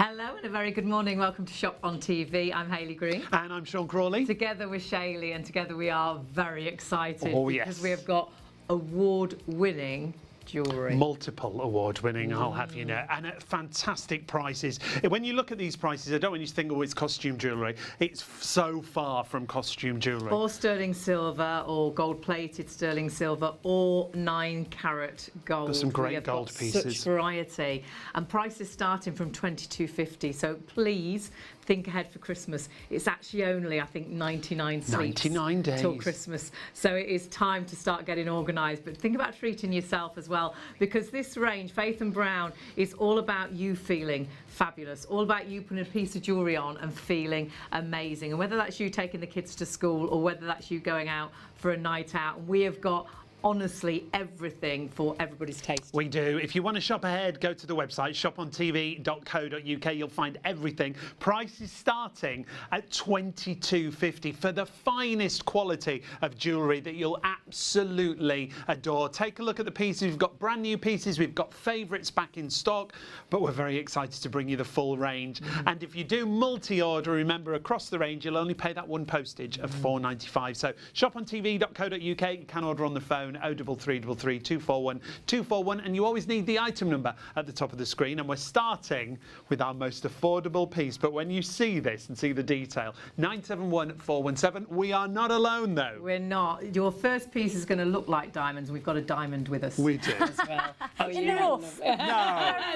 Hello and a very good morning. Welcome to Shop on TV. I'm Hayley Green. And I'm Sean Crawley. Together with Shaylee, and together we are very excited because we have yes. got award-winning jewellery. Multiple award-winning, I'll have you know, and at fantastic prices. When you look at these prices, I don't want you to think, oh, it's costume jewellery. It's so far from costume jewellery. Or sterling silver, or gold-plated sterling silver, or 9-carat gold. Got some great gold pieces. Such variety, and prices starting from $22.50. So please think ahead for Christmas. It's actually only, I think, 99 sleeps 99 days till Christmas. So it is time to start getting organised. But think about treating yourself as well, because this range, Faith and Brown, is all about you feeling fabulous, all about you putting a piece of jewellery on and feeling amazing. And whether that's you taking the kids to school or whether that's you going out for a night out, we have got honestly everything for everybody's taste. We do. If you want to shop ahead, go to the website shopontv.co.uk. You'll find everything. Prices starting at $22.50 for the finest quality of jewellery that you'll absolutely adore. Take a look at the pieces. We've got brand new pieces. We've got favourites back in stock, but we're very excited to bring you the full range. And if you do multi-order, remember, across the range, you'll only pay that one postage of $4.95. So shopontv.co.uk. You can order on the phone. 03333 241 241, and you always need the item number at the top of the screen. And we're starting with our most affordable piece, but when you see this and see the detail, 971417. We are not alone though. We're not. Your first piece is going to look like diamonds. We've got a diamond with us. We do. As well. In the rough.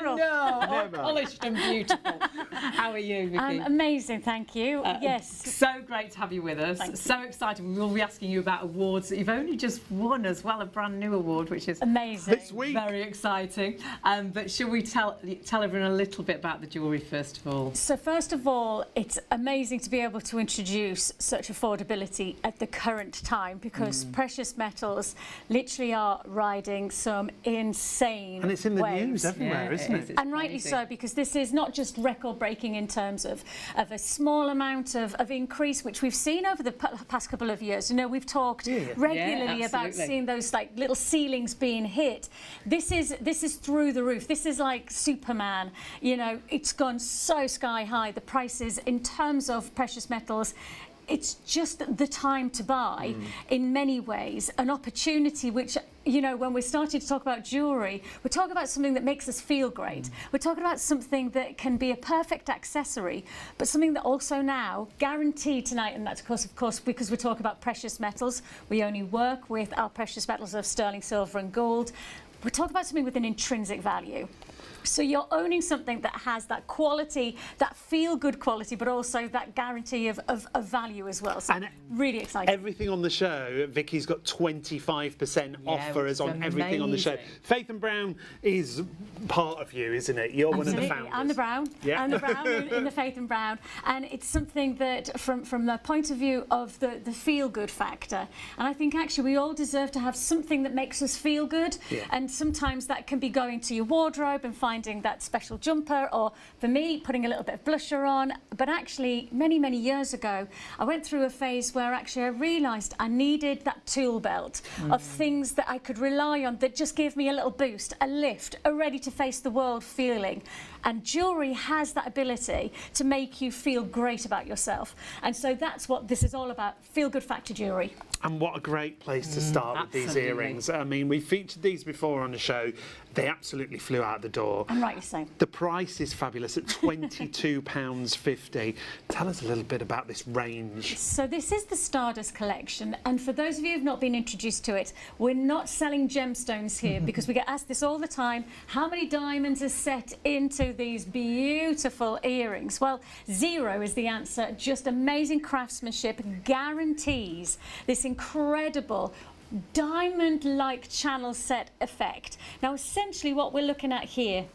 No, polished and beautiful. How are you, Vicky? Amazing, thank you. Yes. So great to have you with us. Thank so excited. We will be asking you about awards that you've only just won as well, a brand new award, which is amazing. This week. Very exciting. But should we tell everyone a little bit about the jewellery first of all? So first of all, it's amazing to be able to introduce such affordability at the current time, because precious metals literally are riding some insane And it's in the waves. news everywhere, isn't it? It's And rightly crazy. so, because this is not just record-breaking in terms of a small amount of increase, which we've seen over the past couple of years. You know, we've talked regularly about absolutely. seeing those like little ceilings being hit. This is through the roof. This is like Superman. You know, it's gone so sky high. The prices in terms of precious metals, it's just the time to buy in many ways. An opportunity which, you know, when we're starting to talk about jewellery, we're talking about something that makes us feel great. We're talking about something that can be a perfect accessory, but something that also now guaranteed tonight, and that's of course, because we talk about precious metals. We only work with our precious metals of sterling silver and gold. We're talking about something with an intrinsic value. So you're owning something that has that quality, that feel-good quality, but also that guarantee of value as well. So And really exciting. Everything on the show, Vicky's got 25% off for us on everything on the show. amazing. Faith and Brown is part of you, isn't it? You're one of the Absolutely. founders. I'm the Brown. Yeah. I'm the Brown in the Faith and Brown. And it's something that, from the point of view of the feel-good factor, and I think actually we all deserve to have something that makes us feel good. Yeah. And sometimes that can be going to your wardrobe and finding that special jumper, or for me, putting a little bit of blusher on. But actually, many, many years ago, I went through a phase where actually I realised I needed that tool belt of things that I could rely on that just gave me a little boost, a lift, a ready to face the world feeling. And jewellery has that ability to make you feel great about yourself. And so that's what this is all about, feel-good factor jewellery. And what a great place to start with these absolutely. earrings. I mean, we featured these before on the show. They absolutely flew out the door. And rightly so. The price is fabulous at £22.50. Tell us a little bit about this range. So this is the Stardust collection, and for those of you who've not been introduced to it, we're not selling gemstones here because we get asked this all the time. How many diamonds are set into these beautiful earrings? Well, 0 is the answer. Just amazing craftsmanship guarantees this incredible diamond-like channel set effect. Now, essentially what we're looking at here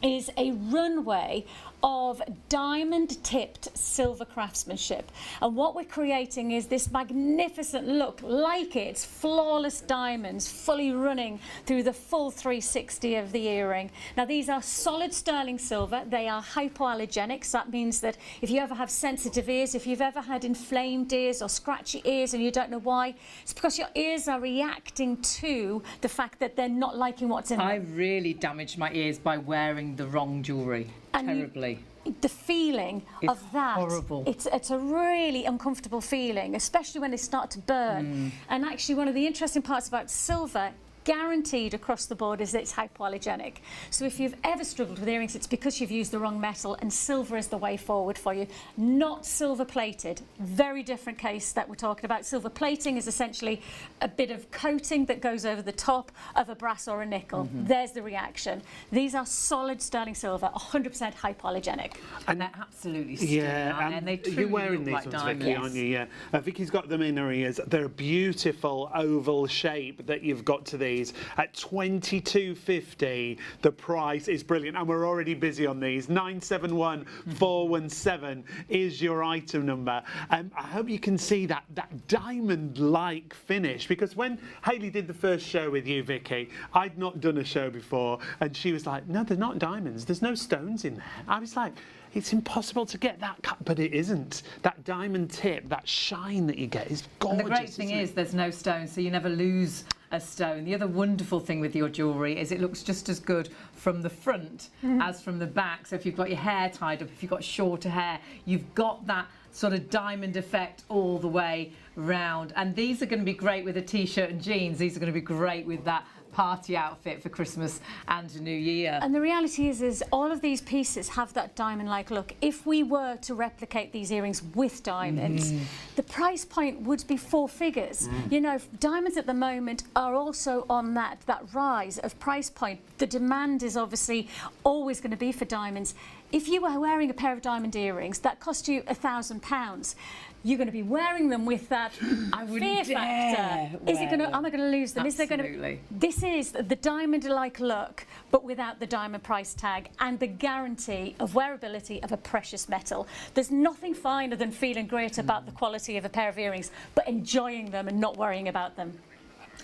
is a runway of diamond-tipped silver craftsmanship, and what we're creating is this magnificent look, like it's flawless diamonds fully running through the full 360 of the earring. Now, these are solid sterling silver. They are hypoallergenic, so that means that if you ever have sensitive ears, if you've ever had inflamed ears or scratchy ears and you don't know why, it's because your ears are reacting to the fact that they're not liking what's in them. I really damaged my ears by wearing the wrong jewellery. terribly. The feeling It's of that, horrible. it's a really uncomfortable feeling, especially when they start to burn. And actually one of the interesting parts about silver, guaranteed across the board, is that it's hypoallergenic. So if you've ever struggled with earrings, it's because you've used the wrong metal, and silver is the way forward for you. Not silver plated. Very different case that we're talking about. Silver plating is essentially a bit of coating that goes over the top of a brass or a nickel. There's the reaction. These are solid sterling silver, 100% hypoallergenic. And they're absolutely stunning, Yeah, and they truly you're wearing look these like ones, diamonds. Vicky, aren't you? Yeah. Vicky's got them in her ears. They're a beautiful oval shape that you've got to these. At $22.50, the price is brilliant, and we're already busy on these. 971417 is your item number. I hope you can see that diamond-like finish, because when Hayley did the first show with you, Vicky, I'd not done a show before, and she was like, no, they're not diamonds, there's no stones in there. I was like, it's impossible to get that cut, but it isn't. That diamond tip, that shine that you get is gorgeous. And the great thing is there's no stone, so you never lose a stone. The other wonderful thing with your jewellery is it looks just as good from the front as from the back. So if you've got your hair tied up, if you've got shorter hair, you've got that sort of diamond effect all the way round. And these are going to be great with a t-shirt and jeans. These are going to be great with that party outfit for Christmas and New Year. And the reality is all of these pieces have that diamond-like look. If we were to replicate these earrings with diamonds, the price point would be 4 figures. You know, diamonds at the moment are also on that rise of price point. The demand is obviously always going to be for diamonds. If you were wearing a pair of diamond earrings that cost you £1,000, you're going to be wearing them with that fear factor. Is it going to? Am I going to lose them? Absolutely. Is there going to? This is the diamond-like look, but without the diamond price tag and the guarantee of wearability of a precious metal. There's nothing finer than feeling great about the quality of a pair of earrings, but enjoying them and not worrying about them.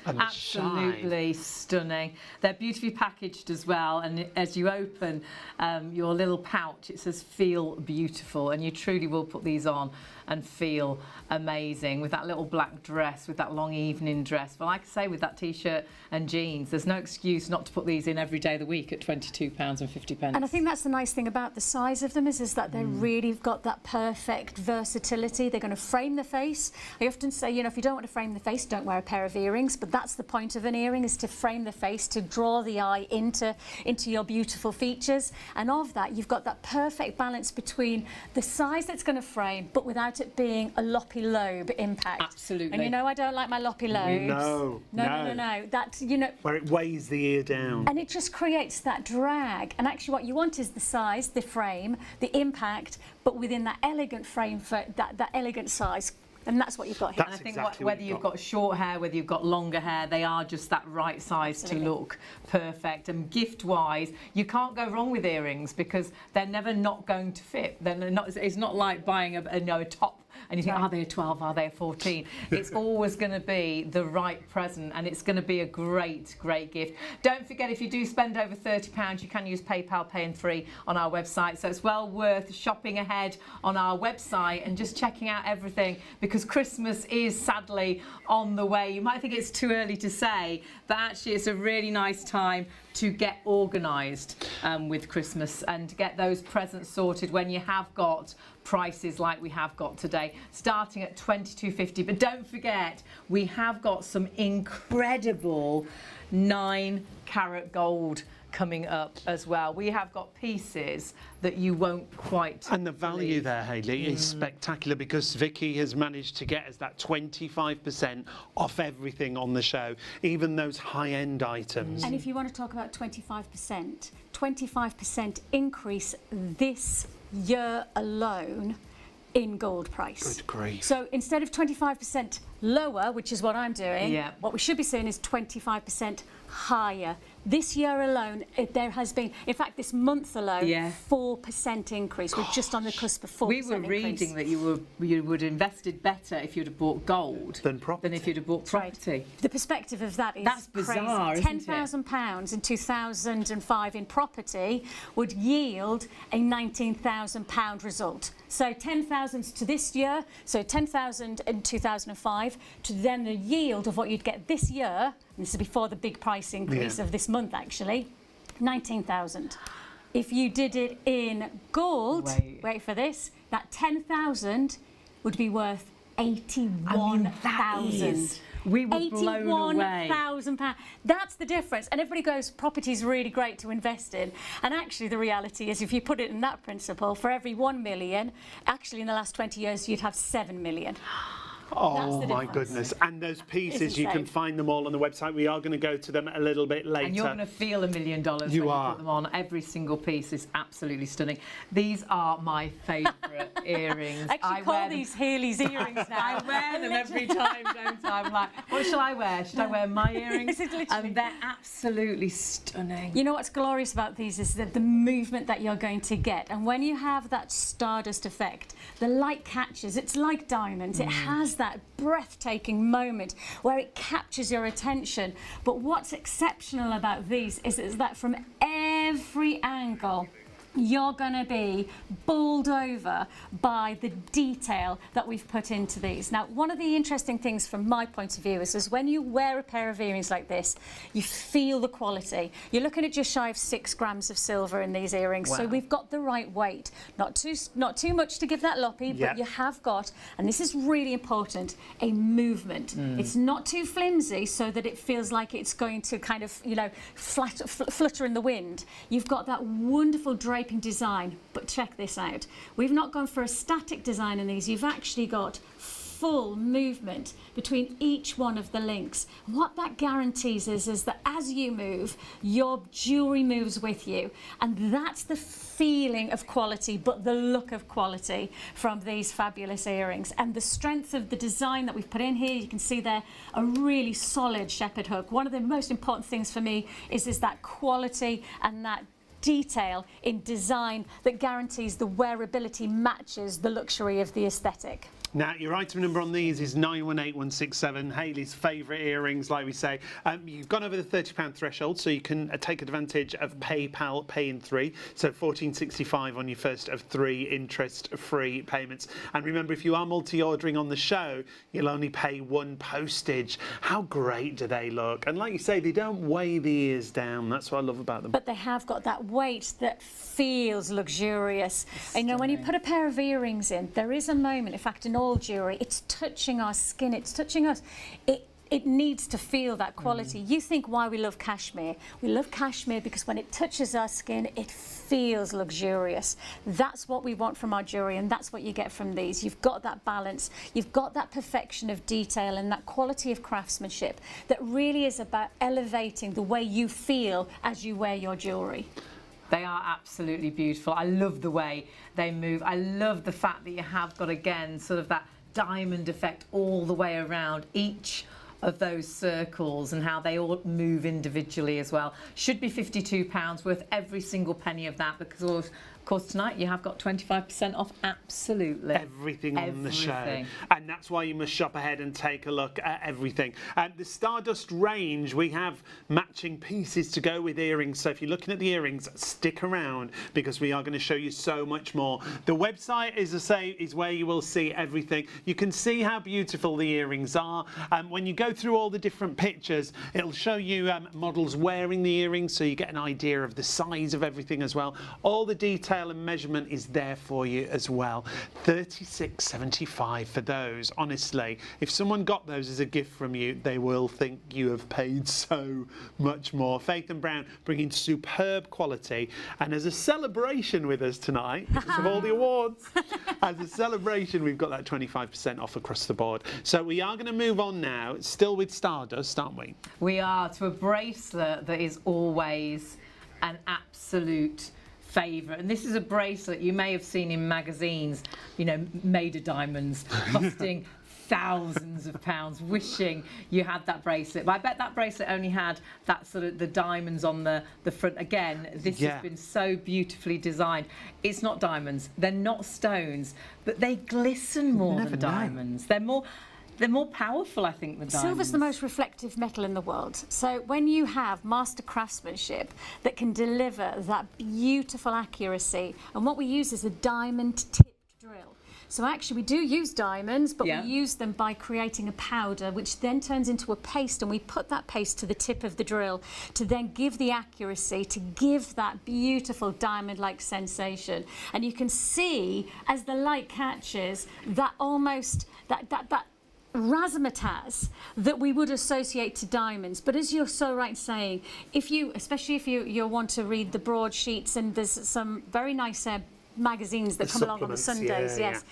Absolutely stunning. They're beautifully packaged as well, and as you open your little pouch, it says "Feel Beautiful," and you truly will put these on and feel amazing with that little black dress, with that long evening dress. But like I say, with that t-shirt and jeans, there's no excuse not to put these in every day of the week at £22.50. And I think that's the nice thing about the size of them is that they really got that perfect versatility. They're going to frame the face. I often say, you know, if you don't want to frame the face, don't wear a pair of earrings, but that's the point of an earring, is to frame the face, to draw the eye into your beautiful features. And of that, you've got that perfect balance between the size that's going to frame, but without it being a loppy lobe impact. Absolutely. And you know I don't like my loppy lobes. No. That, you know, where it weighs the ear down. and it just creates that drag. And actually what you want is the size, the frame, the impact, but within that elegant frame, for that elegant size. And that's what you've got here. And I think whether you've got short hair, whether you've got longer hair, they are just that right size to look perfect. And gift-wise, you can't go wrong with earrings because they're never not going to fit. They're not. It's not like buying a top and you think, are they a 12, are they a 14? It's always going to be the right present, and it's going to be a great gift. Don't forget, if you do spend over £30, you can use PayPal Pay in 3 on our website. So it's well worth shopping ahead on our website and just checking out everything, because Christmas is sadly on the way. You might think it's too early to say, but actually it's a really nice time to get organised with Christmas and to get those presents sorted when you have got prices like we have got today, starting at £22.50. But don't forget, we have got some incredible 9-carat gold coming up as well. We have got pieces that you won't quite And the value believe. there, Hayley, is spectacular, because Vicky has managed to get us that 25% off everything on the show, even those high-end items. And if you want to talk about 25% increase this year alone in gold price. Good grief. So instead of 25% lower, which is what I'm doing, what we should be saying is 25% higher. This year alone, there has been, in fact, this month alone, 4% increase. We're just on the cusp of 4% We were reading that you would have invested better if you'd have bought gold than if you'd have bought property. Right. The perspective of that is That's bizarre, crazy. isn't it? £10,000 in 2005 in property would yield a £19,000 result. So 10,000 to this year, so 10,000 in 2005 to then the yield of what you'd get this year. And this is before the big price increase of this month, actually, 19,000. If you did it in gold, wait for this, that 10,000 would be worth 81,000. We were blown away. £81,000. That's the difference. And everybody goes, property's really great to invest in. And actually the reality is, if you put it in that principle, for every 1 million, actually in the last 20 years, you'd have 7 million. Oh my goodness. And those pieces, you can find them all on the website. We are going to go to them a little bit later. And you're going to feel $1 million when you put them on. Every single piece is absolutely stunning. These are my favourite earrings. I actually call these Healy's earrings now. I wear them every time, don't I? I'm like, what shall I wear? Should I wear my earrings? And they're absolutely stunning. You know what's glorious about these is that the movement that you're going to get. And when you have that stardust effect, the light catches, it's like diamonds. It has that breathtaking moment where it captures your attention. But what's exceptional about these is that from every angle, you're going to be bowled over by the detail that we've put into these. Now, one of the interesting things from my point of view is when you wear a pair of earrings like this, you feel the quality. You're looking at just shy of 6 grams of silver in these earrings, so we've got the right weight. Not too much to give that loppy, but you have got, and this is really important, a movement. It's not too flimsy so that it feels like it's going to kind of, you know, flutter in the wind. You've got that wonderful draping design, but check this out. We've not gone for a static design in these. You've actually got full movement between each one of the links. What that guarantees is that as you move, your jewellery moves with you, and that's the feeling of quality, but the look of quality from these fabulous earrings. And the strength of the design that we've put in here, you can see there a really solid shepherd hook. One of the most important things for me is that quality and that detail in design that guarantees the wearability matches the luxury of the aesthetic. Now, your item number on these is 918167, Hayley's favourite earrings, like we say. You've gone over the £30 threshold, so you can take advantage of PayPal Pay in 3, so £14.65 on your first of 3 interest-free payments. And remember, if you are multi-ordering on the show, you'll only pay 1 postage. How great do they look? And like you say, they don't weigh the ears down. That's what I love about them. But they have got that weight that feels luxurious. You know, when you put a pair of earrings in, there is a moment, in fact, in all jewellery, it's touching our skin, it's touching us. It needs to feel that quality. You think why we love cashmere? We love cashmere because when it touches our skin, it feels luxurious. That's what we want from our jewellery, and that's what you get from these. You've got that balance, you've got that perfection of detail and that quality of craftsmanship that really is about elevating the way you feel as you wear your jewellery. They are absolutely beautiful. I love the way they move. I love the fact that you have got, again, sort of that diamond effect all the way around each of those circles and how they all move individually as well. Should be £52 worth every single penny of that, because of course tonight you have got 25% off absolutely everything on the show, and that's why you must shop ahead and take a look at everything. The Stardust range, we have matching pieces to go with earrings, so if you're looking at the earrings, stick around because we are going to show you so much more. The website, as I say, is where you will see everything. You can see how beautiful the earrings are. When you go through all the different pictures, it'll show you models wearing the earrings, so you get an idea of the size of everything as well. All the detail and measurement is there for you as well. $36.75 for those. Honestly, if someone got those as a gift from you, they will think you have paid so much more. Faith and Brown bringing superb quality, and as a celebration with us tonight, because of all the awards, as a celebration, we've got that 25% off across the board. So we are going to move on now, still with Stardust, aren't we? We are, to a bracelet that is always an absolute favourite, and this is a bracelet you may have seen in magazines, you know, made of diamonds, costing thousands of pounds, wishing you had that bracelet. But I bet that bracelet only had that sort of the diamonds on the front. Again, this has been so beautifully designed. It's not diamonds, they're not stones, but they glisten more than diamonds. They're more powerful, I think, than diamonds. Silver's the most reflective metal in the world. So when you have master craftsmanship that can deliver that beautiful accuracy, and what we use is a diamond tipped drill. So actually we do use diamonds, but Yeah. we use them by creating a powder, which then turns into a paste, and we put that paste to the tip of the drill to then give the accuracy, to give that beautiful diamond-like sensation. And you can see as the light catches that almost that razzmatazz that we would associate to diamonds. But as you're so right saying, especially if you want to read the broadsheets, and there's some very nice magazines that come along on the Sundays, yes.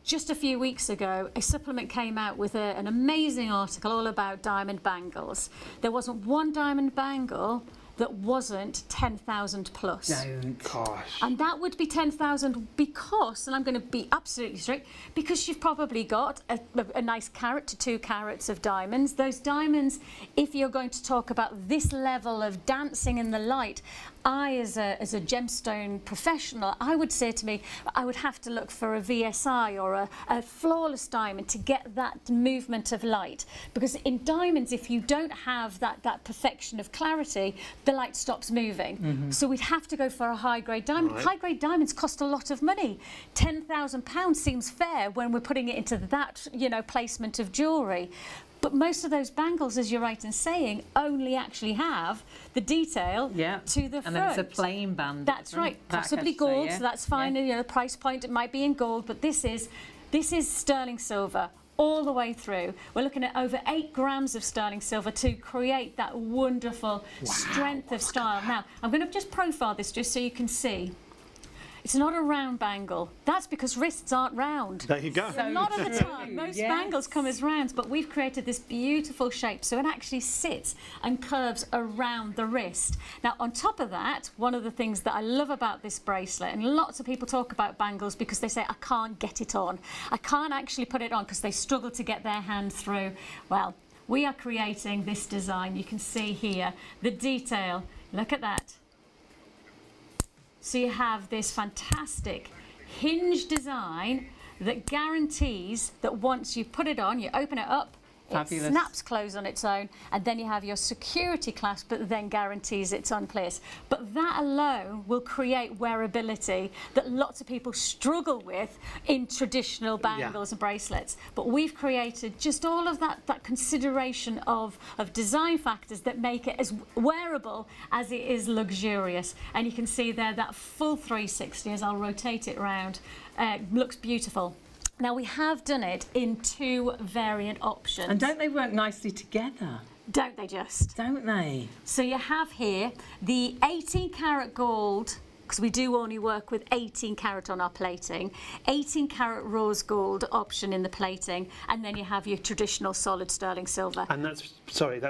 Just a few weeks ago, a supplement came out with an amazing article all about diamond bangles. There wasn't one diamond bangle that wasn't 10,000 plus. Gosh. And that would be 10,000 because, and I'm going to be absolutely strict, because you've probably got a nice carat to 2 carats of diamonds. Those diamonds, if you're going to talk about this level of dancing in the light, I, as a gemstone professional, I would say to me, I would have to look for a VSI or a flawless diamond to get that movement of light. Because in diamonds, if you don't have that perfection of clarity, the light stops moving. So we'd have to go for a high-grade diamond. Right. High-grade diamonds cost a lot of money. £10,000 seems fair when we're putting it into that, placement of jewellery. But most of those bangles, as you're right in saying, only actually have the detail to the front. And then it's a plain band. That's right, possibly gold, so that's fine. The price point, it might be in gold, but this is sterling silver all the way through. We're looking at over 8 grams of sterling silver to create that wonderful strength of style. Now, I'm going to just profile this just so you can see. It's not a round bangle. That's because wrists aren't round. There you go. So a lot of the time, most bangles come as rounds, but we've created this beautiful shape, so it actually sits and curves around the wrist. Now, on top of that, one of the things that I love about this bracelet, and lots of people talk about bangles because they say, I can't get it on. I can't actually put it on because they struggle to get their hand through. Well, we are creating this design. You can see here the detail. Look at that. So you have this fantastic hinge design that guarantees that once you put it on, you open it up, Fabulous. it snaps closed on its own, and then you have your security clasp that then guarantees it's on place. But that alone will create wearability that lots of people struggle with in traditional bangles and bracelets. But we've created just all of that consideration of design factors that make it as wearable as it is luxurious. And you can see there that full 360, as I'll rotate it round, looks beautiful. Now, we have done it in 2 variant options. And don't they work nicely together? Don't they just? Don't they? So you have here the 18 karat gold, because we do only work with 18 karat on our plating, 18 karat rose gold option in the plating, and then you have your traditional solid sterling silver. And that's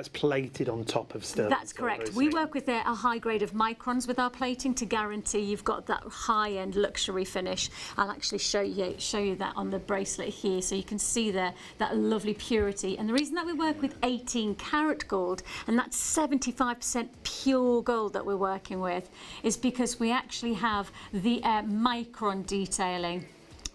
plated on top of sterling That's silver, correct. isn't We it? work with a high grade of microns with our plating to guarantee you've got that high-end luxury finish. I'll actually show you that on the bracelet here, so you can see there that lovely purity. And the reason that we work with 18 karat gold, and that's 75% pure gold that we're working with, is because we actually have the micron detailing.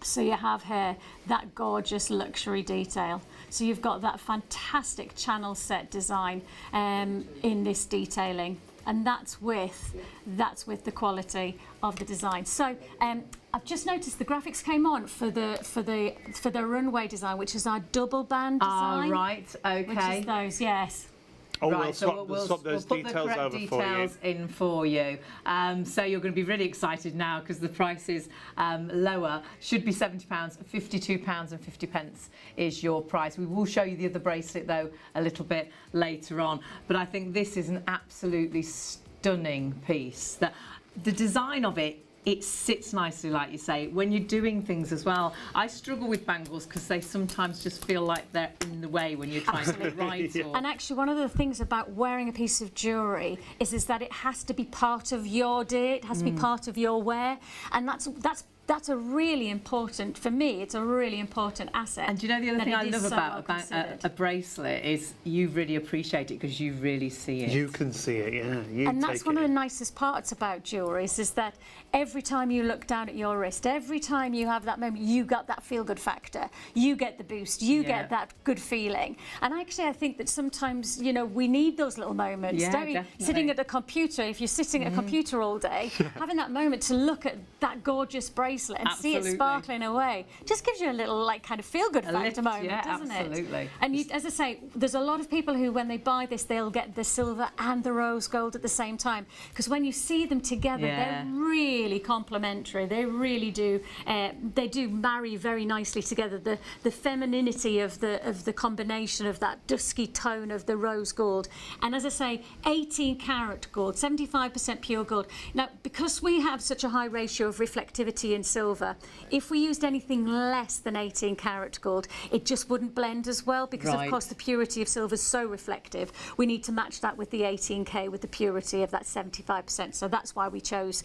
So you have here that gorgeous luxury detail. So you've got that fantastic channel set design in this detailing, and that's with the quality of the design. So I've just noticed the graphics came on for the runway design, which is our double band design. Oh, right, okay. Which is those, yes. Oh, Right, we'll so swap those put the details correct over details in for you. So you're going to be really excited now because the price is lower. Should be £70, £52.50 is your price. We will show you the other bracelet though a little bit later on. But I think this is an absolutely stunning piece. The design of it, it sits nicely, like you say. When you're doing things as well, I struggle with bangles because they sometimes just feel like they're in the way when you're trying to get right. Or... And actually, one of the things about wearing a piece of jewellery is that it has to be part of your day. It has to be part of your wear, and that's a really important, for me, it's a really important asset. And do you know the other thing I love about a bracelet is you really appreciate it because you really see it. You can see it, yeah. And that's one of the nicest parts about jewellery is that every time you look down at your wrist, every time you have that moment, you got that feel-good factor. You get the boost. You get that good feeling. And actually, I think that sometimes, we need those little moments, don't we? Definitely. Sitting at a computer, if you're sitting at a computer all day, having that moment to look at that gorgeous bracelet bracelet and see it Absolutely. sparkling away, just gives you a little like kind of feel-good factor lift, moment, yeah, doesn't absolutely. it? And you, as I say, there's a lot of people who, when they buy this, they'll get the silver and the rose gold at the same time, because when you see them together, Yeah. they're really complementary. They really do. They do marry very nicely together. The femininity of the combination of that dusky tone of the rose gold, and as I say, 18 karat gold, 75% pure gold. Now, because we have such a high ratio of reflectivity in silver, if we used anything less than 18 karat gold, it just wouldn't blend as well, because Right. of course the purity of silver is so reflective. We need to match that with the 18K, with the purity of that 75%. So that's why we chose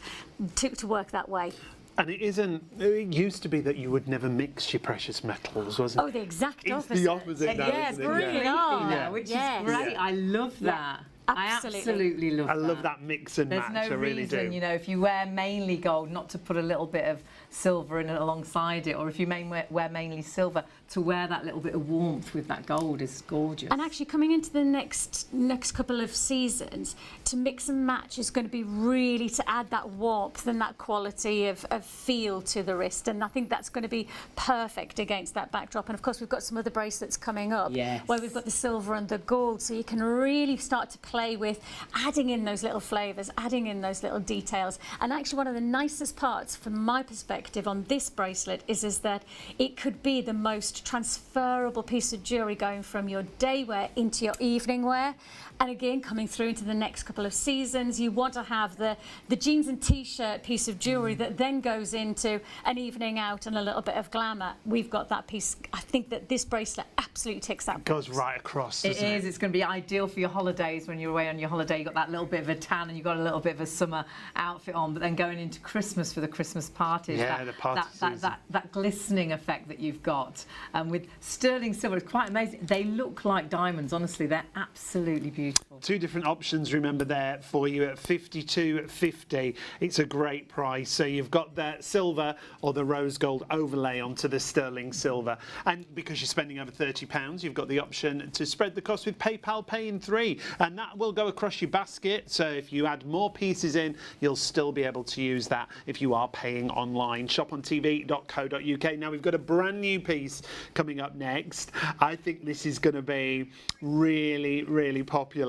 to work that way. And it isn't, it used to be that you would never mix your precious metals, wasn't Oh, it? the exact It's opposite. the opposite now, Yeah, isn't it? bring it Yeah. on. Now, which Yes. is great. I love that. absolutely. I absolutely love I that. love that mix and There's match, no I really reason, do. you know, if you wear mainly gold, not to put a little bit of silver in alongside it, or if you wear mainly silver, to wear that little bit of warmth with that gold is gorgeous. And actually, coming into the next couple of seasons, to mix and match is going to be really to add that warmth and that quality of feel to the wrist. And I think that's going to be perfect against that backdrop. And of course, we've got some other bracelets coming up Yes. where we've got the silver and the gold. So you can really start to play with adding in those little flavours, adding in those little details. And actually, one of the nicest parts from my perspective on this bracelet is that it could be the most transferable piece of jewellery going from your day wear into your evening wear. And again, coming through into the next couple of seasons, you want to have the jeans and t-shirt piece of jewellery that then goes into an evening out and a little bit of glamour. We've got that piece. I think that this bracelet absolutely ticks that Goes box. right across, It doesn't it? is. It's going to be ideal for your holidays. When you're away on your holiday, you've got that little bit of a tan and you've got a little bit of a summer outfit on, but then going into Christmas for the Christmas parties, Yeah, the party season. that glistening effect that you've got with sterling silver is quite amazing. They look like diamonds, honestly. They're absolutely beautiful. Two different options, remember, there for you at $52.50. It's a great price. So you've got the silver or the rose gold overlay onto the sterling silver. And because you're spending over £30, you've got the option to spread the cost with PayPal Pay in 3. And that will go across your basket. So if you add more pieces in, you'll still be able to use that if you are paying online. ShopOnTV.co.uk. Now we've got a brand new piece coming up next. I think this is going to be really, really popular.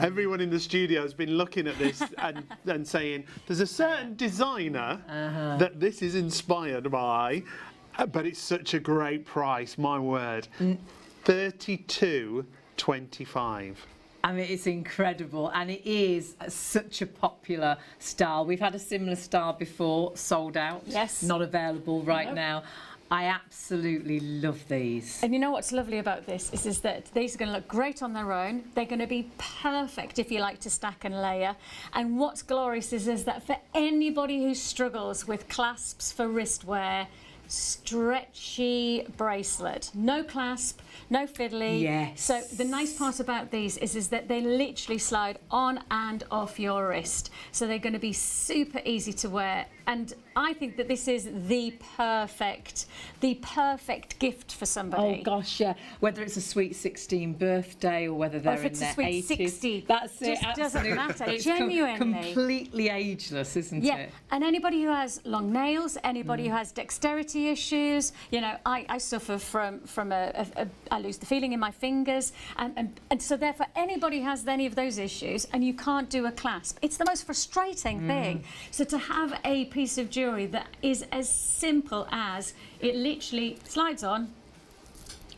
Everyone in the studio has been looking at this and saying there's a certain designer that this is inspired by, but it's such a great price, my word. $32.25. I mean, it's incredible, and it is such a popular style. We've had a similar style before, sold out. Yes. Not available right Nope. now. I absolutely love these. And you know what's lovely about this is that these are going to look great on their own. They're going to be perfect if you like to stack and layer. And what's glorious is that for anybody who struggles with clasps for wrist wear, stretchy bracelet, no clasp, no fiddly. Yes. So the nice part about these is that they literally slide on and off your wrist. So they're going to be super easy to wear. And I think that this is the perfect gift for somebody. Oh gosh, yeah. Whether it's a sweet 16 birthday or whether they're if in it's a their sweet 80s. 60, That's it. just doesn't absolutely. matter, It's genuinely. completely ageless, isn't Yeah, it? and anybody who has long nails, anybody who has dexterity issues, you know, I suffer from I lose the feeling in my fingers, and so therefore anybody who has any of those issues and you can't do a clasp, it's the most frustrating thing. So to have a piece of jewellery that is as simple as it literally slides on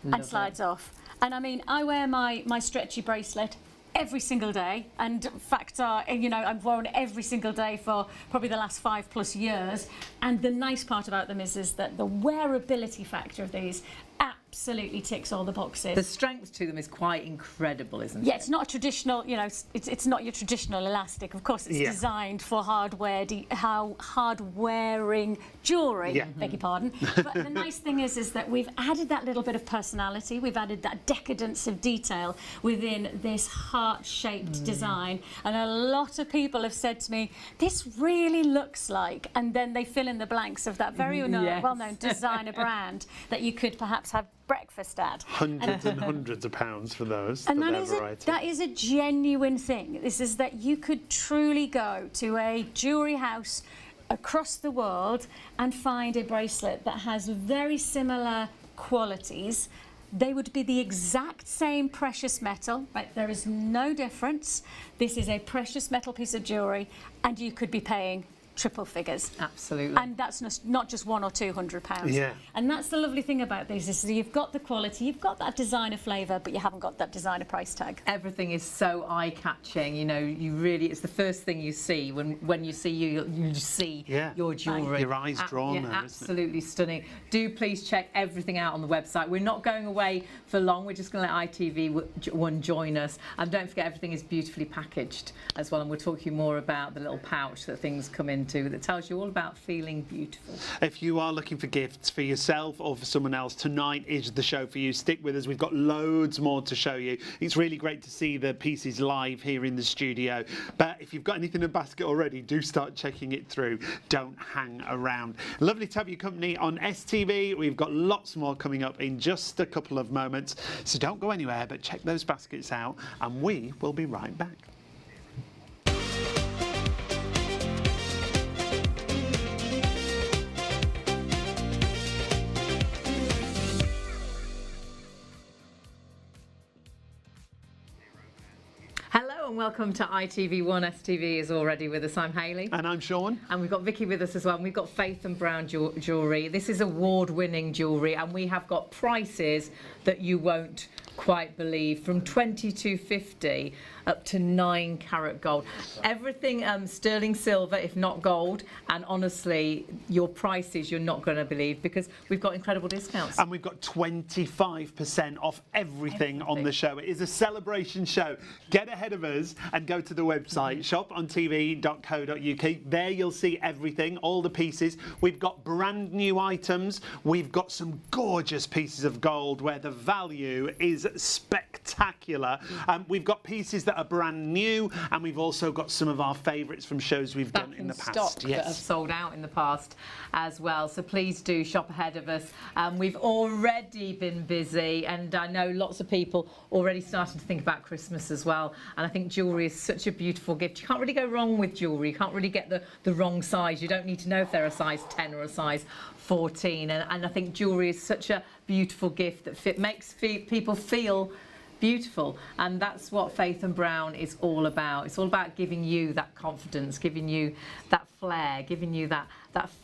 and slides off. And I mean, I wear my stretchy bracelet every single day, and in fact, you know, I've worn every single day for probably the last 5+ years. And the nice part about them is that the wearability factor of these absolutely ticks all the boxes. The strength to them is quite incredible, isn't Yeah, it? it's not a traditional, you know, it's not your traditional elastic. Of course, it's designed for hard-wearing jewellery, beg your pardon. But the nice thing is that we've added that little bit of personality, we've added that decadence of detail within this heart-shaped design. And a lot of people have said to me, this really looks like, and then they fill in the blanks of that very Yes. well-known designer brand that you could perhaps have breakfast at. Hundreds and hundreds of pounds for those. And for that their is, variety. that is a genuine thing. This is that you could truly go to a jewellery house across the world and find a bracelet that has very similar qualities. They would be the exact same precious metal, right? There is no difference. This is a precious metal piece of jewellery, and you could be paying triple figures. Absolutely. And that's not just £100 or £200. Yeah. And that's the lovely thing about these, is that you've got the quality, you've got that designer flavour, but you haven't got that designer price tag. Everything is so eye-catching, you know, you really, it's the first thing you see when you see you see your jewellery. Your eyes drawn there, isn't it? Absolutely stunning. Do please check everything out on the website. We're not going away for long, we're just going to let ITV1 join us. And don't forget, everything is beautifully packaged as well, and we'll talk to you more about the little pouch that things come into that tells you all about feeling beautiful. If you are looking for gifts for yourself or for someone else, tonight is the show for you. Stick with us, we've got loads more to show you. It's really great to see the pieces live here in the studio, but if you've got anything in a basket already, do start checking it through. Don't hang around. Lovely to have your company on STV. We've got lots more coming up in just a couple of moments, so don't go anywhere, but check those baskets out and we will be right back. Hello and welcome to ITV1. STV is already with us. I'm Hayley. And I'm Sean. And we've got Vicky with us as well. And we've got Faith and Brown jewellery. This is award-winning jewellery, and we have got prices that you won't quite believe, from $22.50 up to 9 carat gold. Everything sterling silver, if not gold. And honestly, your prices you're not going to believe, because we've got incredible discounts. And we've got 25% off everything on the show. It is a celebration show. Get ahead of us and go to the website, ShopOnTV.co.uk. There you'll see everything, all the pieces. We've got brand new items. We've got some gorgeous pieces of gold where the value is spectacular. We've got pieces that are brand new, and we've also got some of our favourites from shows we've done in the past. Stock that have sold out in the past as well. So please do shop ahead of us. We've already been busy, and I know lots of people already starting to think about Christmas as well. And I think jewellery is such a beautiful gift. You can't really go wrong with jewellery. You can't really get the wrong size. You don't need to know if they're a size 10 or a size 14. And I think jewellery is such a beautiful gift that makes people feel beautiful, and that's what Faith and Brown is all about. It's all about giving you that confidence, giving you that flair, giving you that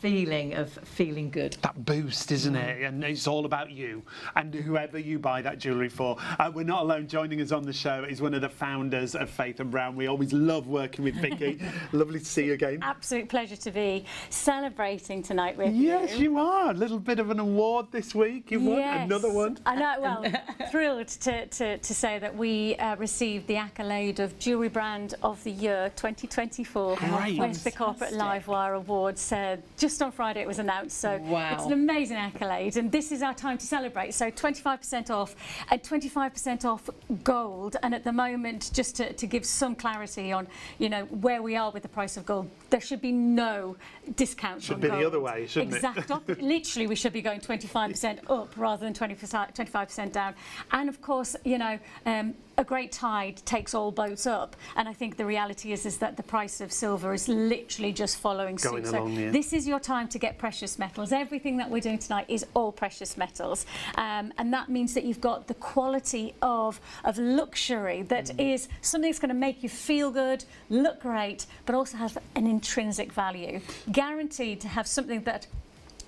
feeling of feeling good. That boost, isn't it? And it's all about you and whoever you buy that jewellery for. We're not alone. Joining us on the show is one of the founders of Faith and Brown. We always love working with Vicky. Lovely to see you again. Absolute pleasure to be celebrating tonight with you. Yes, you are. A little bit of an award this week. You won another one. I know. Well, thrilled to say that we received the accolade of Jewellery Brand of the Year 2024 Great. with the Corporate Livewire Awards. Just on Friday it was announced, so it's an amazing accolade, and this is our time to celebrate. So 25% off, and 25% off gold, and at the moment, just to give some clarity on, you know, where we are with the price of gold, there should be no discounts on gold. Should be the other way, shouldn't it? Literally, we should be going 25% up rather than 25% down. And of course, you know, a great tide takes all boats up, and I think the reality is that the price of silver is literally just following suit. Along, so this is your time to get precious metals. Everything that we're doing tonight is all precious metals, and that means that you've got the quality of luxury that is something that's going to make you feel good, look great, but also have an intrinsic value. Guaranteed to have something that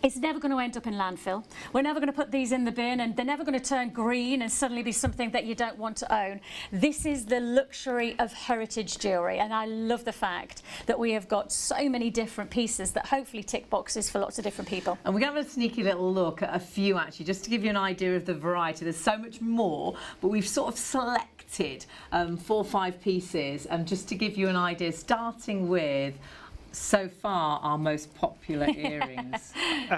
it's never going to end up in landfill. We're never going to put these in the bin, and they're never going to turn green and suddenly be something that you don't want to own. This is the luxury of heritage jewellery, and I love the fact that we have got so many different pieces that hopefully tick boxes for lots of different people. And we're going to have a sneaky little look at a few, actually, just to give you an idea of the variety. There's so much more, but we've sort of selected 4 or 5 pieces, just to give you an idea, starting with so far our most popular earrings.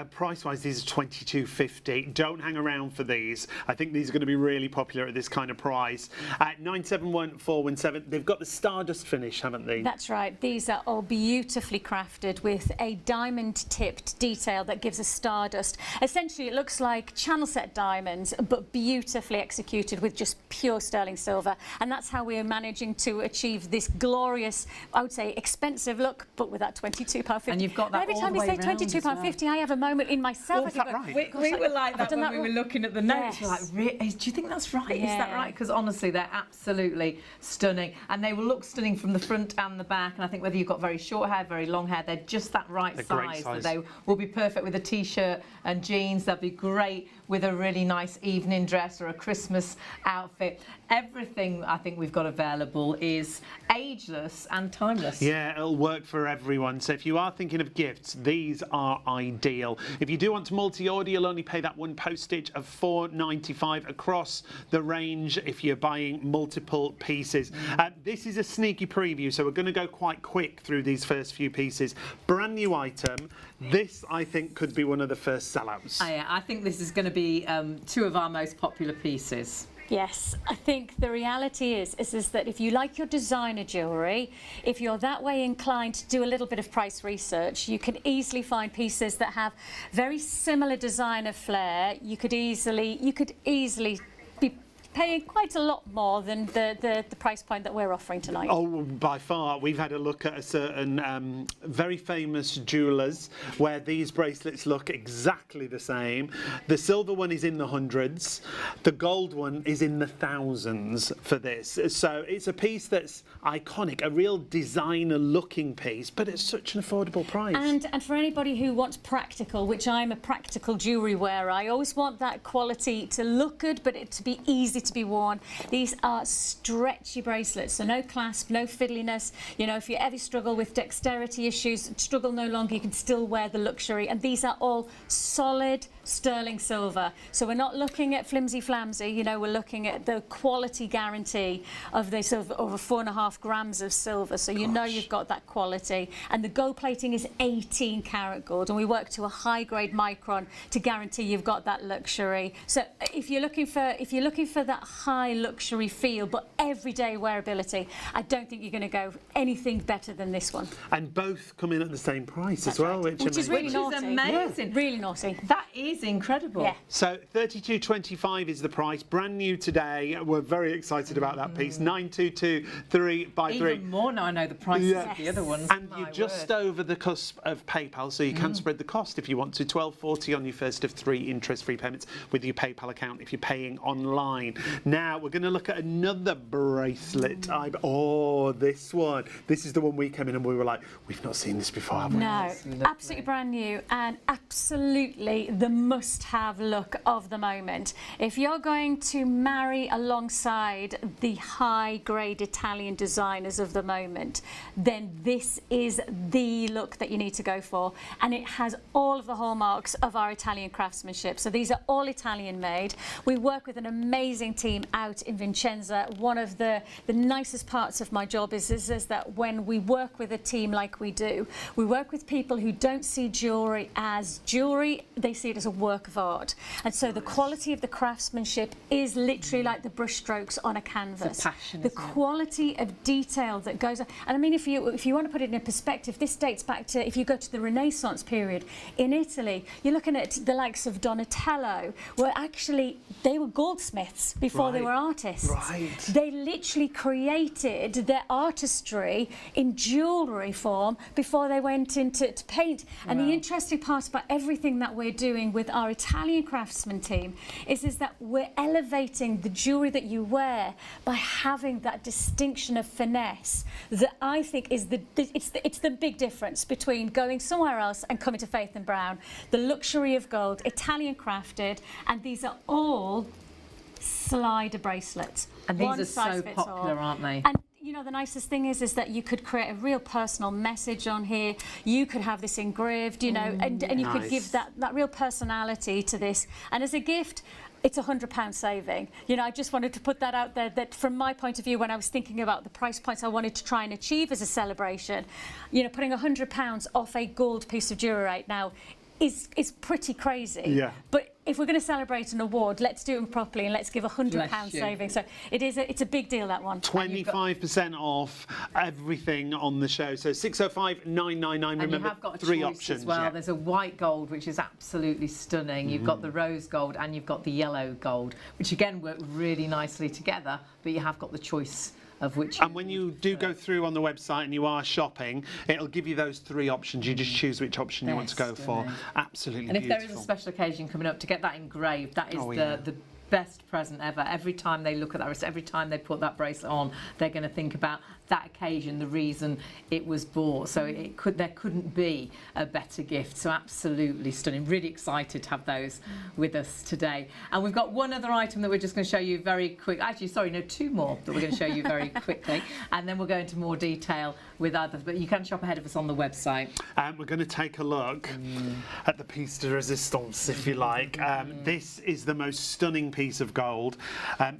Price-wise, these are $22.50. Don't hang around for these. I think these are going to be really popular at this kind of price. 971417. They've got the stardust finish, haven't they? That's right. These are all beautifully crafted with a diamond-tipped detail that gives a stardust. Essentially, it looks like channel set diamonds, but beautifully executed with just pure sterling silver. And that's how we are managing to achieve this glorious, I would say, expensive look, but with that £22.50. And you've got that every all time the you say way round as £22.50, I have a moment in myself. Oh, is that right? We were like that when we were looking at the notes. Yes. We're like, do you think that's right? Is that Yeah. right? Because honestly, they're absolutely stunning. And they will look stunning from the front and the back. And I think whether you've got very short hair, very long hair, they're just that right They're great size. size. That they will be perfect with a T-shirt and jeans. They'll be great with a really nice evening dress or a Christmas outfit. Everything I think we've got available is ageless and timeless. Yeah, it'll work for everyone. So if you are thinking of gifts, these are ideal. If you do want to multi-order, you'll only pay that one postage of £4.95 across the range if you're buying multiple pieces. This is a sneaky preview, so we're going to go quite quick through these first few pieces. Brand new item. This, I think, could be one of the first sellouts. Yeah, I think this is going to be two of our most popular pieces. Yes, I think the reality is that if you like your designer jewellery, if you're that way inclined to do a little bit of price research, you can easily find pieces that have very similar designer flair. You could easily be paying quite a lot more than the price point that we're offering tonight. Oh, by far. We've had a look at a certain very famous jewellers where these bracelets look exactly the same. The silver one is in the hundreds. The gold one is in the thousands for this. So it's a piece that's iconic, a real designer looking piece, but it's such an affordable price. And for anybody who wants practical, which I'm a practical jewellery wearer, I always want that quality to look good, but it to be easy to be worn. These are stretchy bracelets, so no clasp, no fiddliness. You know, if you ever struggle with dexterity issues, struggle no longer, you can still wear the luxury. And these are all solid sterling silver. So we're not looking at flimsy flamsy, you know, we're looking at the quality guarantee of this of over 4.5 grams of silver. So you know you've got that quality. And the gold plating is 18 karat gold, and we work to a high grade micron to guarantee you've got that luxury. So if you're looking for that high luxury feel but everyday wearability, I don't think you're going to go anything better than this one. And both come in at the same price That's as well, right. which is really Which naughty. is amazing. Yeah. Really naughty. That is incredible. Yeah. So $32.25 is the price, brand new today. We're very excited about that piece. 9223 by 3. Even more now I know the prices of the other ones. And My you're just word. over the cusp of PayPal, so you can spread the cost if you want to. $12.40 on your first of 3 interest-free payments with your PayPal account if you're paying online. Now we're going to look at another bracelet. Oh, this one. This is the one we came in and we were like, we've not seen this before, have we? No, absolutely brand new and absolutely the must-have look of the moment. If you're going to marry alongside the high-grade Italian designers of the moment, then this is the look that you need to go for. And it has all of the hallmarks of our Italian craftsmanship. So these are all Italian made. We work with an amazing team out in Vincenza. One of the nicest parts of my job is that when we work with a team like we do, we work with people who don't see jewellery as jewellery, they see it as a work of art. And so the quality of the craftsmanship is literally like the brushstrokes on a canvas. It's a passion, the isn't it? quality of detail that goes on. And I mean, if you want to put it in perspective, this dates back to, if you go to the Renaissance period in Italy, you're looking at the likes of Donatello, where actually they were goldsmiths before they were artists. Right. They literally created their artistry in jewellery form before they went into paint. And the interesting part about everything that we're doing with our Italian craftsman team is that we're elevating the jewellery that you wear by having that distinction of finesse that I think is it's the big difference between going somewhere else and coming to Faith and Brown. The luxury of gold, Italian crafted, and these are all slider bracelets. And these One are size so fits popular, all. aren't they? And you know, the nicest thing is that you could create a real personal message on here. You could have this engraved, you know, and you could give that real personality to this. And as a gift, it's £100 saving. You know, I just wanted to put that out there, that from my point of view, when I was thinking about the price points I wanted to try and achieve as a celebration, you know, putting £100 off a gold piece of jewellery right now is pretty crazy. Yeah. But if we're going to celebrate an award, let's do it properly and let's give £100 saving. So it's a big deal, that one. 25% off everything on the show. So 605-999. And Remember, you have got a 3 choice options. as well. Yeah. There's a white gold, which is absolutely stunning. You've got the rose gold and you've got the yellow gold, which again work really nicely together, but you have got the choice of which. And when you do go through on the website and you are shopping, it'll give you those 3 options. You just choose which option you want to go for. Absolutely and beautiful. if there is a special occasion coming up, to get that engraved, that is the best present ever. Every time they look at that wrist, every time they put that bracelet on, they're going to think about that occasion, the reason it was bought. So there couldn't be a better gift. So absolutely stunning. Really excited to have those with us today. And we've got one other item that we're just going to show you very quick. Actually, sorry, no, 2 more that we're going to show you very quickly, and then we'll go into more detail with others. But you can shop ahead of us on the website. We're going to take a look at the piece de resistance, if you like. This is the most stunning piece of gold.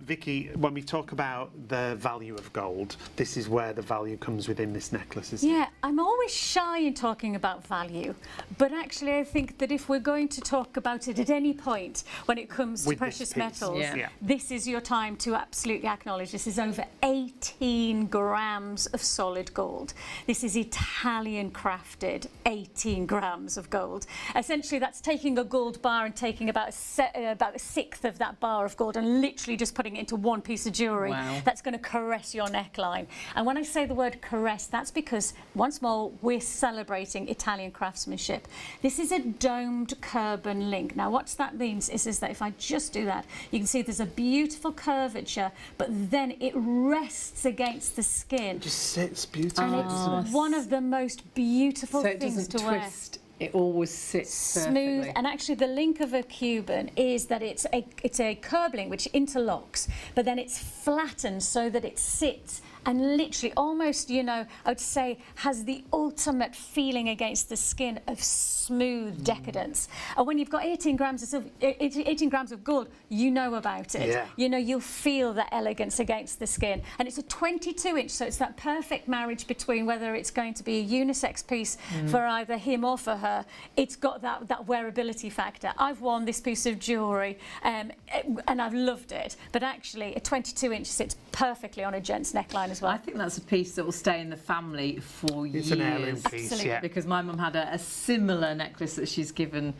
Vicky, when we talk about the value of gold, this is where the value comes within this necklace, isn't it? Yeah, I'm always shy in talking about value, but actually I think that if we're going to talk about it at any point when it comes to precious metals, this is your time to absolutely acknowledge this is over 18 grams of solid gold. This is Italian crafted 18 grams of gold. Essentially that's taking a gold bar and taking about a sixth of that bar of gold and literally just putting it into one piece of jewellery that's going to caress your neckline. And when I say the word caress, that's because, once more, we're celebrating Italian craftsmanship. This is a domed Cuban link. Now, what that means is that if I just do that, you can see there's a beautiful curvature, but then it rests against the skin. It just sits beautifully. And it's one of the most beautiful things to wear. Twist. It always sits smooth, perfectly. and actually the link of a Cuban is that it's a curb link which interlocks, but then it's flattened so that it sits and literally almost, you know, I would say has the ultimate feeling against the skin of smooth decadence. And when you've got 18 grams of silver, 18 grams of gold, you know about it. Yeah. You know, you'll feel that elegance against the skin. And it's a 22-inch, so it's that perfect marriage between whether it's going to be a unisex piece for either him or for her. It's got that wearability factor. I've worn this piece of jewellery and I've loved it, but actually a 22-inch sits perfectly on a gent's neckline as well. I think that's a piece that will stay in the family for years. It's an heirloom piece, Absolutely. yeah. Because my mum had a similar necklace that she's given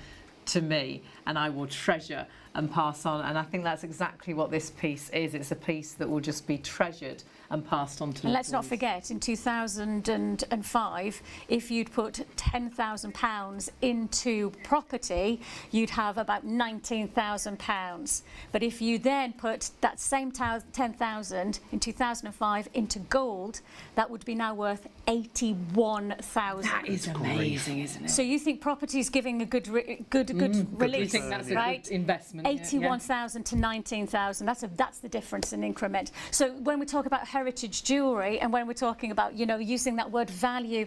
to me, and I will treasure and pass on. And I think that's exactly what this piece is. It's a piece that will just be treasured and passed on to. And let's not forget, in 2005, if you'd put £10,000 into property, you'd have about £19,000. But if you then put that same 10,000 in 2005 into gold, that would be now worth 81,000. That is amazing, isn't it? So you think property is giving a good release, You think that's a right? good investment? 81,000 to 19,000. That's the difference in increment. So when we talk about heritage jewellery and when we're talking about, you know, using that word value,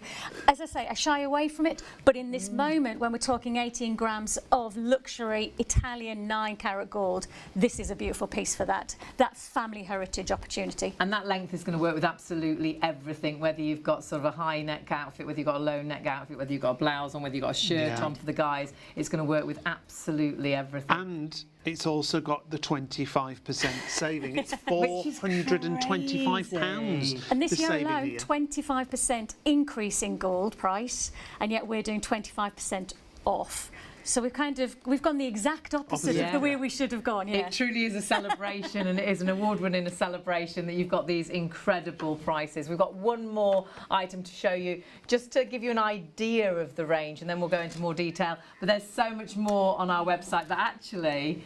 as I say, I shy away from it. But in this moment, when we're talking 18 grams of luxury Italian 9-carat gold, this is a beautiful piece for that family heritage opportunity. And that length is going to work with absolutely everything, whether you've got sort of a high neck outfit, whether you've got a low neck outfit, whether you've got a blouse on, whether you've got a shirt on for the guys. It's going to work with absolutely everything. And it's also got the 25% saving. It's Which is £425. And this the year saving alone, here. 25% increase in gold price, and yet we're doing 25% off. So we've gone the exact opposite of the way we should have gone. Yeah. It truly is a celebration, and it is an award-winning celebration that you've got these incredible prices. We've got one more item to show you, just to give you an idea of the range, and then we'll go into more detail. But there's so much more on our website that actually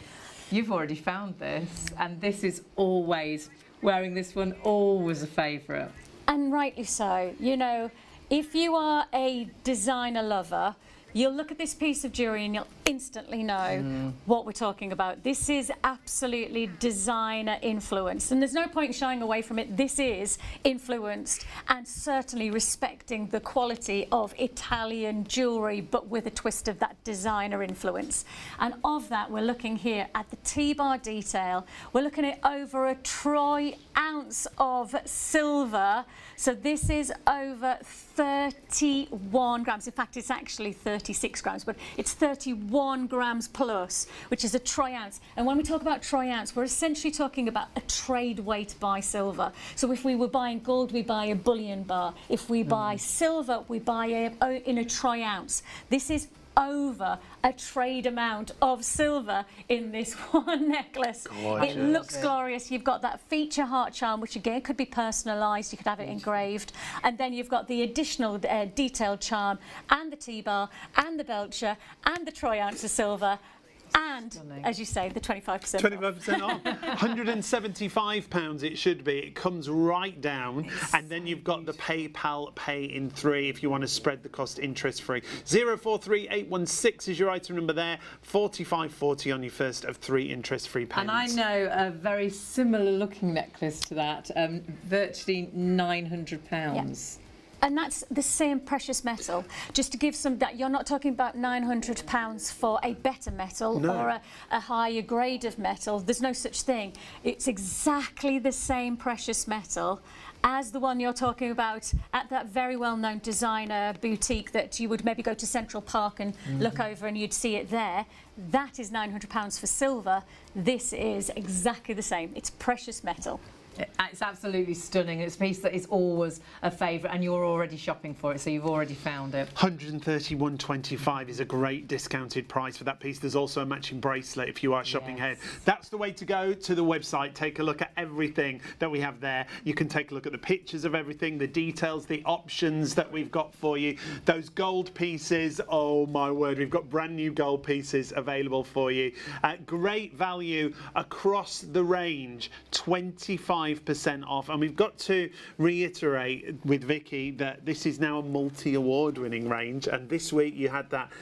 you've already found this, and this is always, wearing this one, always a favourite. And rightly so. You know, if you are a designer lover, you'll look at this piece of jewellery and you'll instantly know what we're talking about. This is absolutely designer influenced, and there's no point shying away from it. This is influenced and certainly respecting the quality of Italian jewellery, but with a twist of that designer influence. And of that, we're looking here at the T-bar detail. We're looking at over a troy ounce of silver. So this is over 31 grams. In fact, it's actually 36 grams, but it's 31 grams plus, which is a troy ounce. And when we talk about troy ounce, we're essentially talking about a trade weight by silver. So if we were buying gold, we buy a bullion bar. If we buy silver, we buy in a troy ounce. This is over a trade amount of silver in this one necklace. Gorgeous. It looks glorious. You've got that feature heart charm, which again could be personalised. You could have it engraved, and then you've got the additional detailed charm and the T-bar and the Belcher and the troy ounce of silver. And, as you say, the 25% 25% off. £175 it should be. It comes right down. And then you've got the PayPal Pay in 3 if you want to spread the cost interest free. 043816 is your item number there. 4540 on your first of 3 interest free payments. And I know a very similar looking necklace to that, virtually £900. Yeah. And that's the same precious metal. Just to give some, that you're not talking about £900 for a better metal or a higher grade of metal. There's no such thing. It's exactly the same precious metal as the one you're talking about at that very well-known designer boutique that you would maybe go to Central Park and look over and you'd see it there. That is £900 for silver. This is exactly the same. It's precious metal. It's absolutely stunning. It's a piece that is always a favourite, and you're already shopping for it, so you've already found it. £131.25 is a great discounted price for that piece. There's also a matching bracelet if you are shopping ahead. That's the way to go to the website. Take a look at everything that we have there. You can take a look at the pictures of everything, the details, the options that we've got for you. Those gold pieces, oh my word, we've got brand new gold pieces available for you. Great value across the range, 25% off, and we've got to reiterate with Vicky that this is now a multi-award winning range, and this week you had that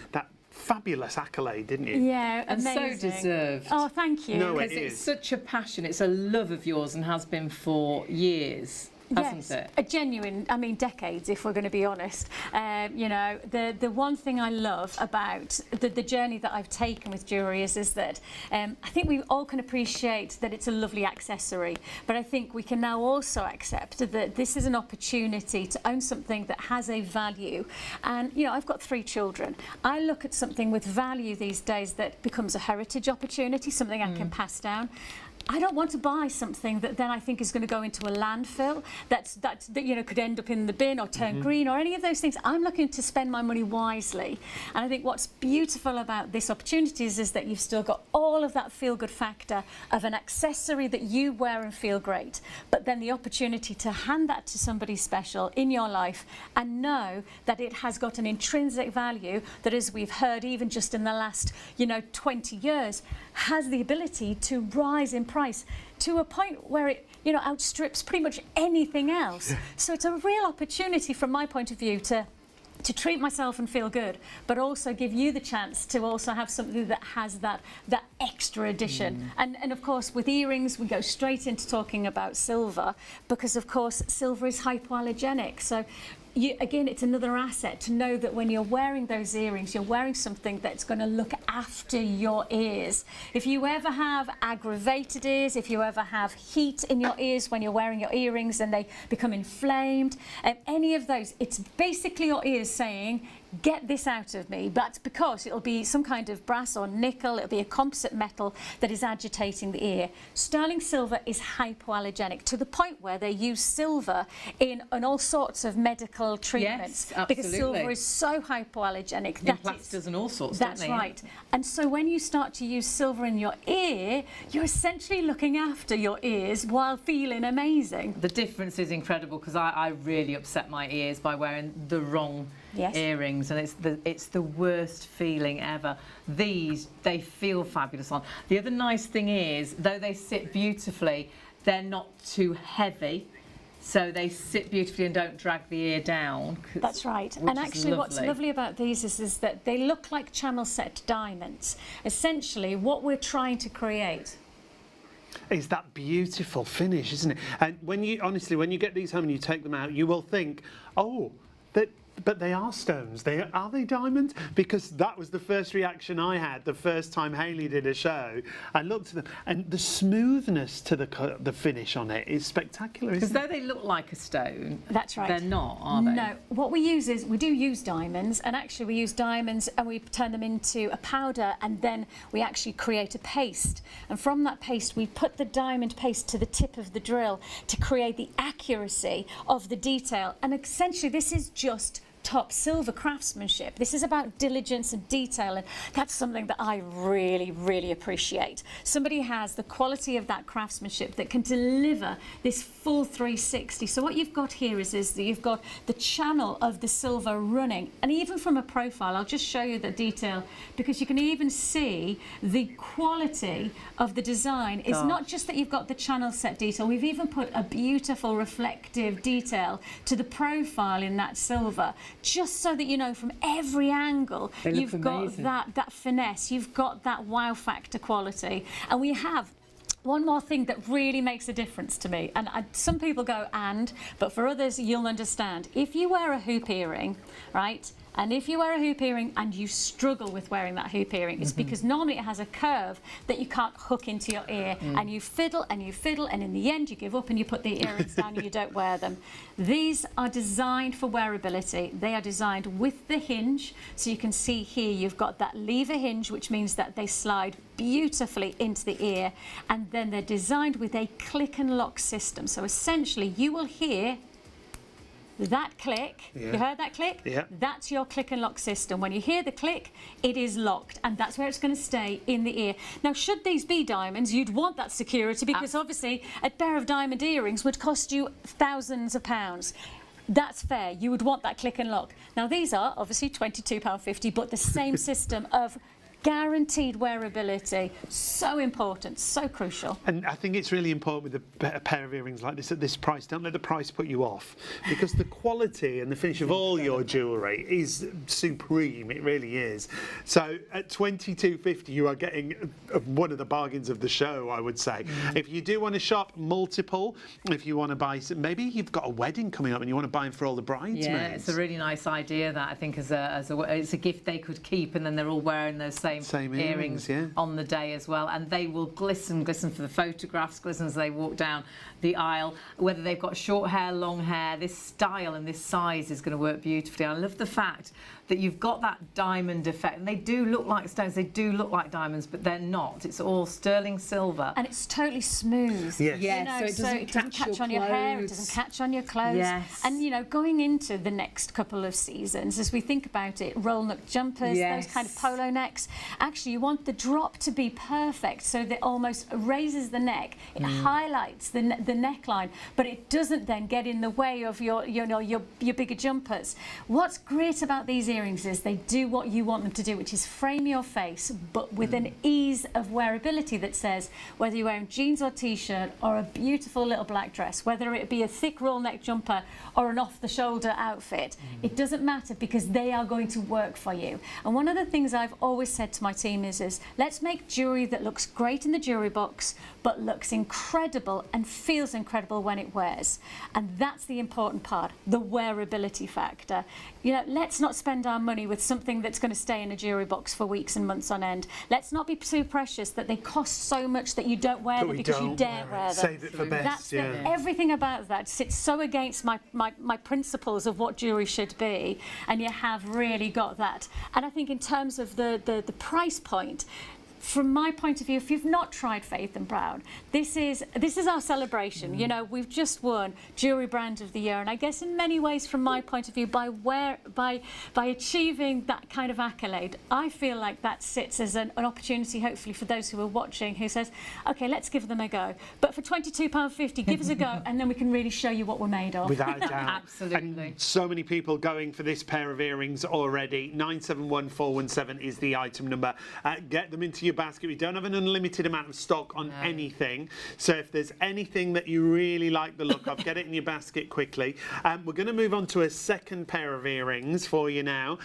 fabulous accolade, didn't you? Yeah, and amazing. so deserved. Oh, thank you. No, because it's such a passion, it's a love of yours and has been for years, hasn't it? A genuine, I mean, decades, if we're going to be honest. You know, the one thing I love about the journey that I've taken with jewellery is that I think we all can appreciate that it's a lovely accessory, but I think we can now also accept that this is an opportunity to own something that has a value. And, you know, I've got 3 children. I look at something with value these days that becomes a heritage opportunity, something I can pass down. I don't want to buy something that then I think is going to go into a landfill that you know could end up in the bin or turn green or any of those things. I'm looking to spend my money wisely, and I think what's beautiful about this opportunity is that you've still got all of that feel-good factor of an accessory that you wear and feel great, but then the opportunity to hand that to somebody special in your life and know that it has got an intrinsic value that, as we've heard even just in the last 20 years, has the ability to rise in price to a point where it outstrips pretty much anything else. So it's a real opportunity from my point of view to treat myself and feel good, but also give you the chance to also have something that has that extra addition. And of course with earrings we go straight into talking about silver, because of course silver is hypoallergenic. So again, it's another asset to know that when you're wearing those earrings, you're wearing something that's going to look after your ears. If you ever have aggravated ears, if you ever have heat in your ears when you're wearing your earrings and they become inflamed, any of those, it's basically your ears saying, get this out of me. That's because it'll be some kind of brass or nickel, it'll be a composite metal that is agitating the ear. Sterling silver is hypoallergenic to the point where they use silver in all sorts of medical treatments. Yes, because silver is so hypoallergenic. In plasters and all sorts, that's don't they? right. And so when you start to use silver in your ear, you're essentially looking after your ears while feeling amazing. The difference is incredible, because I really upset my ears by wearing the wrong earrings, and it's the worst feeling ever. These, they feel fabulous on. The other nice thing is, though they sit beautifully, they're not too heavy, so they sit beautifully and don't drag the ear down. That's right. And actually what's lovely about these is that they look like channel set diamonds. Essentially what we're trying to create is that beautiful finish, isn't it? And when you when you get these home and you take them out, you will think, oh, but they are stones. Are they diamonds? Because that was the first reaction I had the first time Hayley did a show. I looked at them, and the smoothness to the finish on it is spectacular, isn't it? Because though they look like a stone, that's right, they're not, are they? No. What we use is, we do use diamonds, and actually we use diamonds and we turn them into a powder, and then we actually create a paste. And from that paste, we put the diamond paste to the tip of the drill to create the accuracy of the detail. And essentially this is just top silver craftsmanship. This is about diligence and detail, and that's something that I really, really appreciate. Somebody has the quality of that craftsmanship that can deliver this full 360. So what you've got here is that you've got the channel of the silver running, and even from a profile, I'll just show you the detail, because you can even see the quality of the design. It's not just that you've got the channel set detail, we've even put a beautiful reflective detail to the profile in that silver, just so that you know from every angle you've got that finesse, you've got that wow factor quality. And we have one more thing that really makes a difference to me, and some people go but for others you'll understand. If you wear a hoop earring, right, and if you wear a hoop earring and you struggle with wearing that hoop earring, it's because normally it has a curve that you can't hook into your ear, and you fiddle and you fiddle, and in the end you give up and you put the earrings down and you don't wear them. These are designed for wearability. They are designed with the hinge, so you can see here you've got that lever hinge, which means that they slide beautifully into the ear, and then they're designed with a click and lock system. So essentially you will hear that click. You heard that click? Yeah. That's your click and lock system. When you hear the click, it is locked, and that's where it's going to stay in the ear. Now, should these be diamonds, you'd want that security, because obviously a pair of diamond earrings would cost you thousands of pounds. That's fair. You would want that click and lock. Now, these are obviously £22.50, but the same system of guaranteed wearability. So important, so crucial. And I think it's really important with a pair of earrings like this at this price. Don't let the price put you off, because the quality and the finish of all your jewellery is supreme. It really is. So at £22.50 you are getting one of the bargains of the show, I would say. If you do want to shop multiple, if you want to buy some, maybe you've got a wedding coming up and you want to buy them for all the bridesmaids. Yeah, it's a really nice idea, that I think it's a gift they could keep, and then they're all wearing those same earrings on the day as well, and they will glisten for the photographs, glisten as they walk down the aisle. Whether they've got short hair, long hair, this style and this size is going to work beautifully. I love the fact that you've got that diamond effect, and they do look like stones, they do look like diamonds, but they're not. It's all sterling silver, and it's totally smooth. Yes. You know, so it doesn't catch on your hair, it doesn't catch on your clothes. Yes. And you know, going into the next couple of seasons, as we think about it, roll neck jumpers, those kind of polo necks, actually you want the drop to be perfect, so that it almost raises the neck, it highlights the neckline, but it doesn't then get in the way of your bigger jumpers. What's great about these earrings is they do what you want them to do, which is frame your face, but with an ease of wearability that says, whether you're wearing jeans or t-shirt or a beautiful little black dress, whether it be a thick roll neck jumper or an off-the-shoulder outfit, it doesn't matter, because they are going to work for you. And one of the things I've always said to my team is let's make jewellery that looks great in the jewellery box, but looks incredible and feels incredible when it wears. And that's the important part, the wearability factor. You know, let's not spend our money with something that's going to stay in a jewellery box for weeks and months on end. Let's not be too precious that they cost so much that you don't wear them because you daren't wear them. Save it for best. Everything about that sits so against my principles of what jewellery should be, and you have really got that. And I think in terms of the price point, from my point of view, if you've not tried Faith and Brown, this is our celebration. You know, we've just won Jewellery Brand of the Year, and I guess in many ways, from my point of view, by achieving that kind of accolade, I feel like that sits as an opportunity, hopefully, for those who are watching, who says, okay, let's give them a go. But for £22.50, give us a go, and then we can really show you what we're made of. Without a doubt. Absolutely. And so many people going for this pair of earrings already. 971417 is the item number. Get them into your basket. We don't have an unlimited amount of stock on anything, so if there's anything that you really like the look of, get it in your basket quickly. We're going to move on to a second pair of earrings for you now.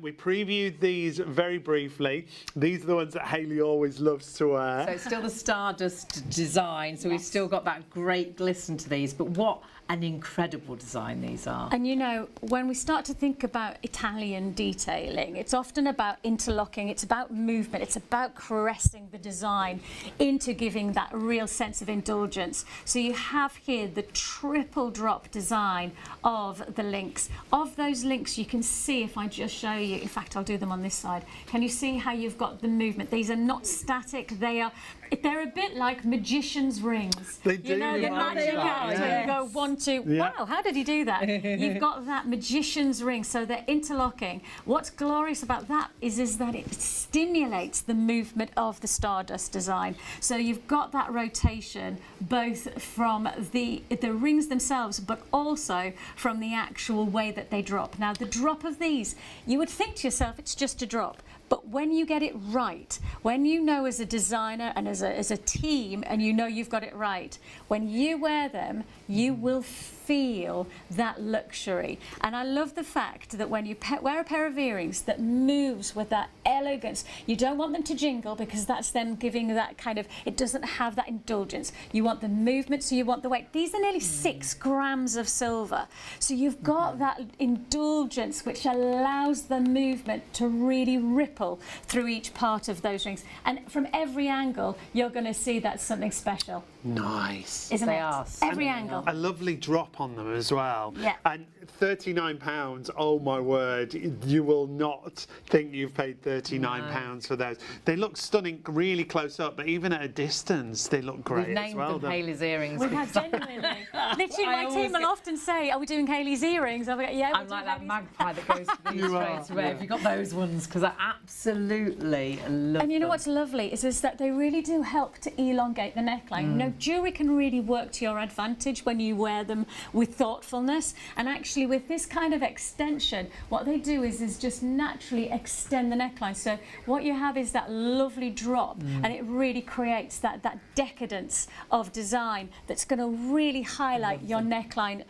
We previewed these very briefly. These are the ones that Hayley always loves to wear. So it's still the Stardust design, so we've still got that great glisten to these, but what an incredible design these are. And you know, when we start to think about Italian detailing, it's often about interlocking, it's about movement, it's about caressing the design into giving that real sense of indulgence. So you have here the triple drop design of the links. Of those links, you can see, if I just show you, in fact I'll do them on this side, can you see how you've got the movement? These are not static, they're a bit like magician's rings. They do. You know, the magic out, and you go 1, to, wow, how did he do that? You've got that magician's ring, so they're interlocking. What's glorious about that is that it stimulates the movement of the Stardust design. So you've got that rotation both from the rings themselves, but also from the actual way that they drop. Now, the drop of these, you would think to yourself, it's just a drop. But when you get it right, when you know as a designer and as a team, and you know you've got it right, when you wear them, you will feel that luxury. And I love the fact that when you wear a pair of earrings that moves with that elegance, you don't want them to jingle because that's them giving that kind of, it doesn't have that indulgence. You want the movement, so you want the weight. These are nearly 6 grams of silver. So you've got that indulgence which allows the movement to really ripple through each part of those rings. And from every angle, you're going to see that's something special. Nice. Isn't They it? are Every angle. A lovely drop on them as well. Yeah. And £39, oh my word, you will not think you've paid £39 for those. They look stunning really close up, but even at a distance, they look great We've as named well. them Hayley's earrings. We have genuinely. Literally, my team will often say, "Are we doing Hayley's earrings?" I'll be like, "Yeah." I'm like that magpie that goes to these straight away. Have you got those ones? Because I absolutely love And you know them. what's lovely is that they really do help to elongate the neckline. You know, jewellery can really work to your advantage when you wear them with thoughtfulness. And actually, with this kind of extension, what they do is just naturally extend the neckline. So what you have is that lovely drop, and it really creates that decadence of design that's going to really highlight your neckline,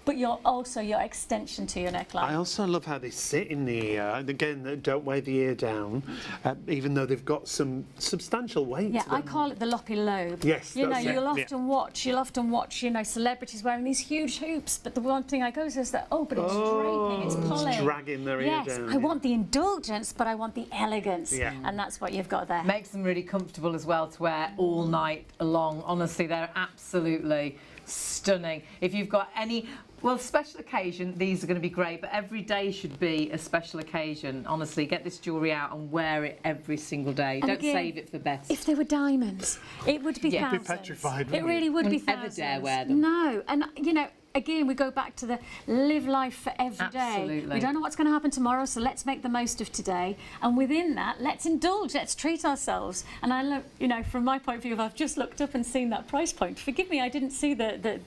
but your extension to your neckline. I also love how they sit in the ear. And again, they don't weigh the ear down, even though they've got some substantial weight. Yeah, to them. I call it the loppy lobe. Yes, you know, that's it, you'll yeah. often watch, you know, celebrities wearing these huge hoops, but the one thing I go is that, but it's draping, it's pulling. It's dragging their ear yes, down. I want the indulgence, but I want the elegance. Yeah. And that's what you've got there. Makes them really comfortable as well to wear all night long. Honestly, they're absolutely stunning. If you've got any, well, special occasion, these are going to be great, but every day should be a special occasion. Honestly, get this jewellery out and wear it every single day. And Don't again, save it for best. If they were diamonds, it would be Yeah. Be thousands. petrified, It wouldn't really you? would be Wouldn't ever thousands. dare wear them. No, and you know, again, we go back to the live life for every day. Absolutely. We don't know what's going to happen tomorrow, so let's make the most of today. And within that, let's indulge, let's treat ourselves. And I look, you know, from my point of view, if I've just looked up and seen that price point, forgive me, I didn't see the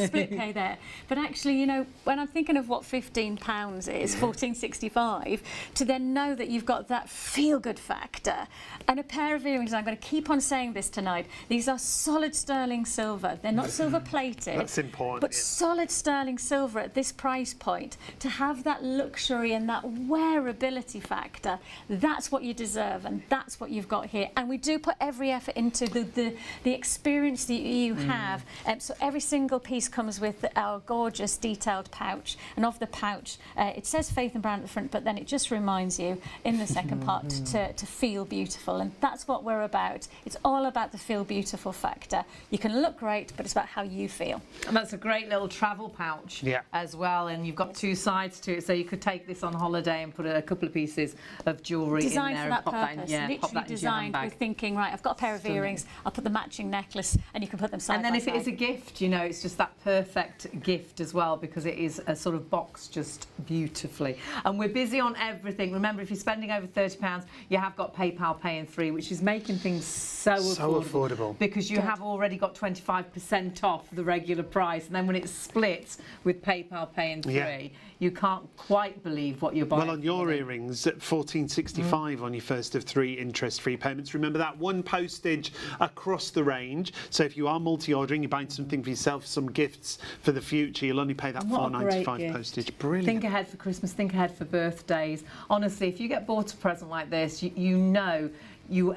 split pay there. But actually, you know, when I'm thinking of what £15 is, $14.65, to then know that you've got that feel-good factor and a pair of earrings, and I'm going to keep on saying this tonight, these are solid sterling silver. They're not silver plated. That's important. But yeah. solid sterling silver at this price point, to have that luxury and that wearability factor, that's what you deserve, and that's what you've got here. And we do put every effort into the experience that you have. So every single piece comes with our gorgeous detailed pouch, and of the pouch it says Faith and Brown at the front, but then it just reminds you in the second part to feel beautiful, and that's what we're about. It's all about the feel beautiful factor. You can look great, but it's about how you feel. And that's a great little travel pouch as well, and you've got 2 sides to it, so you could take this on holiday and put a couple of pieces of jewellery in Designed there for that and pop that in, purpose, pop literally that into your designed handbag. with thinking, right, I've got a pair of earrings, I'll put the matching necklace, and you can put them side And then by if it side. is a gift, you know, it's just that perfect gift as well, because it is a sort of box just beautifully. And we're busy on everything. Remember, if you're spending over £30, you have got PayPal Pay in 3, which is making things so affordable. Because you have already got 25% off the regular price, and then when it's split with PayPal Pay in 3, you can't quite believe what you're buying. Well, on your earrings, at £14.65 on your first of 3 interest-free payments. Remember that, 1 postage across the range. So if you are multi-ordering, you're buying something for yourself, some gifts for the future, you'll only pay that £4.95 postage. Brilliant. Think ahead for Christmas, think ahead for birthdays. Honestly, if you get bought a present like this, you know,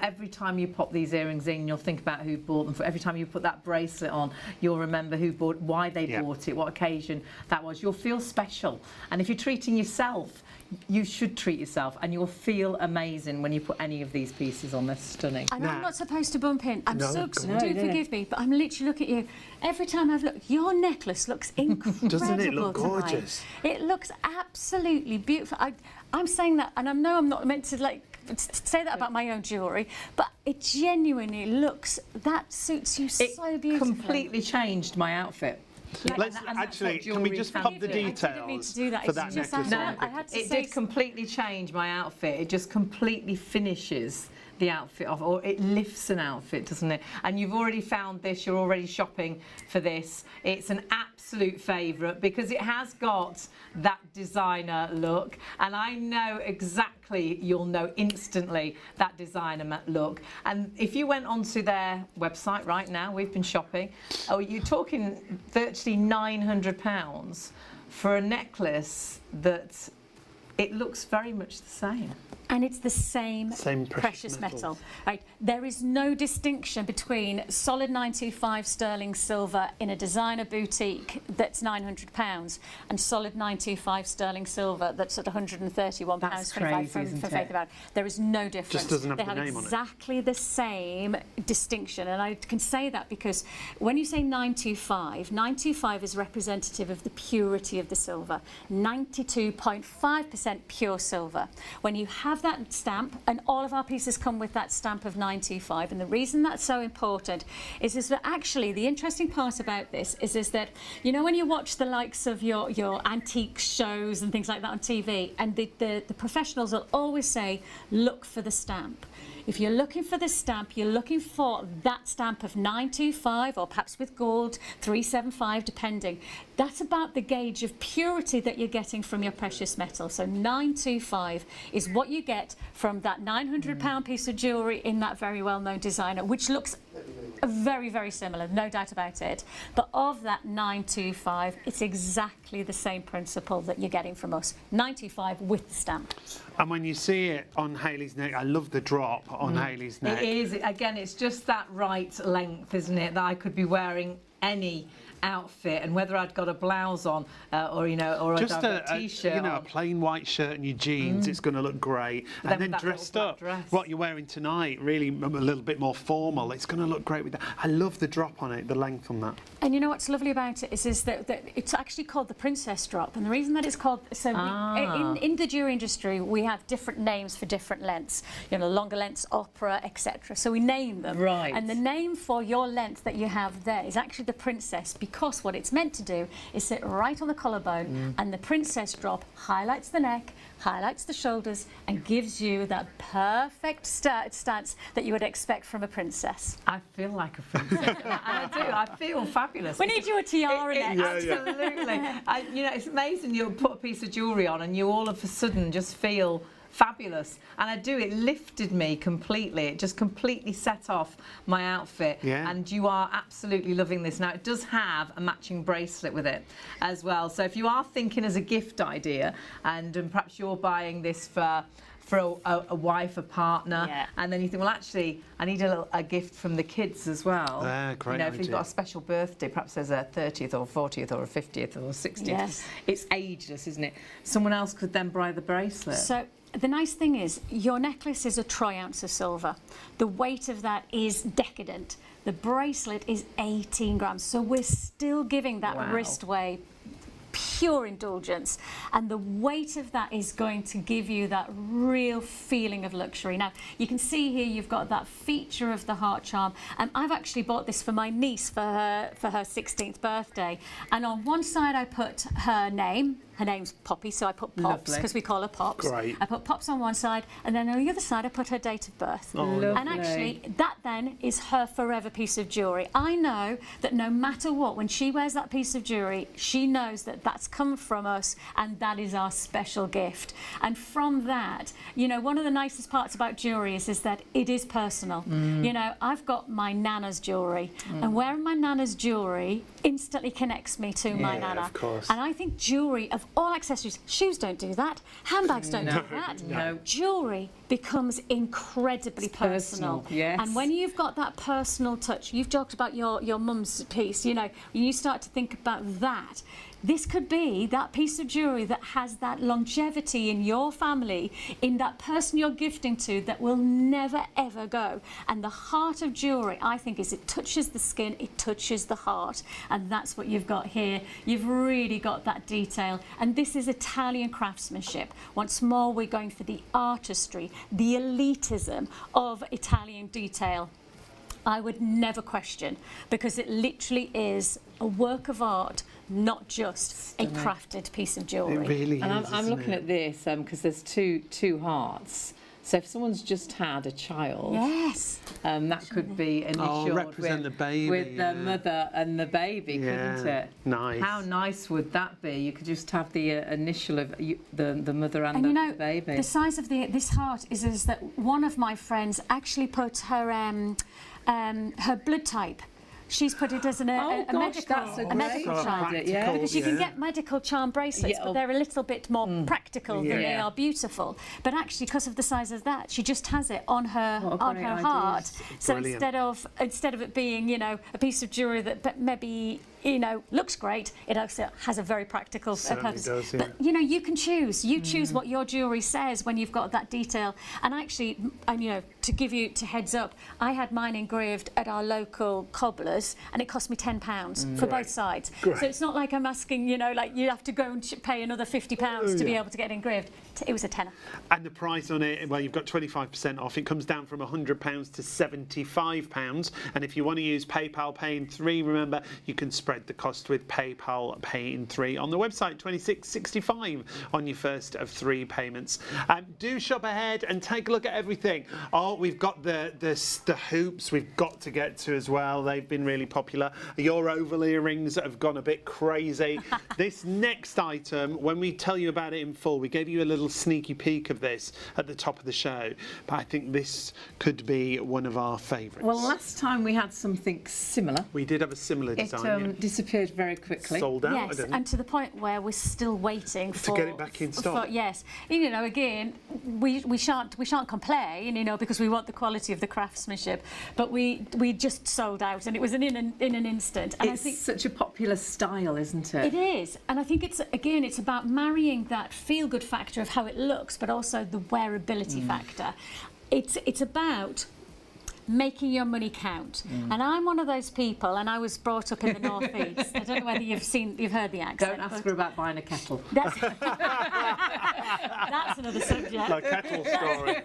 every time you pop these earrings in, you'll think about who bought them. For every time you put that bracelet on, you'll remember who bought, why they bought it, what occasion that was. You'll feel special. And if you're treating yourself, you should treat yourself, and you'll feel amazing when you put any of these pieces on. They're stunning. I know I'm not supposed to bump in. I'm so go on. do forgive me, but I'm literally looking at you. Every time I've looked, your necklace looks incredible. Doesn't it look tonight. gorgeous? It looks absolutely beautiful. I'm saying that, and I know I'm not meant to like say that about my own jewellery, but it genuinely looks, that suits you so beautifully. It completely changed my outfit. Actually, can we just pop the details for that necklace? No, I had to it did completely change my outfit. It just completely finishes the outfit off, or it lifts an outfit, doesn't it? And you've already found this, you're already shopping for this. It's an absolute favourite because it has got that designer look, and I know exactly, you'll know instantly that designer look. And if you went onto their website right now, we've been shopping, you're talking virtually £900 for a necklace that it looks very much the same. And it's the same precious metal. Right? There is no distinction between solid 925 sterling silver in a designer boutique that's £900 and solid 925 sterling silver that's at £131.25 from Faith and Brown. There is no difference. Just doesn't have they the have name on it. exactly the same distinction, and I can say that because when you say 925 is representative of the purity of the silver, 92.5% pure silver. When you have that stamp, and all of our pieces come with that stamp of 925, and the reason that's so important is that actually the interesting part about this is that, you know, when you watch the likes of your antique shows and things like that on TV, and the professionals will always say, look for the stamp. If you're looking for the stamp, you're looking for that stamp of 925, or perhaps with gold 375, depending. That's about the gauge of purity that you're getting from your precious metal. So 925 is what you get from that £900 piece of jewellery in that very well-known designer, which looks very, very similar, no doubt about it. But of that 925, it's exactly the same principle that you're getting from us. 925 with the stamp. And when you see it on Hayley's neck, I love the drop on Hayley's neck. It is, again, it's just that right length, isn't it, that I could be wearing any outfit, and whether I'd got a blouse on or just a t-shirt, a plain white shirt and your jeans, it's going to look great. And then dressed up, what you're wearing tonight, really a little bit more formal, it's going to look great with that. I love the drop on it, the length on that. And you know what's lovely about it is that it's actually called the princess drop, and the reason that it's called in the jewelry industry we have different names for different lengths, longer lengths, opera, etc. So we name them, right? And the name for your length that you have there is actually the princess, because what it's meant to do is sit right on the collarbone, and the princess drop highlights the neck, highlights the shoulders, and gives you that perfect stance that you would expect from a princess. I feel like a princess. I do. I feel fabulous. We need you a tiara next. Absolutely. It's amazing. You'll put a piece of jewellery on and you all of a sudden just feel fabulous. And I do, it lifted me completely. It just completely set off my outfit. Yeah. And you are absolutely loving this. Now, it does have a matching bracelet with it as well. So if you are thinking as a gift idea, and perhaps you're buying this for a wife, a partner, and then you think, well, actually, I need a gift from the kids as well. Great if you've got a special birthday, perhaps there's a 30th or 40th or a 50th or a 60th. Yes. It's ageless, isn't it? Someone else could then buy the bracelet. So the nice thing is, your necklace is a troy ounce of silver. The weight of that is decadent. The bracelet is 18 grams. So we're still giving that wrist weight pure indulgence, and the weight of that is going to give you that real feeling of luxury. Now you can see here you've got that feature of the heart charm, and I've actually bought this for my niece for her 16th birthday, and on one side I put her name. Her name's Poppy, so I put Pops because we call her Pops. Great. I put Pops on one side, and then on the other side I put her date of birth. And actually, that then is her forever piece of jewellery. I know that no matter what, when she wears that piece of jewellery, she knows that that's come from us, and that is our special gift. And from that, one of the nicest parts about jewellery is that it is personal. I've got my Nana's jewellery, and wearing my Nana's jewellery instantly connects me to my Nana. Of course. And I think jewellery, of all accessories, shoes don't do that, handbags don't do that. No. Jewellery becomes incredibly personal. Yes. And when you've got that personal touch, you've talked about your mum's piece, when you start to think about that, this could be that piece of jewellery that has that longevity in your family, in that person you're gifting to, that will never ever go. And the heart of jewellery, I think, is it touches the skin, it touches the heart, and that's what you've got here. You've really got that detail, and this is Italian craftsmanship. Once more, we're going for the artistry, the elitism of Italian detail. I would never question, because it literally is a work of art, not just a crafted piece of jewellery. It really And is. I'm looking at this because there's two hearts. So if someone's just had a child, Yes. that could be initialed represent with, the baby, with the mother and the baby, couldn't it? Nice. How nice would that be? You could just have the initial of the mother and, And you know, the baby. the size of this heart is that one of my friends actually put her blood type. She's put it as a medical, that's a a medical great charm. idea, yeah. Because you can get medical charm bracelets, Yeah, but they're a little bit more practical than they Yeah. are beautiful. But actually, because of the size of that, she just has it on her great idea. heart. So Brilliant. instead of it being, a piece of jewellery that maybe looks great, it also has a very practical purpose. does, yeah. But you can choose. You choose what your jewellery says when you've got that detail. And actually, to give you heads up, I had mine engraved at our local cobbler's, and it cost me £10 for both sides. Great. So it's not like I'm asking, you have to go and pay another £50 to be able to get it engraved. It was a tenner. And the price on it, well, you've got 25% off. It comes down from £100 to £75. And if you want to use PayPal Pay in 3, remember, you can spread the cost with PayPal Pay in 3 on the website, $26.65 on your first of 3 payments. Do shop ahead and take a look at everything. Oh, we've got the hoops we've got to get to as well. They've been really popular. Your oval earrings have gone a bit crazy. This next item, when we tell you about it in full, we gave you a little sneaky peek of this at the top of the show, but I think this could be one of our favourites. Well, last time we had something similar. We did have a similar It design. disappeared very quickly. Sold out, Yes, didn't and to the point where we're still waiting to get it back in stock. Yes, again, we shan't complain, because we want the quality of the craftsmanship, but we just sold out, and it was in an instant. And It's such a popular style, isn't it? it is, and I think it's about marrying that feel-good factor of how it looks, but also the wearability factor. It's about making your money count. And I'm one of those people, and I was brought up in the northeast. I don't know whether you've heard the accent. Don't ask her about buying a kettle. That's, that's another subject. The kettle story.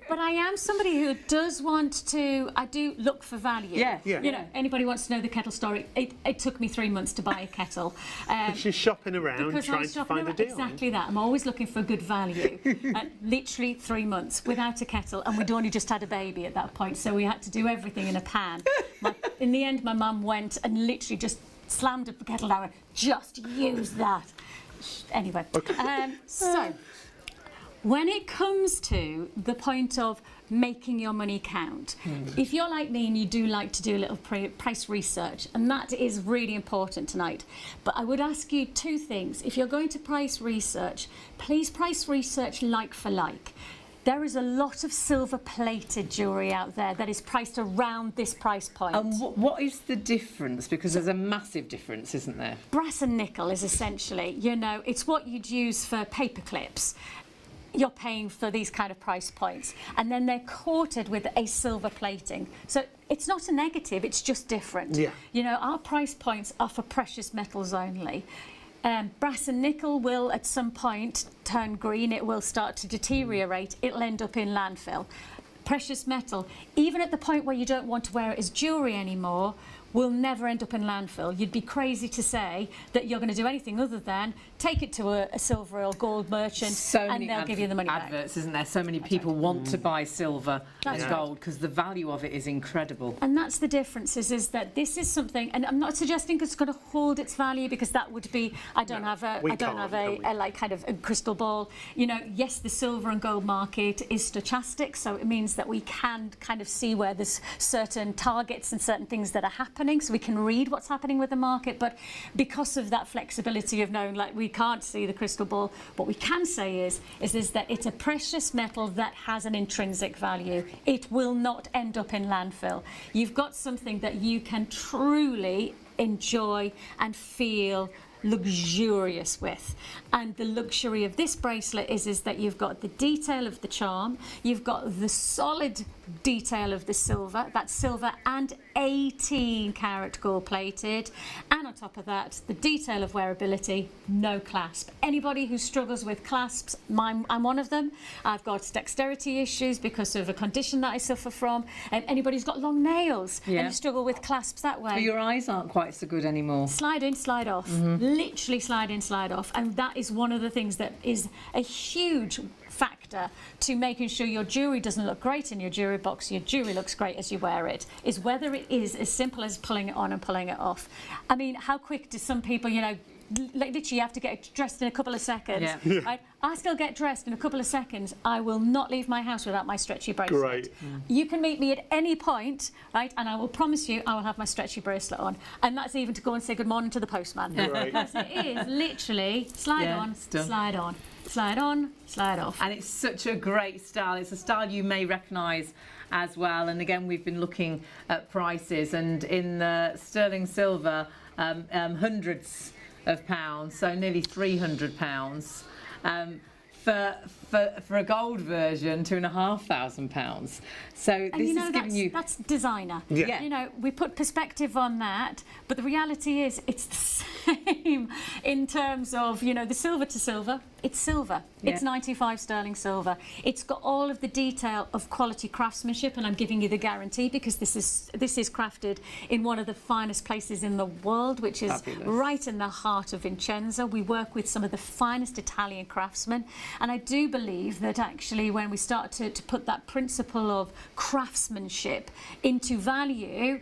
But I am somebody who does want to. I do look for value. Yes. Yeah. Anybody wants to know the kettle story? It took me 3 months to buy a kettle. She's shopping around Because I trying was to shopping find a around. deal. Exactly that. I'm always looking for good value. Literally 3 months without a kettle, and we'd only just had a baby at that point, so we had to do everything in a pan. In the end, my mum went and literally just slammed up the kettle down and just use that. Anyway, so when it comes to the point of making your money count, if you're like me and you do like to do a little price research, and that is really important tonight, but I would ask you 2 things. If you're going to price research, please price research like for like. There is a lot of silver-plated jewellery out there that is priced around this price point. And what is the difference? Because there's a massive difference, isn't there? Brass and nickel is essentially, it's what you'd use for paper clips. You're paying for these kind of price points, and then they're coated with a silver plating. So it's not a negative, it's just different. Yeah. Our price points are for precious metals only. Brass and nickel will at some point turn green, it will start to deteriorate, it'll end up in landfill. Precious metal, even at the point where you don't want to wear it as jewellery anymore, will never end up in landfill. You'd be crazy to say that you're going to do anything other than take it to a silver or gold merchant and they'll give you the money back. Adverts, isn't there? So many people want to buy silver and gold because the value of it is incredible. And that's the difference, is that this is something, and I'm not suggesting it's going to hold its value, because that would be, I don't have a like kind of a crystal ball. Yes, the silver and gold market is stochastic, so it means that we can kind of see where there's certain targets and certain things that are happening, so we can read what's happening with the market. But because of that flexibility of knowing, like, we can't see the crystal ball, what we can say is that it's a precious metal that has an intrinsic value. It will not end up in landfill. You've got something that you can truly enjoy and feel luxurious with. And the luxury of this bracelet is that you've got the detail of the charm, you've got the solid detail of the silver, that's silver and 18 karat gold plated, and on top of that the detail of wearability, no clasp. Anybody who struggles with clasps, I'm one of them. I've got dexterity issues because of a condition that I suffer from, and anybody who's got long nails and you struggle with clasps that way. But your eyes aren't quite so good anymore. Slide in, slide off. Literally slide in, slide off. And that is one of the things that is a huge factor to making sure your jewellery doesn't look great in your jewellery box, your jewellery looks great as you wear it, is whether it is as simple as pulling it on and pulling it off. I mean, how quick do some people, you know, like literally you have to get dressed in a couple of seconds. Right? I still get dressed in a couple of seconds. I will not leave my house without my stretchy bracelet. Great. You can meet me at any point, right, and I will promise you I will have my stretchy bracelet on, and that's even to go and say good morning to the postman. Right. Because it is literally slide on, slide on, slide on, slide off. And it's such a great style. It's a style you may recognise as well. And again, we've been looking at prices, and in the sterling silver, hundreds of pounds, so nearly £300. For a gold version, £2,500. So this is giving you. That's designer. Yeah. You know, we put perspective on that, but the reality is it's the same in terms of, you know, the silver to silver. It's silver. Yeah. It's 95 sterling silver. It's got all of the detail of quality craftsmanship, and I'm giving you the guarantee because this is crafted in one of the finest places in the world, which is right in the heart of Vincenzo. We work with some of the finest Italian craftsmen, and I do believe that actually when we start to put that principle of craftsmanship into value,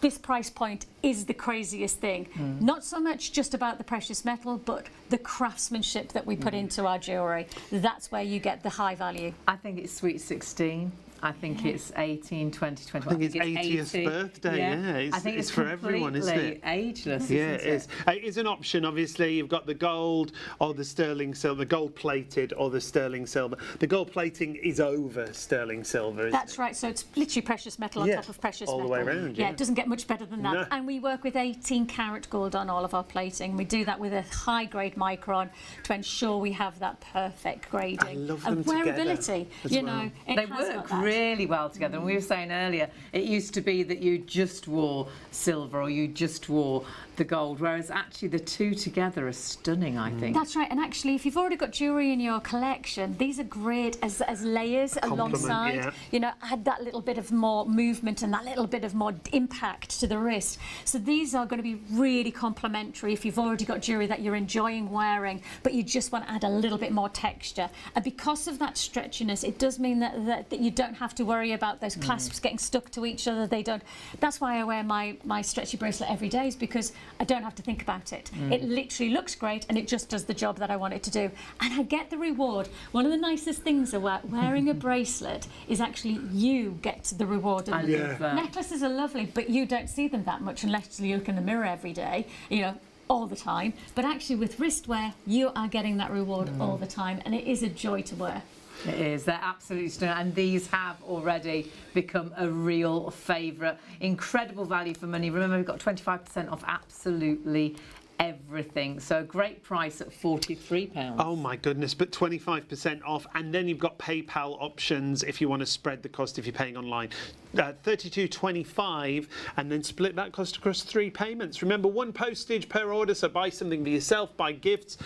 this price point is the craziest thing. Not so much just about the precious metal, but the craftsmanship that we put into our jewellery. That's where you get the high value. I think it's sweet 16. I think it's 18, 20, 21. I think it's 80th birthday. I think it's for everyone, isn't it? Ageless. Yeah, it is. It is an option. Obviously, you've got the gold or the sterling silver, gold plated or the sterling silver. The gold plating is over sterling silver, isn't That's it? right. So it's literally precious metal on top of precious all metal. the way around. Yeah, it doesn't get much better than that. No. And we work with 18 karat gold on all of our plating. We do that with a high grade micron to ensure we have that perfect grading. I love them and together wearability, as you well. know, it They has got work that. really well together. And we were saying earlier, it used to be that you just wore silver or you just wore the gold, whereas actually the two together are stunning, I think. That's right, and actually if you've already got jewellery in your collection, these are great as layers alongside. Yeah. You know, add that little bit of more movement and that little bit of more impact to the wrist. So these are going to be really complementary if you've already got jewellery that you're enjoying wearing, but you just want to add a little bit more texture. And because of that stretchiness, it does mean that you don't have to worry about those clasps getting stuck to each other. They don't. That's why I wear my stretchy bracelet every day, is because I don't have to think about it. It literally looks great and it just does the job that I want it to do. And I get the reward. One of the nicest things about wearing a bracelet is actually you get the reward. I love that. Necklaces are lovely, but you don't see them that much unless you look in the mirror every day, you know, all the time. But actually with wristwear, you are getting that reward all the time, and it is a joy to wear. It is. They're absolutely stunning, and these have already become a real favourite. Incredible value for money. Remember, we've got 25% off absolutely everything. So a great price at £43. Oh my goodness, but 25% off, and then you've got PayPal options if you want to spread the cost if you're paying online. $32.25, and then split that cost across 3 payments. Remember, 1 postage per order, so buy something for yourself, buy gifts.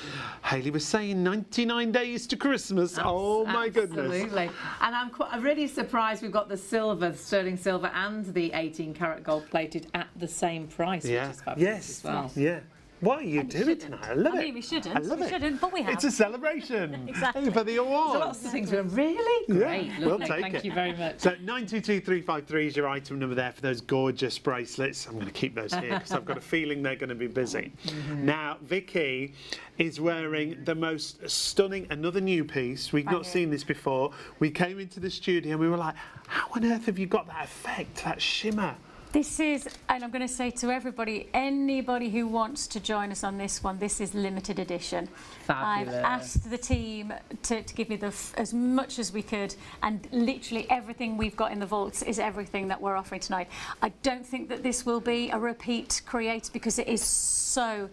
Hayley was saying 99 days to Christmas. Oh my goodness. Absolutely. And I'm really surprised we've got the silver, the sterling silver and the 18 karat gold plated at the same price, which is fabulous as well. Yeah. What are you doing tonight? I love it. I mean, we shouldn't. I love we it. shouldn't, but we have. It's a celebration. Exactly. For the award. So lots of things we're really great. Yeah, we'll Lovely. take Thank it. you very much. So 922353 is your item number there for those gorgeous bracelets. I'm going to keep those here because I've got a feeling they're going to be busy. Now, Vicky is wearing the most stunning, another new piece. We've not seen this before. We came into the studio and we were like, how on earth have you got that effect, that shimmer? This is, and I'm going to say to everybody, anybody who wants to join us on this one, this is limited edition. Fabulous. I've asked the team to give me as much as we could, and literally everything we've got in the vaults is everything that we're offering tonight. I don't think that this will be a repeat create because it is so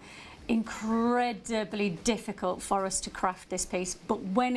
incredibly difficult for us to craft this piece, but when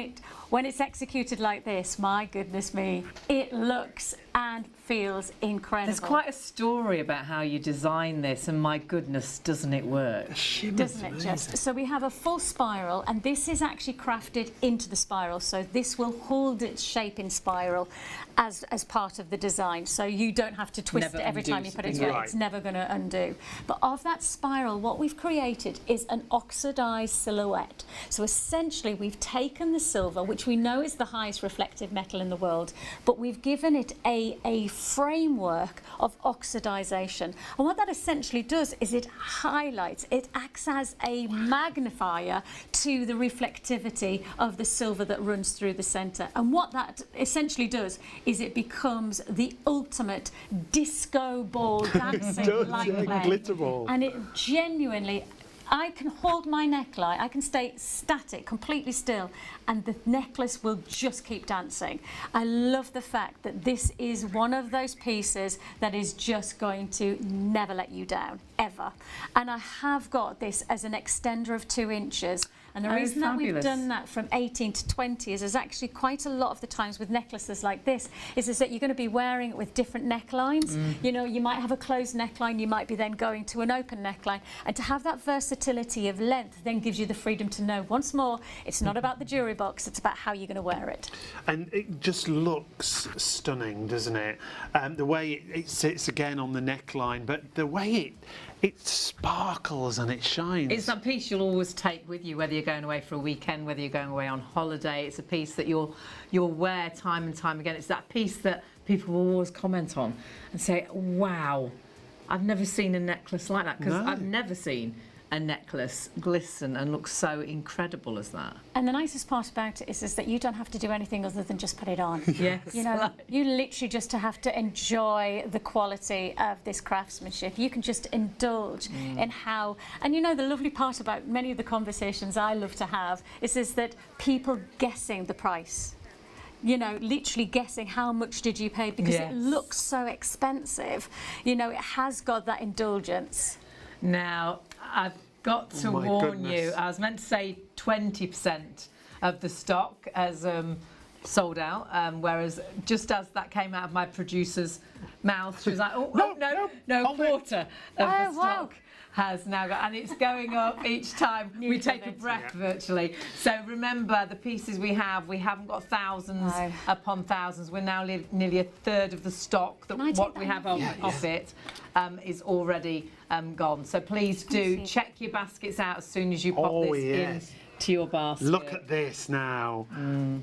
it's executed like this, my goodness me, it looks and feels incredible. There's quite a story about how you design this, and my goodness, doesn't it work? Doesn't it just? So we have a full spiral, and this is actually crafted into the spiral, so this will hold its shape in spiral as part of the design, so you don't have to twist it every time you put it together. It's never going to undo. But of that spiral, what we've created is an oxidized silhouette. So essentially we've taken the silver, which we know is the highest reflective metal in the world, but we've given it a framework of oxidization. And what that essentially does is it highlights, it acts as a magnifier to the reflectivity of the silver that runs through the center. And what that essentially does is it becomes the ultimate disco ball dancing light play. Glitter ball. And it genuinely, I can hold my neckline, I can stay static, completely still, and the necklace will just keep dancing. I love the fact that this is one of those pieces that is just going to never let you down, ever. And I have got this as an extender of 2 inches. And the reason that we've done that from 18 to 20 is there's actually quite a lot of the times with necklaces like this is that you're going to be wearing it with different necklines. You know, you might have a closed neckline, you might be then going to an open neckline. And to have that versatility of length then gives you the freedom to know, once more, it's not about the jewellery box, it's about how you're going to wear it. And it just looks stunning, doesn't it? The way it sits again on the neckline, but the way it sparkles and it shines. It's that piece you'll always take with you, whether you're going away for a weekend, whether you're going away on holiday. It's a piece that you'll wear time and time again. It's that piece that people will always comment on and say, wow, I've never seen a necklace like that, because I've never seen a necklace glisten and look so incredible as that. And the nicest part about it is that you don't have to do anything other than just put it on. Yes. You know, you literally just have to enjoy the quality of this craftsmanship. You can just indulge in how, and you know, the lovely part about many of the conversations I love to have is that people guessing the price. You know, literally guessing how much did you pay, because it looks so expensive. You know, it has got that indulgence. Now, I've got to warn you, I was meant to say 20% of the stock has sold out, whereas just as that came out of my producer's mouth, she was like, no, quarter of the stock has now got, and it's going up each time we take a breath virtually. So remember, the pieces we haven't got thousands upon thousands. We're now nearly a third of the stock that what we have off it is already gone. So please do check your baskets out as soon as you pop this in to your basket. Look at this now.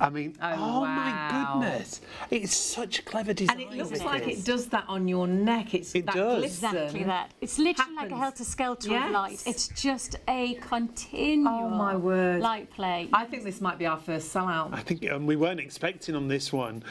I mean, oh my goodness. It's such a clever design. And it looks like it does that on your neck. It does. Exactly that. It's literally like a helter-skelter of light. It's just a continual light play. I think this might be our first sellout. I think we weren't expecting on this one.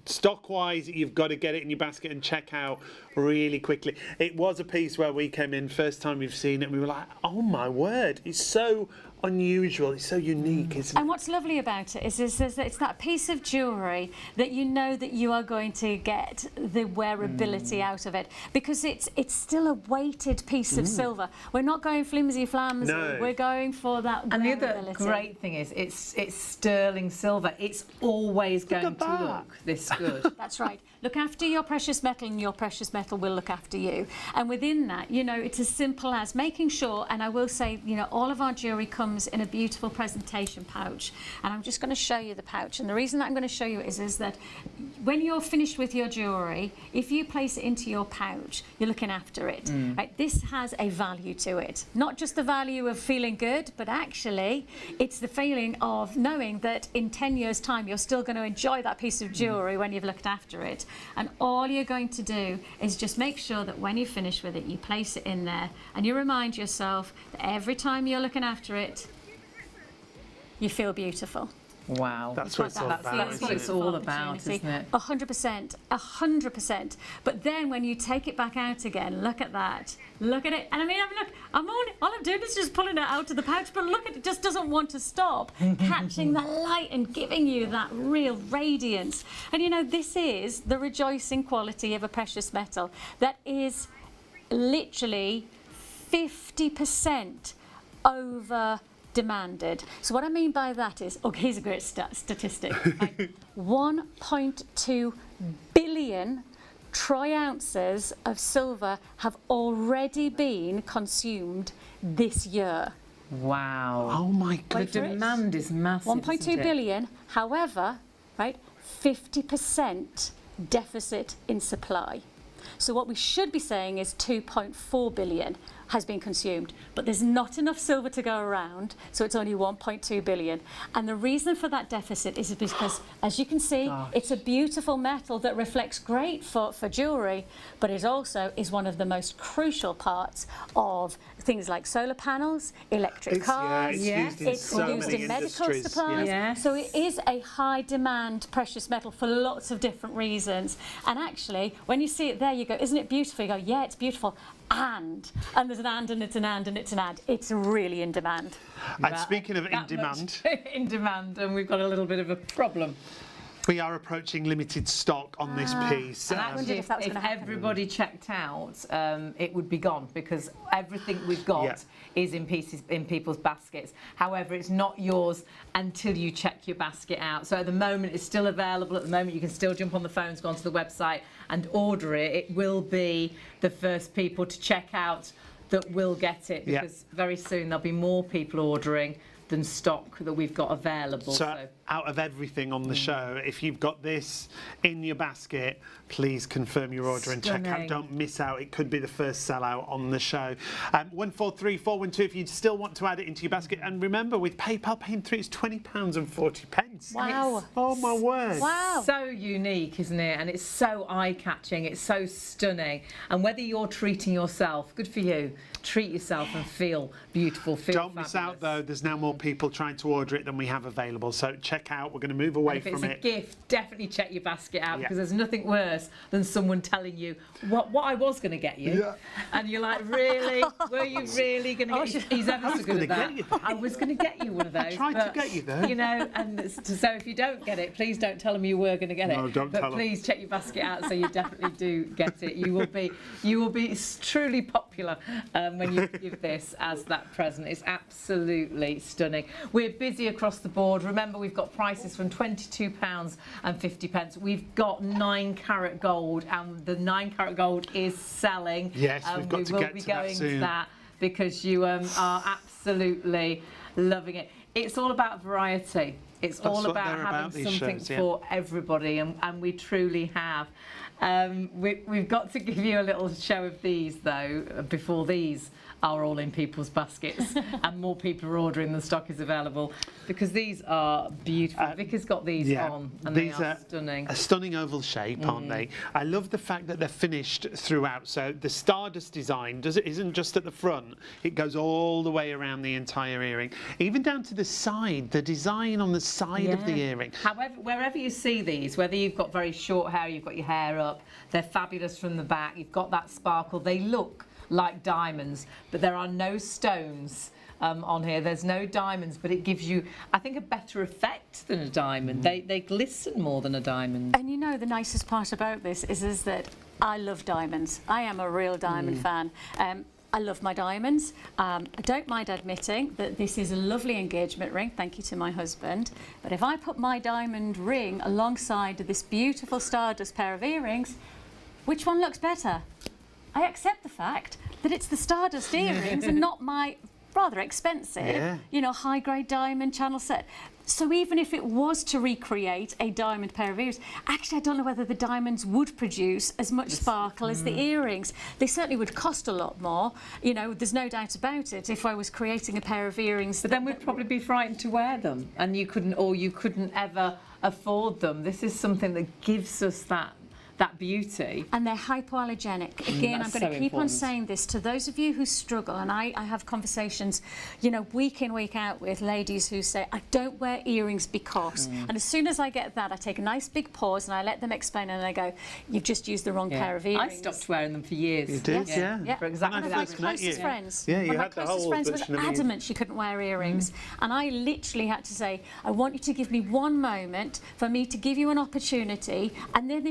Stock-wise, you've got to get it in your basket and check out really quickly. It was a piece where we came in, first time we've seen it, and we were like, oh my word, it's so unusual, it's so unique, isn't it? And what's lovely about it is that it's that piece of jewellery that you know that you are going to get the wearability out of it, because it's still a weighted piece of silver. We're not going flimsy-flamsy, we're going for that wearability. And the other great thing is it's sterling silver. It's always going to look this good. That's right. Look after your precious metal and your precious metal will look after you. And within that, you know, it's as simple as making sure, and I will say, you know, all of our jewellery comes in a beautiful presentation pouch. And I'm just going to show you the pouch. And the reason that I'm going to show you is that when you're finished with your jewellery, if you place it into your pouch, you're looking after it. Right? This has a value to it. Not just the value of feeling good, but actually it's the feeling of knowing that in 10 years' time, you're still going to enjoy that piece of jewellery when you've looked after it. And all you're going to do is just make sure that when you finish with it, you place it in there and you remind yourself that every time you're looking after it, you feel beautiful. Wow. That's what it's all about. That's what it's all about, isn't it? 100%, 100%. But then when you take it back out again, look at that. Look at it. And I mean, look, all I'm doing is just pulling it out of the pouch, but look, it just doesn't want to stop catching the light and giving you that real radiance. And you know, this is the rejoicing quality of a precious metal that is literally 50% over demanded. So what I mean by that is, here's a great statistic. Right? 1.2 billion troy ounces of silver have already been consumed this year. Wow. Oh my The goodness. demand is massive. 1.2 isn't it? billion, however, right, 50% deficit in supply. So what we should be saying is 2.4 billion has been consumed, but there's not enough silver to go around, so it's only 1.2 billion. And the reason for that deficit is because, as you can see, it's a beautiful metal that reflects great for jewellery, but it also is one of the most crucial parts of things like solar panels, electric cars. It's used in so many medical industries. supplies. Yes. So it is a high demand precious metal for lots of different reasons. And actually, when you see it there, you go, isn't it beautiful? You go, yeah, it's beautiful. And there's an and it's an and it's an and. It's really in demand. And speaking of in That demand, much in demand, and we've got a little bit of a problem. we are approaching limited stock on this piece. And actually, if that was if gonna happen. everybody checked out, it would be gone because everything we've got is in pieces in people's baskets. However, it's not yours until you check your basket out. So at the moment, it's still available. At the moment, you can still jump on the phones, go onto the website and order it. It will be the first people to check out that will get it because very soon there'll be more people ordering than stock that we've got available. So out of everything on the show, if you've got this in your basket, please confirm your order and check out. Stunning. Don't miss out. It could be the first sellout on the show. 143412 if you still want to add it into your basket. And remember, with PayPal paying through, it's £20.40. Wow. Oh my word. Wow. So unique, isn't it? And it's so eye-catching. It's so stunning. And whether you're treating yourself, good for you. Treat yourself and feel beautiful. Feel Don't miss out, though. There's now more people trying to order it than we have available. So check out. We're going to move away If from it's a it. gift, definitely check your basket out because there's nothing worse than someone telling you what I was going to get you, and you're like, really? Were you really going to get? He's ever so good at that. I was going to get you one of those. I tried to get you there. You know, and so if you don't get it, please don't tell them you were going to get it. No, don't but tell them. please check your basket out so you definitely do get it. You will be truly popular when you give this as that present. It's absolutely stunning. We're busy across the board. Remember, we've got prices from £22.50. We've got 9-carat gold, and the 9-carat gold is selling. Yes, we've got to get to that soon. We will be going to that because you are absolutely loving it. It's all about variety. It's all about having something for everybody, and we truly have. We've got to give you a little show of these, though, before these are all in people's baskets and more people are ordering, the stock is available, because these are beautiful. Vic has got these on, and these are stunning. A stunning oval shape, aren't they? I love the fact that they're finished throughout. So the Stardust design isn't just at the front, it goes all the way around the entire earring, even down to the side, the design on the side of the earring. However, wherever you see these, whether you've got very short hair, you've got your hair up, they're fabulous from the back, you've got that sparkle, they look like diamonds, but there are no stones on here. There's no diamonds, but it gives you, I think, a better effect than a diamond. They glisten more than a diamond. And you know, the nicest part about this is that I love diamonds. I am a real diamond fan. I love my diamonds. I don't mind admitting that this is a lovely engagement ring, thank you to my husband. But if I put my diamond ring alongside this beautiful Stardust pair of earrings, which one looks better? I accept the fact that it's the Stardust earrings and not my rather expensive, you know, high-grade diamond channel set. So even if it was to recreate a diamond pair of earrings, actually I don't know whether the diamonds would produce as much sparkle as the earrings. They certainly would cost a lot more, you know, there's no doubt about it, if I was creating a pair of earrings. But then we'd probably be frightened to wear them, and you couldn't ever afford them. This is something that gives us that beauty. And they're hypoallergenic. Again, I'm going to keep on saying this to those of you who struggle, and I have conversations, you know, week in, week out with ladies who say, I don't wear earrings because. And as soon as I get that, I take a nice big pause and I let them explain, and I go, you've just used the wrong pair of earrings. I stopped wearing them for years. You did? Yeah. For exactly One of my closest friends. Yeah, you one of my had the closest whole friends was bunch of adamant she couldn't wear earrings. And I literally had to say, I want you to give me one moment for me to give you an opportunity, and then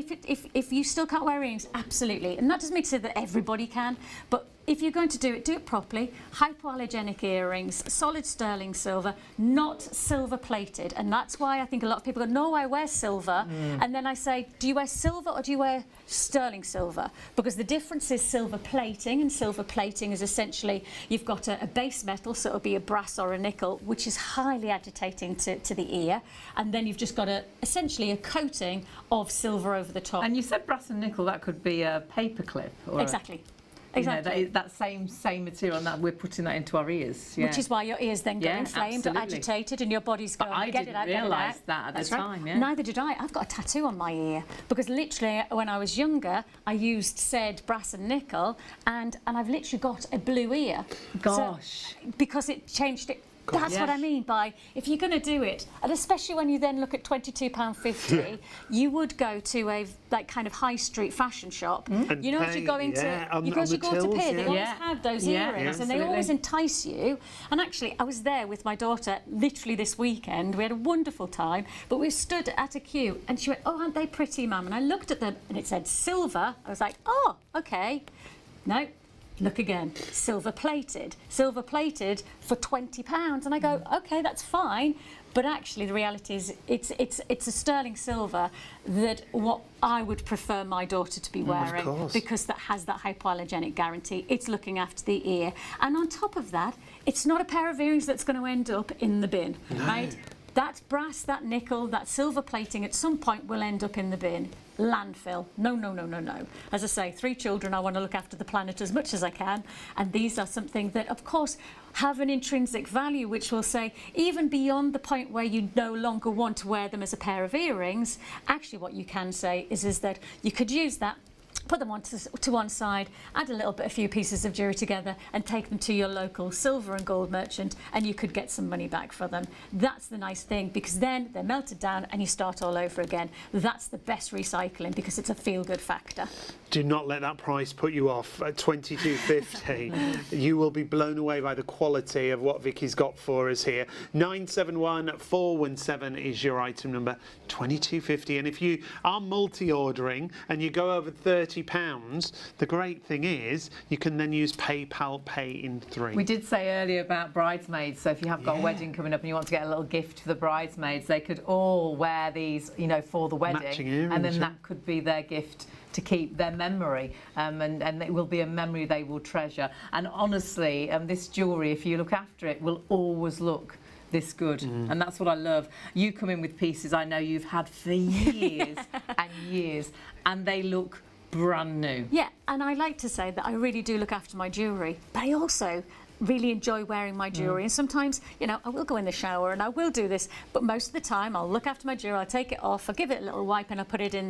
if you still can't wear earrings, absolutely. And that doesn't mean to say that everybody can, but if you're going to do it properly. Hypoallergenic earrings, solid sterling silver, not silver plated. And that's why I think a lot of people go, no, I wear silver. And then I say, do you wear silver or do you wear sterling silver? Because the difference is silver plating, and silver plating is essentially, you've got a base metal, so it'll be a brass or a nickel, which is highly agitating to the ear. And then you've just got essentially a coating of silver over the top. And you said brass and nickel, that could be a paper clip. Or Exactly. You know, Exactly. that same material, and that we're putting that into our ears. Yeah. Which is why your ears then go Yeah, inflamed, absolutely. agitated, and your body's But going, I get it didn't out, get it out. realise that at the That's right. time, yeah. Neither did I. I've got a tattoo on my ear because literally when I was younger, I used said brass and nickel, and I've literally got a blue ear. Gosh. So, because it changed it. That's what I mean by, if you're going to do it, and especially when you then look at £22.50, you would go to a kind of high street fashion shop. And you know, if pay, you're going on to, because the you go to tills, pay, they always Yeah. have those Yeah, earrings, and they absolutely. always entice you. And actually, I was there with my daughter literally this weekend. We had a wonderful time, but we stood at a queue, and she went, "Oh, aren't they pretty, Mum?" And I looked at them, and it said silver. I was like, "Oh, okay." No. Look again, silver plated for £20, and I go, okay, that's fine, but actually the reality is it's a sterling silver that what I would prefer my daughter to be wearing, because that has that hypoallergenic guarantee. It's looking after the ear, and on top of that, it's not a pair of earrings that's going to end up in the bin, right? That brass, that nickel, that silver plating at some point will end up in the bin. Landfill. No, no, no, no, no. As I say, 3 children, I want to look after the planet as much as I can. And these are something that, of course, have an intrinsic value, which will say, even beyond the point where you no longer want to wear them as a pair of earrings, actually what you can say is that you could use that, put them to one side, add a few pieces of jewellery together, and take them to your local silver and gold merchant, and you could get some money back for them. That's the nice thing, because then they're melted down and you start all over again. That's the best recycling, because it's a feel-good factor. Do not let that price put you off. At $22.50, you will be blown away by the quality of what Vicky's got for us here. 971417 is your item number, $22.50. And if you are multi-ordering and you go over £30, the great thing is you can then use PayPal Pay in 3. We did say earlier about bridesmaids, so if you have got a wedding coming up and you want to get a little gift for the bridesmaids, they could all wear these, you know, for the wedding. Matching earrings, and then yeah. that could be their gift to keep their memory, and it will be a memory they will treasure. And honestly, this jewellery, if you look after it, will always look this good, and that's what I love. You come in with pieces I know you've had for years and years, and they look brand new. Yeah, and I like to say that I really do look after my jewellery, but I also really enjoy wearing my jewellery. And sometimes, you know, I will go in the shower and I will do this, but most of the time I'll look after my jewellery, I'll take it off, I'll give it a little wipe, and I'll put it in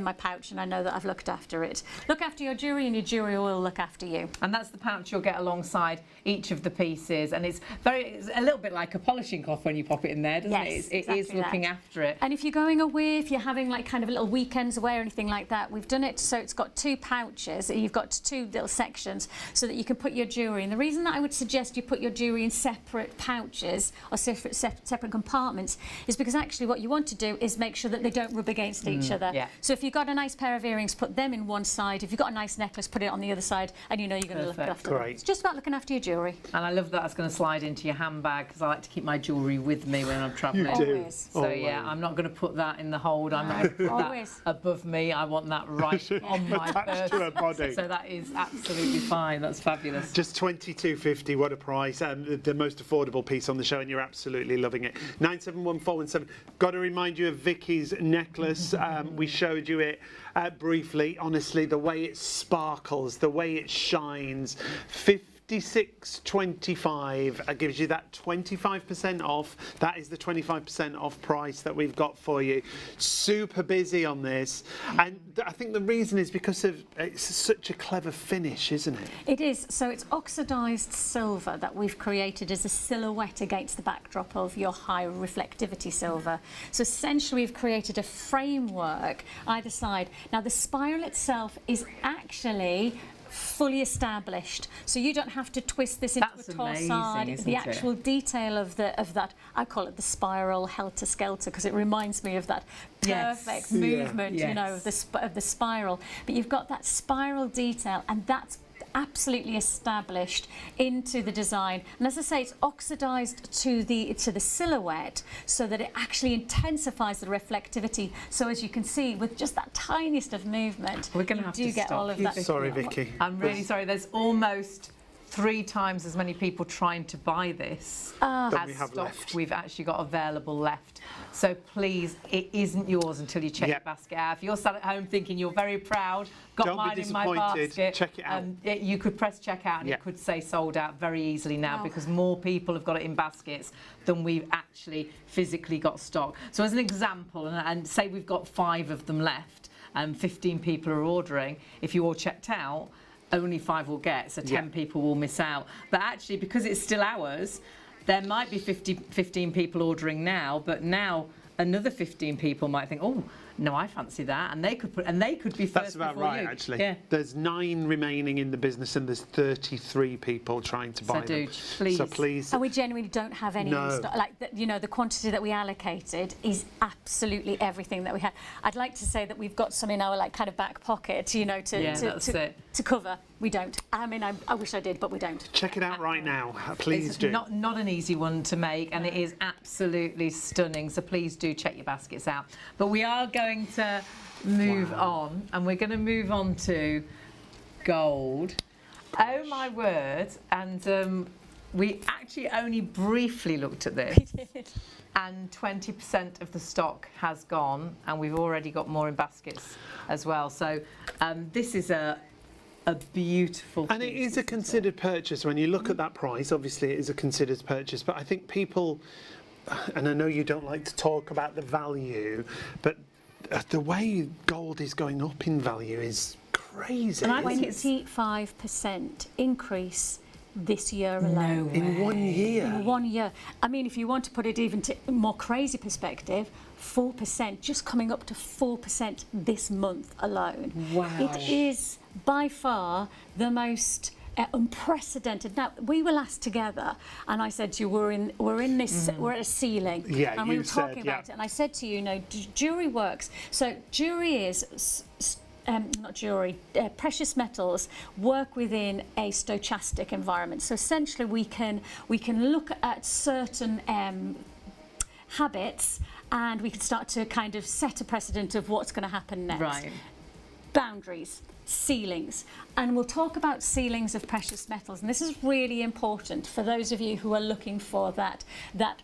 my pouch, and I know that I've looked after it. Look after your jewellery, and your jewellery will look after you. And that's the pouch you'll get alongside each of the pieces, and it's a little bit like a polishing cloth when you pop it in there, doesn't Yes, it? It is exactly looking that. after it. And if you're going away, if you're having like kind of a little weekends away or anything like that, we've done it so it's got 2 pouches. You've got 2 little sections so that you can put your jewellery. And the reason that I would suggest you put your jewellery in separate pouches or separate compartments is because actually what you want to do is make sure that they don't rub against each other. Yeah. So if you've got a nice pair of earrings, put them in one side. If you've got a nice necklace, put it on the other side, and you know you're going to look Perfect. after them. Great. It's just about looking after your jewellery. And I love that it's going to slide into your handbag, because I like to keep my jewellery with me when I'm travelling. You do. Always. So yeah, I'm not going to put that in the hold. I'm not going to put Always. that above me. I want that right on my Attached to her purse. body. So that is absolutely fine. That's fabulous. Just $22.50, what a price. The most affordable piece on the show, and you're absolutely loving it. 971417. Got to remind you of Vicky's necklace. We showed you it briefly. Honestly, the way it sparkles, the way it shines. $56.25 gives you that 25% off. That is the 25% off price that we've got for you. Super busy on this, and I think the reason is because of it's such a clever finish, isn't it? It is. So it's oxidised silver that we've created as a silhouette against the backdrop of your high reflectivity silver. So essentially we've created a framework either side. Now the spiral itself is actually fully established, so you don't have to twist this into That's a torsade. amazing, isn't The it? actual detail of that, I call it the spiral helter-skelter, because it reminds me of that Yes. perfect Yeah. movement, you know, Yes. of the spiral. But you've got that spiral detail, and that's absolutely established into the design. And as I say, it's oxidized to the silhouette so that it actually intensifies the reflectivity. So as you can see, with just that tiniest of movement, we're going to you have do to get stop. all of that. Sorry, Vicky. I'm really sorry. There's almost 3 times as many people trying to buy this That as we have stock left. we've actually got available left. So please, it isn't yours until you check Yep. your basket out. If you're sat at home thinking you're very proud, got Don't be mine in my disappointed. basket, Check it out. you could press check out and Yep. it could say sold out very easily now Wow. because more people have got it in baskets than we've actually physically got stock. So as an example, and say we've got 5 of them left, 15 people are ordering, if you all checked out, only 5 will get, so 10 people will miss out. But actually, because it's still ours, there might be 15 people ordering now, but now another 15 people might think, oh, no, I fancy that, and they could be first. That's about before right, you. actually. Yeah. There's 9 remaining in the business, and there's 33 people trying to buy them. Please. So please. And we genuinely don't have any No. in stock. Like, the quantity that we allocated is absolutely everything that we had. I'd like to say that we've got some in our kind of back pocket, that's it. to cover. We don't. I mean, I wish I did, but we don't. Check it out right now. Please It's do. not an easy one to make, and it is absolutely stunning. So please do check your baskets out. But we are going to move on, and we're going to move on to gold. Oh my word! And we actually only briefly looked at this, and 20% of the stock has gone, and we've already got more in baskets as well. So this is a beautiful And it is a considered purchase. When you look at that price, obviously it is a considered purchase. But I think people, and I know you don't like to talk about the value, but the way gold is going up in value is crazy. And I think it's 25% increase this year alone. in 1 year. In 1 year. I mean, if you want to put it even to a more crazy perspective, 4%, just coming up to 4% this month alone. Wow. It is by far the most unprecedented. Now, we were last together, and I said to you, we're in this, we're at a ceiling. Yeah, and we you were talking said, about it, and I said to you, jewellery works. So jewellery is not jewellery, precious metals work within a stochastic environment. So essentially we can look at certain habits, and we can start to kind of set a precedent of what's going to happen next. right. Boundaries, ceilings, and we'll talk about ceilings of precious metals, and this is really important for those of you who are looking for that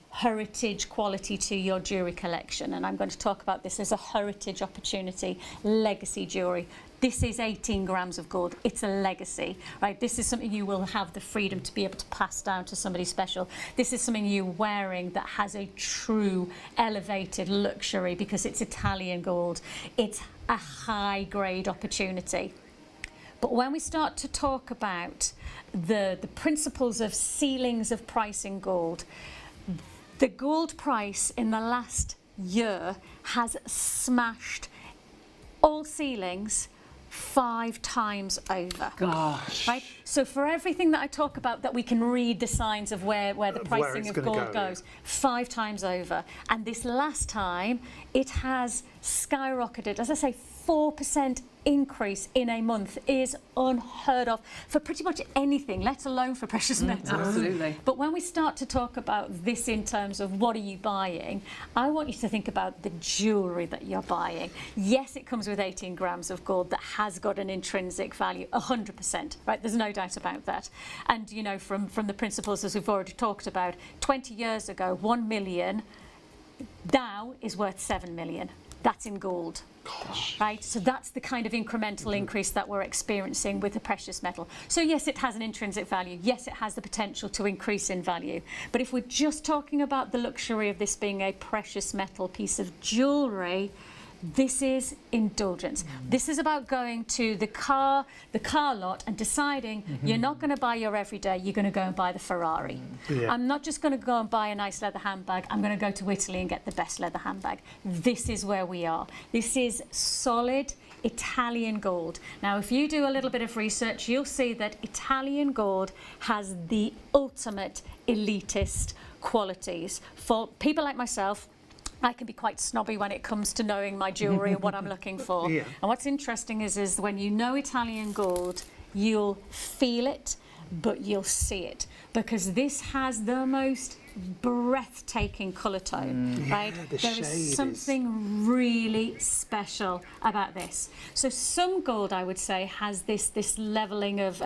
heritage quality to your jewellery collection. And I'm going to talk about this as a heritage opportunity, legacy jewellery. This is 18 grams of gold. It's a legacy, right? This is something you will have the freedom to be able to pass down to somebody special. This is something you're wearing that has a true elevated luxury because it's Italian gold. It's a high grade opportunity. But when we start to talk about the principles of ceilings of pricing gold, the gold price in the last year has smashed all ceilings 5 times over. Gosh. Right? So for everything that I talk about that we can read the signs of where the pricing it's of gonna gold go, goes, 5 times over. And this last time, it has skyrocketed. As I say, 4% increase in a month is unheard of for pretty much anything, let alone for precious metals. Absolutely. But when we start to talk about this in terms of what are you buying, I want you to think about the jewellery that you're buying. Yes, it comes with 18 grams of gold that has got an intrinsic value, 100%, right? There's no doubt about that. And, from the principles, as we've already talked about, 20 years ago, 1 million now is worth 7 million. That's in gold. Gosh. Right, so that's the kind of incremental increase that we're experiencing with the precious metal. So yes, it has an intrinsic value. Yes, it has the potential to increase in value. But if we're just talking about the luxury of this being a precious metal piece of jewellery, this is indulgence. This is about going to the car lot and deciding you're not going to buy your everyday, you're going to go and buy the Ferrari. Yeah. I'm not just going to go and buy a nice leather handbag, I'm going to go to Italy and get the best leather handbag. This is where we are. This is solid Italian gold. Now, if you do a little bit of research, you'll see that Italian gold has the ultimate elitist qualities. For people like myself, I can be quite snobby when it comes to knowing my jewellery and what I'm looking for. Yeah. And what's interesting is when you know Italian gold, you'll feel it, but you'll see it, because this has the most breathtaking colour tone, right? There is something really special about this. So some gold, I would say, has this levelling of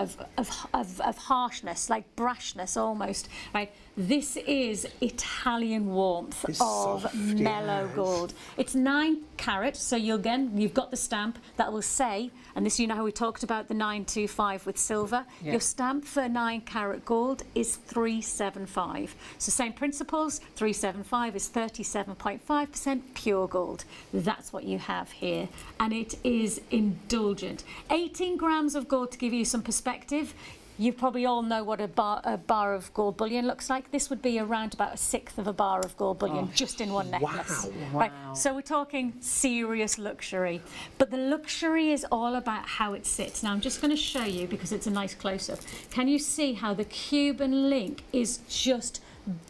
harshness, like brashness almost, right? This is Italian warmth of mellow gold. It's 9 carat, so you've got the stamp that will say, and this, you know how we talked about the 925 with silver. Your stamp for 9 carat gold is 375. So same principles. 375 is 37.5% pure gold. That's what you have here, and it is indulgent. 18 grams of gold, to give you some perspective. You probably all know what a bar of gold bullion looks like. This would be around about 1/6 of a bar of gold bullion just in one necklace. Wow. Right? So we're talking serious luxury. But the luxury is all about how it sits. Now I'm just going to show you, because it's a nice close-up. Can you see how the Cuban link is just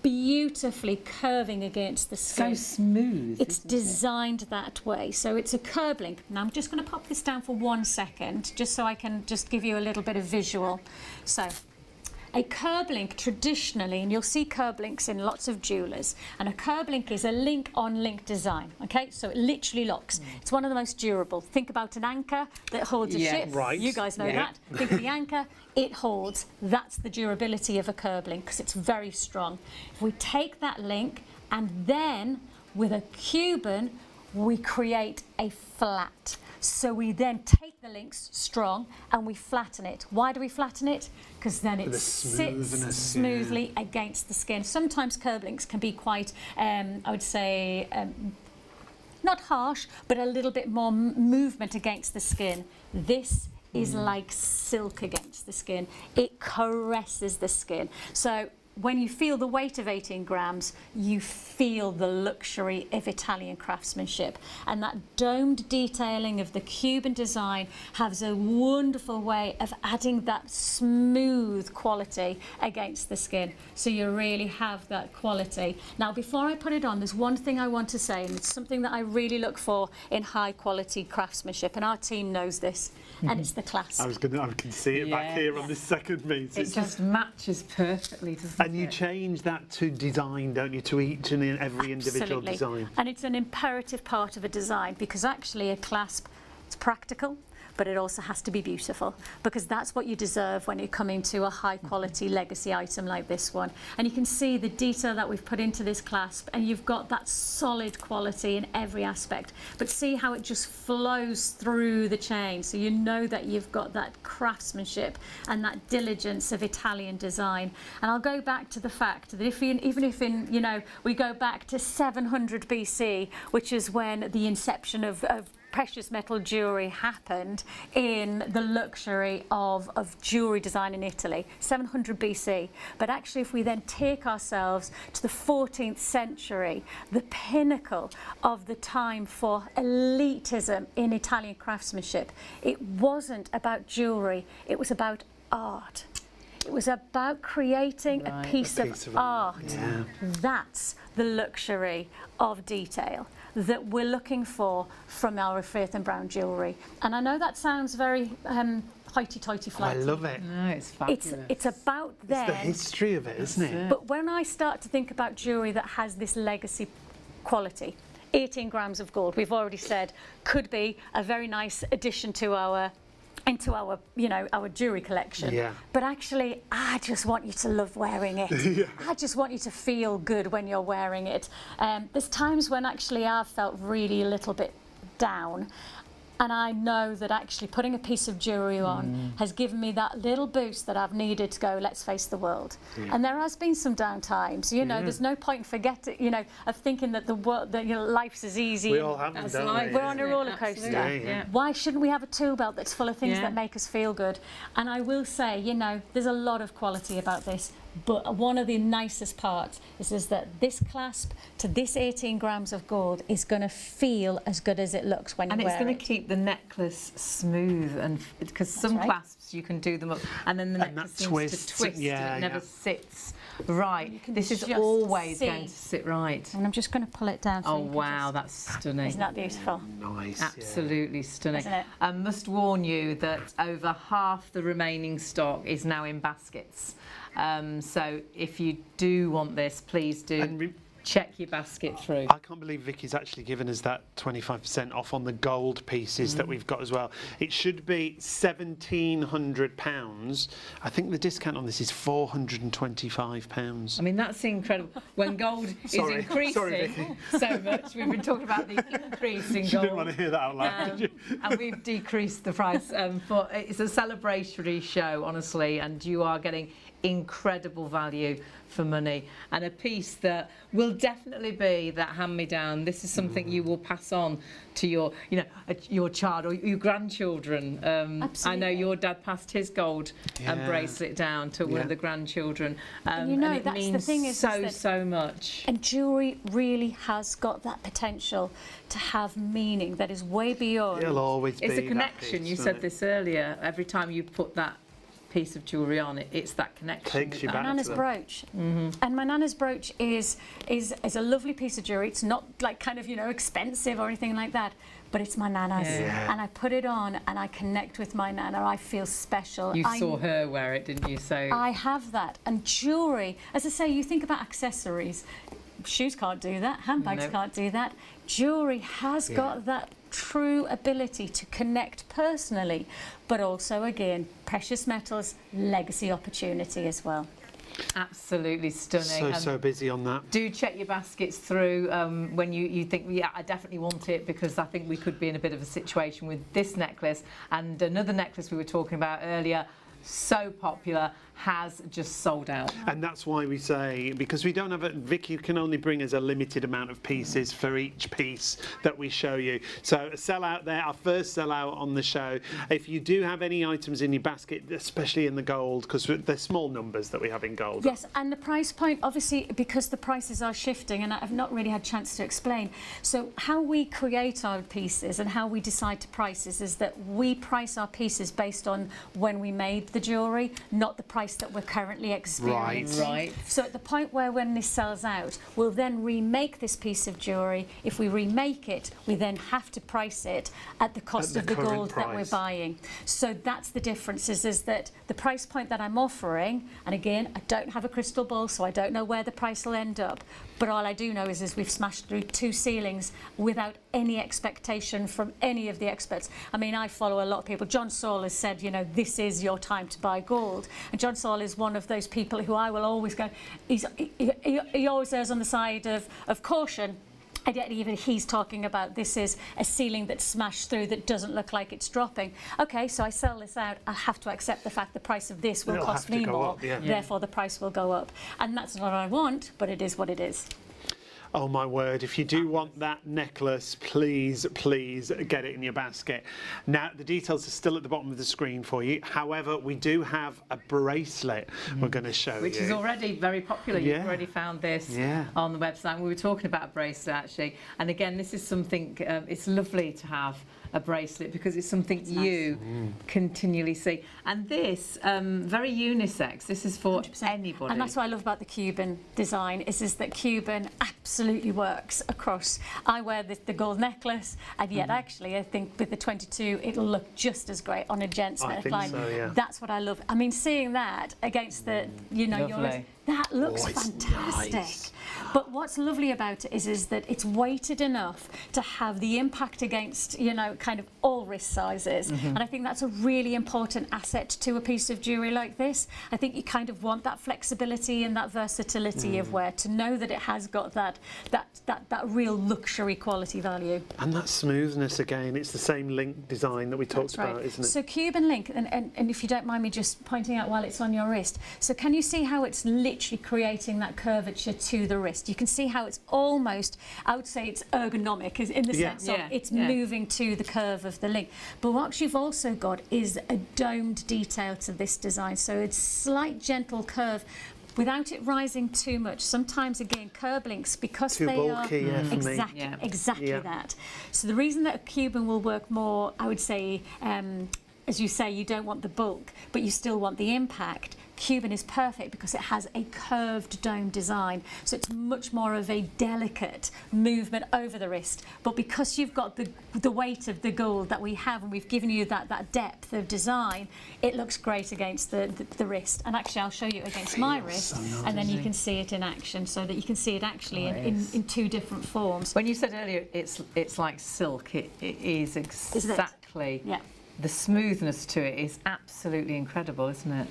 beautifully curving against the skin? So smooth. It's designed that way. So it's a curb link. Now I'm just going to pop this down for 1 second, just so I can just give you a little bit of visual. So a curb link traditionally, and you'll see curb links in lots of jewellers, and a curb link is a link on link design, okay? So it literally locks. It's one of the most durable. Think about an anchor that holds a ship. Right. You guys know that. Think of the anchor, it holds. That's the durability of a curb link, because it's very strong. If we take that link and then with a Cuban, we create a flat. So we then take the links strong and we flatten it. Why do we flatten it? Because then it sits smoothly against the skin. Sometimes curb links can be quite, I would say, not harsh, but a little bit more movement against the skin. This is like silk against the skin. It caresses the skin. So when you feel the weight of 18 grams, you feel the luxury of Italian craftsmanship. And that domed detailing of the Cuban design has a wonderful way of adding that smooth quality against the skin. So you really have that quality. Now, before I put it on, there's one thing I want to say, and it's something that I really look for in high quality craftsmanship, and our team knows this, and it's the clasp. I can see it back here on this second meet. It just matches perfectly, doesn't it? And you change that to design, don't you, to each and every individual design? And it's an imperative part of a design, because actually a clasp, it's practical, but it also has to be beautiful, because that's what you deserve when you're coming to a high quality legacy item like this one. And you can see the detail that we've put into this clasp, and you've got that solid quality in every aspect. But see how it just flows through the chain, so you know that you've got that craftsmanship and that diligence of Italian design. And I'll go back to the fact that even if we go back to 700 BC, which is when the inception of precious metal jewellery happened in the luxury of jewellery design in Italy, 700 BC. But actually, if we then take ourselves to the 14th century, the pinnacle of the time for elitism in Italian craftsmanship, it wasn't about jewellery, it was about art. It was about creating a piece of art. Yeah. That's the luxury of detail that we're looking for from our Freeth and Brown jewellery. And I know that sounds very hoity-toity flighty. I love it. No, it's fabulous. It's about them. It's the history of it, isn't it? But when I start to think about jewellery that has this legacy quality, 18 grams of gold, we've already said, could be a very nice addition to our our jewellery collection. Yeah. But actually, I just want you to love wearing it. I just want you to feel good when you're wearing it. There's times when actually I've felt really a little bit down, and I know that actually putting a piece of jewellery on has given me that little boost that I've needed to go, let's face the world. And there has been some down times, there's no point in forgetting, of thinking that the world, that life's as easy. We all have them, don't we? We're on a roller coaster. Yeah. Why shouldn't we have a tool belt that's full of things that make us feel good? And I will say, there's a lot of quality about this. But one of the nicest parts is that this clasp to this 18 grams of gold is going to feel as good as it looks when you wear it. And it's going to keep the necklace smooth, and because some clasps you can do them up, and then the necklace seems to twist, and it never sits right. This is always going to sit right. And I'm just going to pull it down. Oh wow, that's stunning! Isn't that beautiful? Nice. Absolutely stunning. Isn't it? I must warn you that over half the remaining stock is now in baskets. So if you do want this, please do check your basket through. I can't believe Vicky's actually given us that 25% off on the gold pieces that we've got as well. It should be £1,700. I think the discount on this is £425. I mean, that's incredible. When gold is increasing so much, we've been talking about the increase in gold. You didn't want to hear that out loud, did you? And we've decreased the price. But it's a celebratory show, honestly, and you are getting incredible value for money, and a piece that will definitely be that hand-me-down. This is something you will pass on to your, your child or your grandchildren. I know your dad passed his gold bracelet down to one of the grandchildren, and it that's means the thing is so much. And jewellery really has got that potential to have meaning that is way beyond. It'll always be It's a connection. piece, You said this earlier. Every time you put that piece of jewellery on it, it's that connection. Takes you back my nana's to brooch, and my nana's brooch is a lovely piece of jewellery. It's not like kind of expensive or anything like that, but it's my nana's, and I put it on and I connect with my nana. I feel special. You saw her wear it, didn't you? So I have that, and jewellery. As I say, you think about accessories. Shoes can't do that. Handbags can't do that. Jewellery has got that true ability to connect personally, but also again precious metals, legacy opportunity as well. Absolutely stunning. So busy on that. Do check your baskets through when you think, I definitely want it, because I think we could be in a bit of a situation with this necklace and another necklace we were talking about earlier. So popular, has just sold out. And that's why we say, because we don't have Vicky can only bring us a limited amount of pieces for each piece that we show you. So a sellout there, our first sellout on the show. If you do have any items in your basket, especially in the gold, because they're small numbers that we have in gold. Yes, and the price point, obviously, because the prices are shifting, and I've not really had a chance to explain. So how we create our pieces and how we decide to prices is that we price our pieces based on when we made the jewellery, not the price that we're currently experiencing. Right. So at the point where when this sells out, we'll then remake this piece of jewellery. If we remake it, we then have to price it at the cost of the gold that we're buying. So that's the difference, is that the price point that I'm offering, and again, I don't have a crystal ball, so I don't know where the price will end up, but all I do know is we've smashed through 2 ceilings without any expectation from any of the experts. I mean, I follow a lot of people. John Saul has said, this is your time to buy gold. And John Saul is one of those people who I will always go, he always errs on the side of caution. And yet even he's talking about this is a ceiling that's smashed through that doesn't look like it's dropping. Okay, so I sell this out. I have to accept the fact the price of this will cost me more. Therefore, the price will go up. And that's not what I want, but it is what it is. Oh my word, if you do want that necklace, please get it in your basket. Now, the details are still at the bottom of the screen for you. However, we do have a bracelet we're going to show you. Which is already very popular. You've already found this on the website. We were talking about a bracelet, actually. And again, this is something, it's lovely to have a bracelet because it's something you continually see. And this, very unisex. This is for 100%. Anybody. And that's what I love about the Cuban design, is that Cuban absolutely works across. I wear the gold necklace, and yet actually I think with the 22 it'll look just as great on a gent's neckline. So, that's what I love. I mean, seeing that against the, yours, that looks fantastic. Nice. But what's lovely about it is that it's weighted enough to have the impact against, kind of all wrist sizes. And I think that's a really important asset to a piece of jewellery like this. I think you kind of want that flexibility and that versatility of wear, to know that it has got that real luxury quality value. And that smoothness again, it's the same link design that we talked about, isn't it? So Cuban link, and if you don't mind me just pointing out while it's on your wrist, so can you see how it's literally creating that curvature to the wrist? You can see how it's almost, I would say it's ergonomic, in the sense of it's moving to the curve of the link. But what you've also got is a domed detail to this design. So it's slight gentle curve, without it rising too much. Sometimes, again, curb links, because Too they bulky, are yeah, for me. exactly Yeah. that. So the reason that a Cuban will work more, I would say, as you say, you don't want the bulk, but you still want the impact. Cuban is perfect because it has a curved dome design, so it's much more of a delicate movement over the wrist. But because you've got the weight of the gold that we have, and we've given you that depth of design, it looks great against the wrist. And actually, I'll show you against my wrist, so nice, and then you can see it in action, so that you can see it actually in two different forms. When you said earlier it's like silk, it is exactly. Yeah. The smoothness to it is absolutely incredible, isn't it?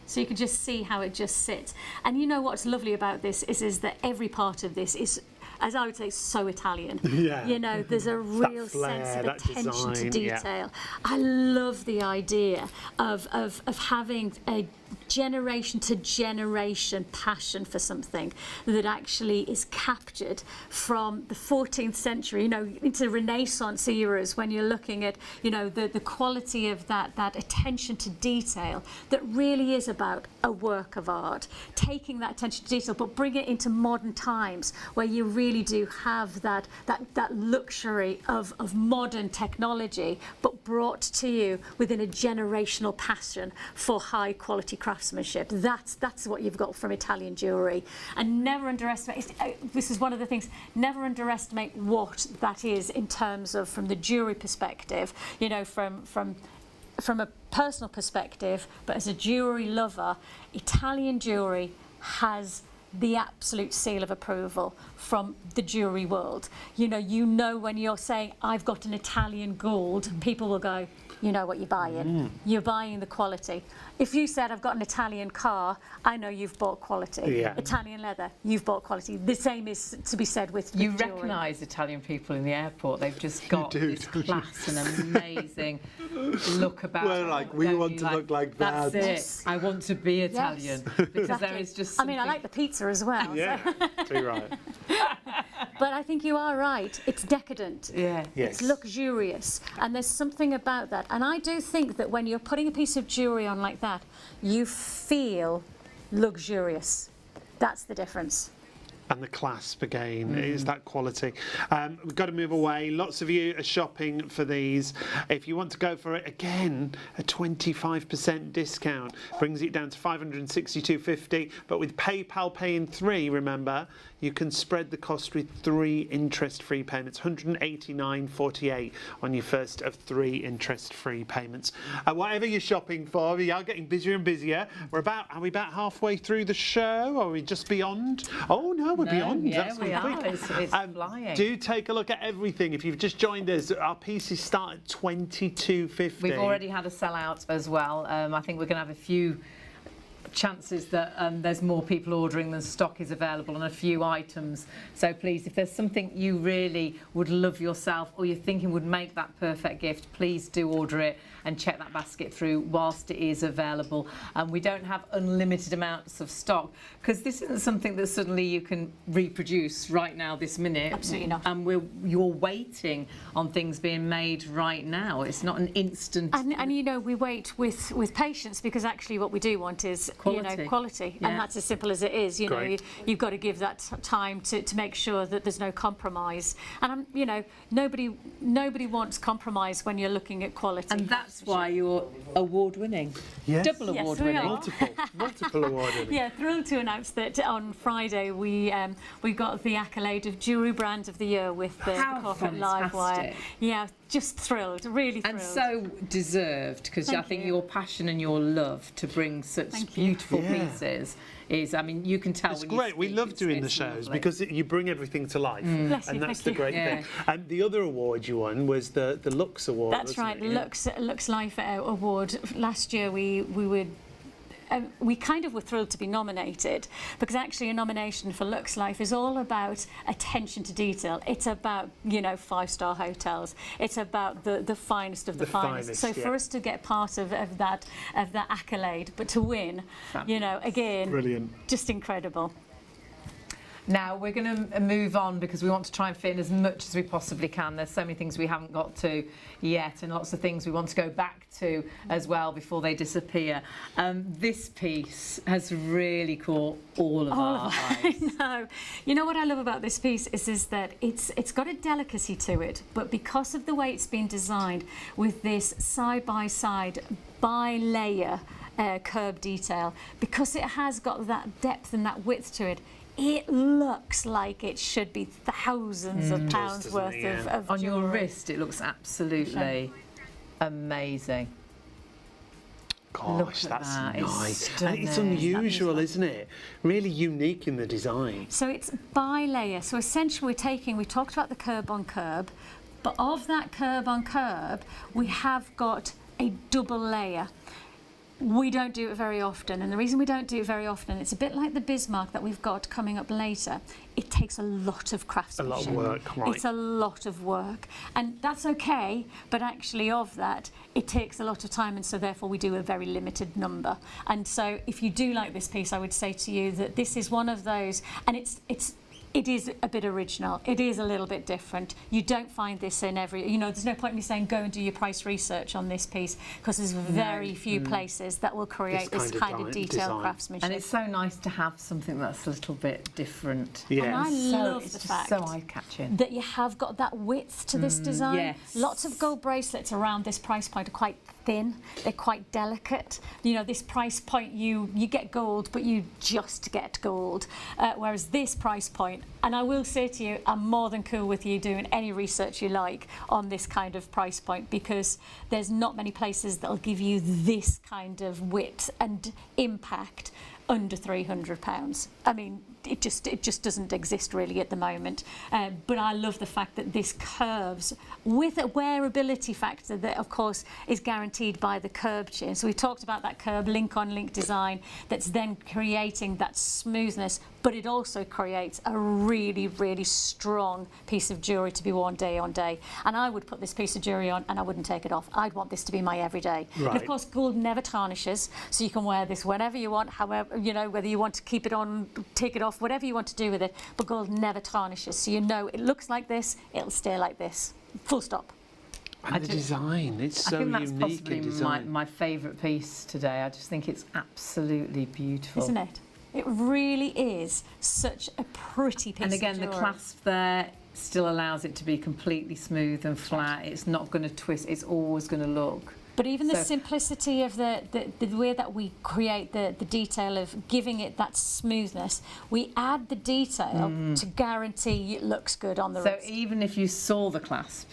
So you can just see how it just sits. And you know what's lovely about this is that every part of this is, as I would say, so Italian. Yeah. You know, there's a real flair, sense of that attention to design, yeah. detail. I love the idea of having a generation to generation passion for something that actually is captured from the 14th century, you know, into Renaissance eras, when you're looking at, you know, the quality of that attention to detail that really is about a work of art, taking that attention to detail but bring it into modern times where you really do have that luxury of modern technology, but brought to you within a generational passion for high quality craftsmanship. That's what you've got from Italian jewellery. And never underestimate, this is one of the things, never underestimate what that is in terms of, from the jewellery perspective, you know, from a personal perspective, but as a jewellery lover, Italian jewellery has the absolute seal of approval from the jewellery world. You know when you're saying, I've got an Italian gold, people will go, you know what you're buying. You're buying the quality. If you said, I've got an Italian car, I know you've bought quality. Yeah. Italian leather, you've bought quality. The same is to be said with You jewellery. recognise Italian people in the airport. They've just got do, this don't you? class and amazing look about We're them, like, we don't want you? to look like that. That's it. I want to be Italian. Because Exactly. there is just I mean, I something- like the pizza as well. Yeah, too right. But I think you are right. It's decadent. Yeah. Yes. It's luxurious, and there's something about that. And I do think that when you're putting a piece of jewellery on like that, you feel luxurious. That's the difference. And the clasp again is that quality. We've got to move away. Lots of you are shopping for these. If you want to go for it again, a 25% discount brings it down to $562.50. But with PayPal Pay in 3, remember, you can spread the cost with 3 interest-free payments, $189.48 on your first of 3 interest-free payments. Whatever you're shopping for, we are getting busier and busier. Are we about halfway through the show? Are we just beyond? Oh no, we're beyond. Yeah, That's we gone are. quick. It's flying. Do take a look at everything. If you've just joined us, our pieces start at $22.50. We've already had a sellout as well. I think we're going to have a few chances that there's more people ordering than stock is available on a few items. So please, if there's something you really would love yourself or you're thinking would make that perfect gift, please do order it and check that basket through whilst it is available. We don't have unlimited amounts of stock because this isn't something that suddenly you can reproduce right now this minute. Absolutely not. And you're waiting on things being made right now. It's not an instant. And you know, we wait with patience, because actually what we do want is quality. Yeah. And that's as simple as it is. You Great. know, you've got to give that time to make sure that there's no compromise. And you know, nobody wants compromise when you're looking at quality. And that's why you're award-winning. Yes. Double Yes, we award-winning. are. Multiple awarded. Yeah, thrilled to announce that on Friday we got the accolade of Jewellery Brand of the Year with the How Corporate Livewire. fantastic. Yeah, just thrilled, really thrilled. And so deserved, because I Thank think you. your passion and your love to bring such Thank you. beautiful Yeah. pieces is, I mean, you can tell It's when you great. We speak, love it's- doing the it's shows lovely. because you bring everything to life, Bless you, and that's thank the you. great Yeah. thing. And the other award you won was the Lux Award. That's wasn't right, it? the Yeah. Lux Life Award. Last year we kind of were thrilled to be nominated, because actually a nomination for Lux Life is all about attention to detail. It's about, you know, 5-star hotels. It's about the finest of the finest. So for yeah. us to get part of that accolade, but to win, you know, again, Brilliant. just incredible. Now we're going to move on because we want to try and fit in as much as we possibly can. There's so many things we haven't got to yet, and lots of things we want to go back to as well before they disappear. This piece has really caught all of our eyes. No, you know what I love about this piece is that it's got a delicacy to it, but because of the way it's been designed with this side by side bi-layer curb detail, because it has got that depth and that width to it, it looks like it should be thousands of pounds worth of on your jewellery. wrist. It looks absolutely amazing. Gosh, at that's that. It's nice. And stunning. it's unusual, isn't it? Really unique in the design. So it's bi-layer. So essentially we talked about the curb on curb, but of that curb on curb, we have got a double layer. We don't do it very often, and the reason we don't do it very often, it's a bit like the Bismarck that we've got coming up later. It takes a lot of craftsmanship. A lot of work, right. It's a lot of work, and that's okay, but actually of that, it takes a lot of time, and so therefore we do a very limited number. And so if you do like this piece, I would say to you that this is one of those, and it is a bit original. It is a little bit different. You don't find this in every, there's no point in me saying go and do your price research on this piece, because there's very few places that will create this kind of detailed design. craftsmanship. And it's so nice to have something that's a little bit different. Yeah. And I love it's the just fact so eye-catching. that you have got that width to this design. yes. Lots of gold bracelets around this price point are quite thin, they're quite delicate. This price point, you get gold, but you just get gold. Whereas this price point, and I will say to you, I'm more than cool with you doing any research you like on this kind of price point, because there's not many places that'll give you this kind of width and impact under £300. I mean, it just doesn't exist really at the moment. But I love the fact that this curves with a wearability factor that, of course, is guaranteed by the curb chain. So we talked about that curb link-on-link design that's then creating that smoothness, but it also creates a really, really strong piece of jewellery to be worn day on day. And I would put this piece of jewellery on and I wouldn't take it off. I'd want this to be my everyday. Right. And of course, gold never tarnishes, so you can wear this whenever you want, however, whether you want to keep it on, take it off, whatever you want to do with it, but gold never tarnishes. So it looks like this, it'll stay like this. Full stop. And the design, it's so I think that's unique possibly in design. my favourite piece today. I just think it's absolutely beautiful. Isn't it? It really is such a pretty piece And again, of the jewellery. clasp there still allows it to be completely smooth and flat. It's not going to twist. It's always going to look. But even the So- simplicity of the way that we create the detail of giving it that smoothness, we add the detail to guarantee it looks good on the So wrist. even if you saw the clasp,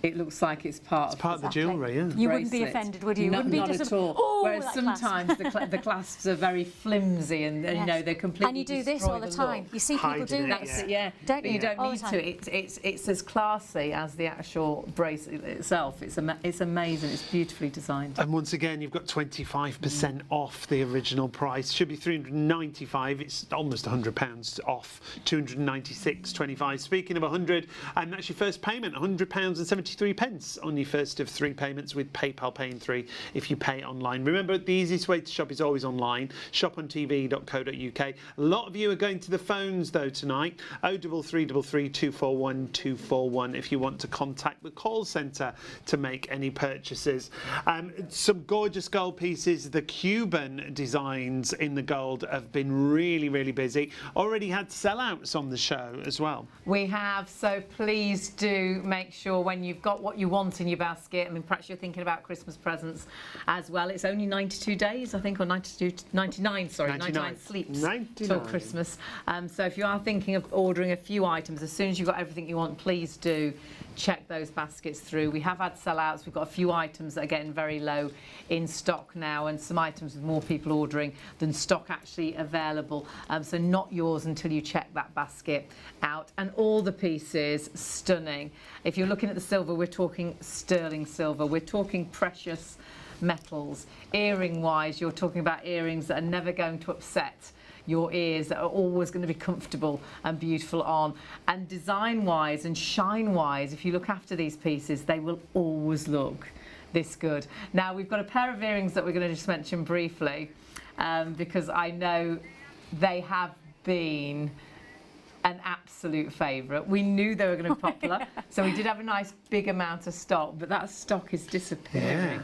it looks like it's part of Part of the jewellery, yeah. You wouldn't be bracelet. offended, would you? Not, Wouldn't be not just at a- all. "Oh, Whereas that clasp." sometimes the clasps are very flimsy and Yes. they're completely And you do this destroy all the time. look. You see people Hiding do it, this. That's it, yeah. Don't But you you? don't All the need time. to. It's as classy as the actual bracelet itself. It's amazing. It's beautifully designed. And once again, you've got 25% off the original price. Should be £395. It's almost £100 off. £296.25. Speaking of 100, that's your first payment. £100.73 on your first of 3 payments, with PayPal paying 3 if you pay online. Remember, the easiest way to shop is always online. ShopOnTV.co.uk. A lot of you are going to the phones though tonight. 03333 241 241 if you want to contact the call centre to make any purchases. Some gorgeous gold pieces. The Cuban designs in the gold have been really, really busy. Already had sellouts on the show as well. We have, so please do make sure when you've got what you want in your basket, I mean, perhaps you're thinking about Christmas presents as well. It's only 92 days, I think, or 99 sleeps 99. till Christmas. So if you are thinking of ordering a few items, as soon as you've got everything you want, please do check those baskets through. We have had sellouts. We've got a few items that are getting very low in stock now, and some items with more people ordering than stock actually available. So not yours until you check that basket out. And all the pieces stunning. If you're looking at the silver, we're talking sterling silver. We're talking precious metals. Earring wise, you're talking about earrings that are never going to upset your ears, that are always going to be comfortable and beautiful on. And design wise and shine wise, if you look after these pieces, they will always look this good. Now we've got a pair of earrings that we're going to just mention briefly, because I know they have been an absolute favourite. We knew they were going to be popular, so we did have a nice big amount of stock, but that stock is disappearing.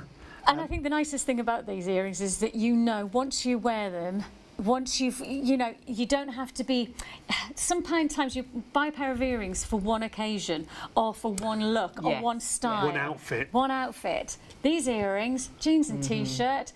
And I think the nicest thing about these earrings is that, you know, once you wear them, once you've, you know, you don't have to be, sometimes you buy a pair of earrings for one occasion or for one look or one style. One outfit. One outfit. These earrings, jeans and t-shirt,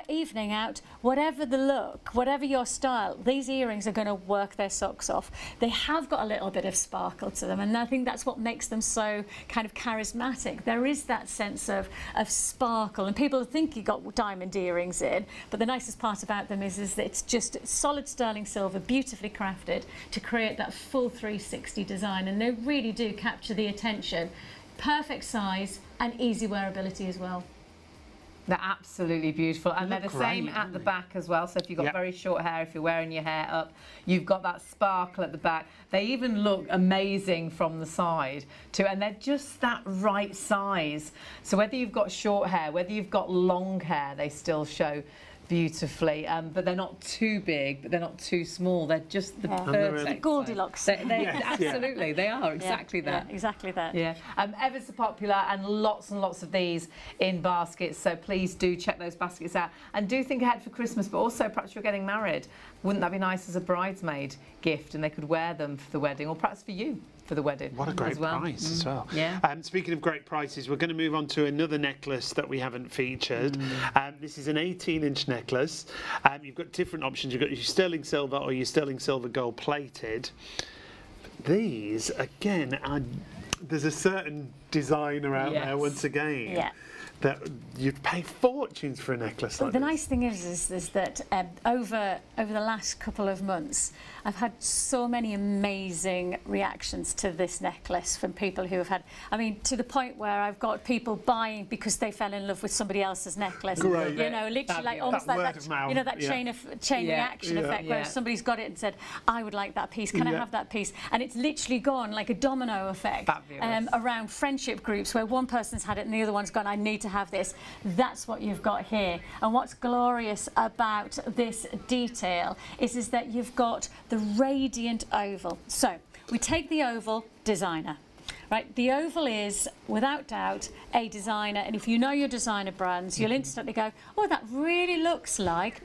evening out, whatever the look, whatever your style, these earrings are going to work their socks off. They have got a little bit of sparkle to them, and I think that's what makes them so kind of charismatic. There is that sense of sparkle, and people think you got diamond earrings in, but the nicest part about them is that it's just solid sterling silver, beautifully crafted to create that full 360 design, and they really do capture the attention. Perfect size and easy wearability as well. They're absolutely beautiful, and they're the same great, at the back as well. So if you've got Yep. very short hair, if you're wearing your hair up, you've got that sparkle at the back. They even look amazing from the side too, and they're just that right size. So whether you've got short hair, whether you've got long hair, they still show beautifully, but they're not too big, but they're not too small. They're just the perfect size. Goldilocks. Absolutely, they are exactly that. Yeah, exactly that. Yeah, ever so popular, and lots of these in baskets. So please do check those baskets out, and do think ahead for Christmas. But also, perhaps you're getting married. Wouldn't that be nice as a bridesmaid gift, and they could wear them for the wedding, or perhaps for you for the wedding? What a great as well. price as well. Yeah. Speaking of great prices, we're going to move on to another necklace that we haven't featured. This is an 18-inch necklace. You've got different options. You've got your sterling silver or your sterling silver gold plated. These, again, there's a certain designer out there, once again. Yeah. That you'd pay fortunes for a necklace like The this. nice thing is that over the last couple of months, I've had so many amazing reactions to this necklace from people who have had, I mean, to the point where I've got people buying because they fell in love with somebody else's necklace. Great. You know, literally like almost That like word that, of mouth. you know, that chain reaction effect where Yeah. somebody's got it and said, I would like that piece, can I have that piece? And it's literally gone like a domino effect around friendship groups where one person's had it and the other one's gone, I need to have this. That's what you've got here. And what's glorious about this detail is that you've got the radiant oval. So we take the oval, designer. Right, the oval is, without doubt, a designer, and if you know your designer brands, you'll instantly go, oh, that really looks like ...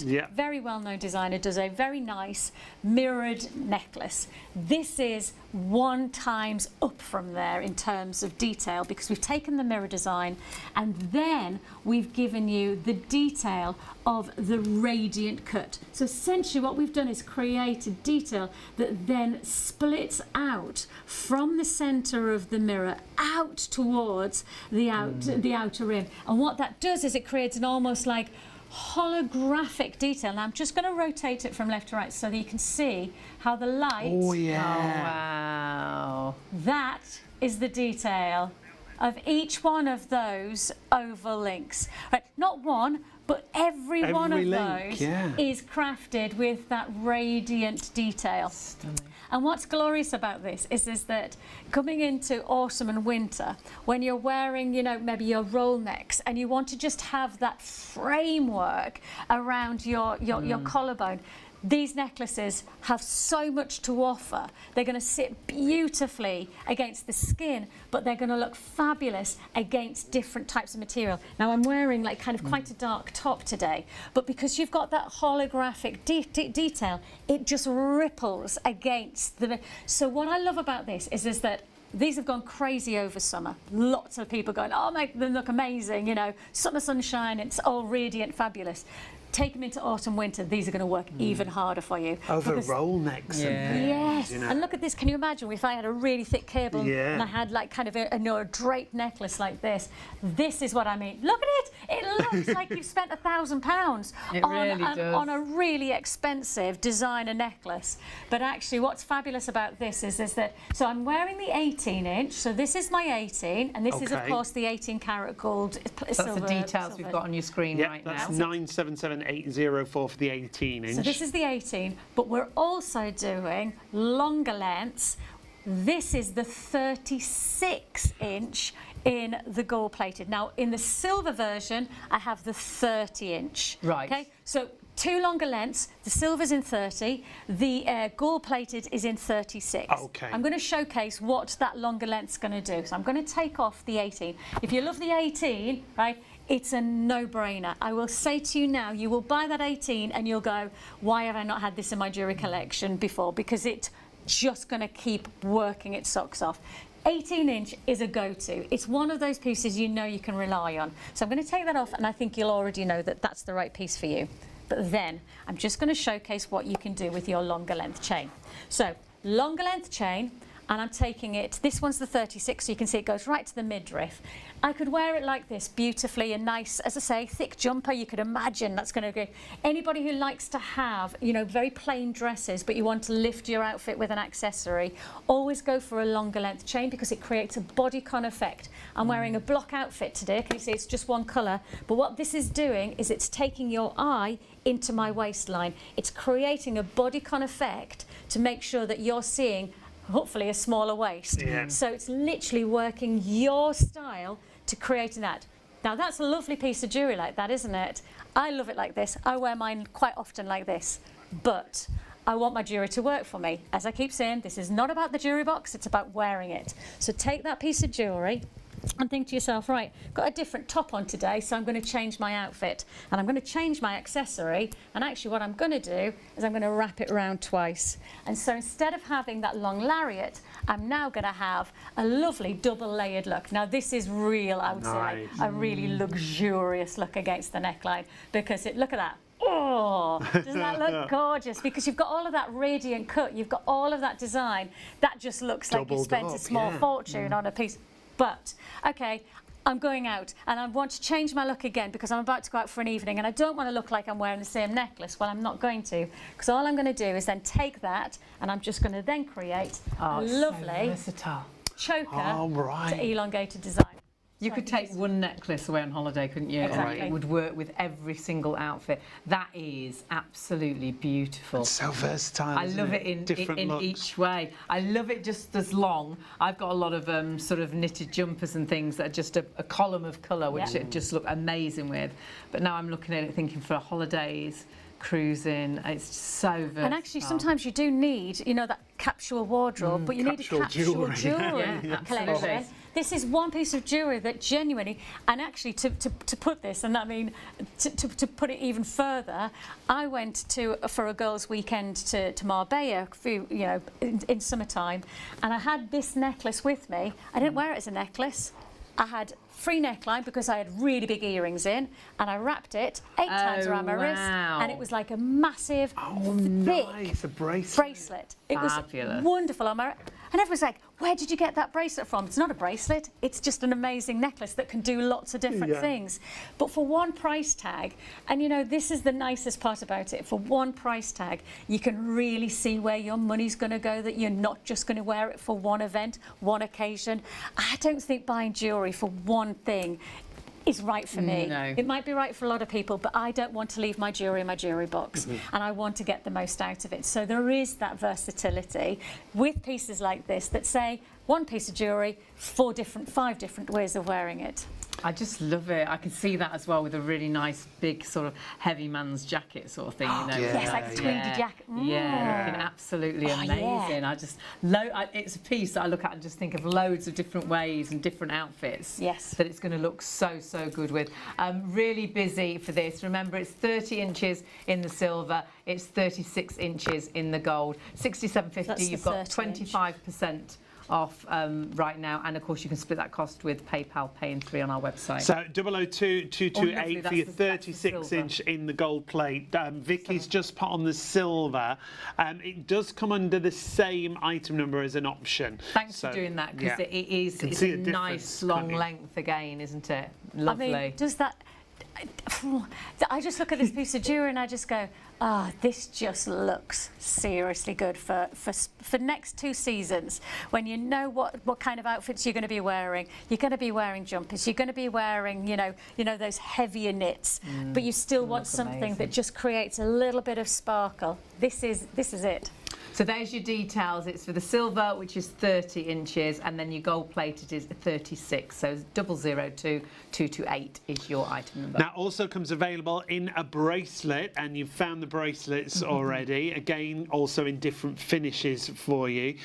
Yeah. Very well-known designer does a very nice mirrored necklace. This is 1 times up from there in terms of detail, because we've taken the mirror design and then we've given you the detail of the radiant cut. So essentially what we've done is create a detail that then splits out from the center of the mirror out towards the outer rim. And what that does is it creates an almost like holographic detail. Now I'm just going to rotate it from left to right so that you can see how the light, Wow. that is the detail of each one of those oval links. Right, not one, but every one of link, those yeah. is crafted with that radiant detail. Stunning. And what's glorious about this is that coming into autumn and winter, when you're wearing, you know, maybe your roll necks and you want to just have that framework around your collarbone, these necklaces have so much to offer. They're going to sit beautifully against the skin, but they're going to look fabulous against different types of material. Now I'm wearing like kind of quite a dark top today, but because you've got that holographic detail, it just ripples against the... So what I love about this is that these have gone crazy over summer. Lots of people going, oh, make them look amazing, you know, summer sunshine, it's all radiant, fabulous. Take them into autumn, winter, these are going to work even harder for you. Over roll necks and things, yes, you know. and look at this. Can you imagine if I had a really thick cable and I had like kind of a draped necklace like this? This is what I mean. Look at it. It looks like you've spent £1,000 on a really expensive designer necklace. But actually what's fabulous about this is that, so I'm wearing the 18-inch, so this is my 18, and this is of course the 18-karat gold silver. That's the details we've got on your screen right now. That's 977804 for the 18-inch. So this is the 18, but we're also doing longer lengths. This is the 36-inch in the gold plated. Now in the silver version, I have the 30-inch. Right. Okay. So two longer lengths. The silver's in 30, the gold plated is in 36. Okay. I'm going to showcase what that longer length's going to do. So I'm going to take off the 18. If you love the 18, right, it's a no-brainer. I will say to you now, you will buy that 18 and you'll go, why have I not had this in my jewellery collection before? Because it's just going to keep working its socks off. 18-inch is a go-to. It's one of those pieces you know you can rely on. So I'm going to take that off, and I think you'll already know that that's the right piece for you. But then I'm just going to showcase what you can do with your longer length chain. So longer length chain, and I'm taking it, this one's the 36, so you can see it goes right to the midriff. I could wear it like this beautifully, a nice, as I say, thick jumper. You could imagine that's going to go. Anybody who likes to have, you know, very plain dresses, but you want to lift your outfit with an accessory, always go for a longer length chain because it creates a bodycon effect. I'm wearing a block outfit today. Can you see it's just one colour? But what this is doing is it's taking your eye into my waistline. It's creating a bodycon effect to make sure that you're seeing hopefully a smaller waist. Yeah. So it's literally working your style to creating that. Now that's a lovely piece of jewellery like that, isn't it? I love it like this. I wear mine quite often like this, but I want my jewellery to work for me. As I keep saying, this is not about the jewellery box, it's about wearing it. So take that piece of jewellery and think to yourself, right, got a different top on today, so I'm going to change my outfit and I'm going to change my accessory, and actually what I'm going to do is I'm going to wrap it around twice. And so instead of having that long lariat, I'm now going to have a lovely double layered look. Now this is real, I would say, like a really luxurious look against the neckline, because look at that. Oh, doesn't that look gorgeous? Because you've got all of that radiant cut, you've got all of that design. That just looks like you spent a small fortune on a piece. But, okay, I'm going out and I want to change my look again because I'm about to go out for an evening and I don't want to look like I'm wearing the same necklace. Well, I'm not going to, because all I'm going to do is then take that and I'm just going to then create a lovely choker to elongated design. You could take one necklace away on holiday, couldn't you? Exactly. And it would work with every single outfit. That is absolutely beautiful. It's so versatile. I love it in each way. I love it just as long. I've got a lot of sort of knitted jumpers and things that are just a column of colour, which it just look amazing with. But now I'm looking at it thinking for holidays, cruising, it's so versatile. And actually sometimes you do need, you know, that capsule wardrobe, but you need a capsule jewellery collection. This is one piece of jewellery that genuinely, and actually to put this, and I mean to put it even further, I went for a girls' weekend to Marbella, in summertime, and I had this necklace with me. I didn't wear it as a necklace. I had free neckline because I had really big earrings in, and I wrapped it 8 times around my wrist, and it was like a massive, thick bracelet. It was wonderful on my. And everyone's like, where did you get that bracelet from? It's not a bracelet, it's just an amazing necklace that can do lots of different things. But for one price tag, and you know, this is the nicest part about it, for one price tag, you can really see where your money's going to go, that you're not just going to wear it for one event, one occasion. I don't think buying jewellery for one thing is right for me. No. It might be right for a lot of people, but I don't want to leave my jewellery in my jewellery box, and I want to get the most out of it. So there is that versatility with pieces like this that say one piece of jewellery, 5 different ways of wearing it. I just love it. I can see that as well with a really nice big sort of heavy man's jacket sort of thing, you know. Yes, like a tweedy jacket. Yeah, looking absolutely amazing. I just it's a piece that I look at and just think of loads of different ways and different outfits. Yes. That it's going to look so good with. Really busy for this. Remember, it's 30 inches in the silver. It's 36 inches in the gold. 67.50. You've got 25% off right now, and of course you can split that cost with PayPal Pay in 3 on our website. So 002228 for your 36 inch in the gold plate. Vicky's just put on the silver. It does come under the same item number as an option. Thanks for doing that, because it's a nice long length again, isn't it? Lovely. I mean, does that? I just look at this piece of jewellery and I just go, this just looks seriously good for next 2 seasons, when you know what kind of outfits you're going to be wearing. You're going to be wearing jumpers, you're going to be wearing, you know those heavier knits, but you still want something that just creates a little bit of sparkle. This is it. So there's your details. It's for the silver, which is 30 inches, and then your gold plated is 36. So 000228 is your item number. Now, also comes available in a bracelet, and you've found the bracelets already. Again, also in different finishes for you.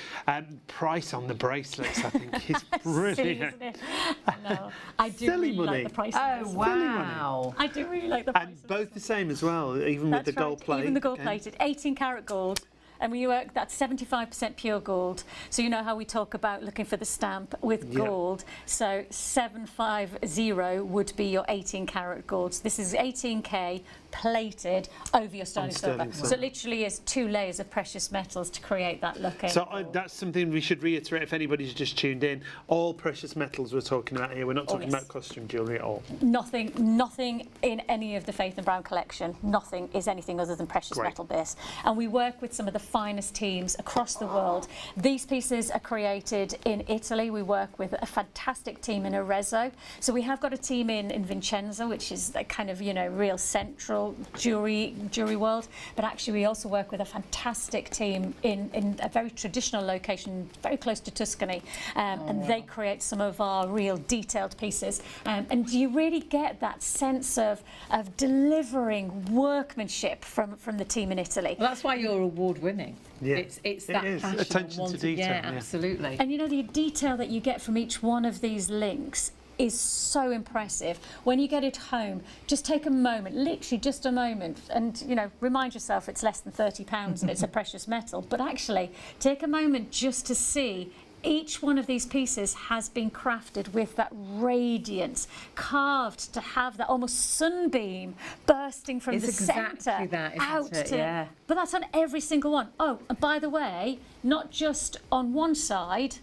Price on the bracelets, I think, is brilliant. Silly, isn't it? No, I do Silly really money. like the price. Oh, of this. wow. I do really like the price. And of both this the same as well, even with That's the gold right, plate. even the gold again. plated, 18 karat gold. And we work, that's 75% pure gold. So you know how we talk about looking for the stamp with gold. So 750 would be your 18 karat gold. So this is 18K plated over your sterling silver. So it literally is 2 layers of precious metals to create that looking. So that's something we should reiterate if anybody's just tuned in. All precious metals we're talking about here. We're not talking about costume jewellery at all. Nothing in any of the Faith and Brown collection, nothing is anything other than precious metal base. And we work with some of the finest teams across the world. These pieces are created in Italy. We work with a fantastic team in Arezzo. So we have got a team in Vincenzo, which is a kind of, you know, real central jewelry world. But actually we also work with a fantastic team in a very traditional location, very close to Tuscany. And they create some of our real detailed pieces. And you really get that sense of delivering workmanship from the team in Italy. Well, that's why you're award winning. Yeah, it's that passion, attention to detail. Yeah, absolutely. And you know, the detail that you get from each one of these links is so impressive. When you get it home, just take a moment, literally just a moment, and you know, remind yourself it's less than £30 and it's a precious metal, but actually take a moment just to see each one of these pieces has been crafted with that radiance, carved to have that almost sunbeam bursting from the centre out it? to. Yeah. But that's on every single one. Oh, and by the way, not just on one side.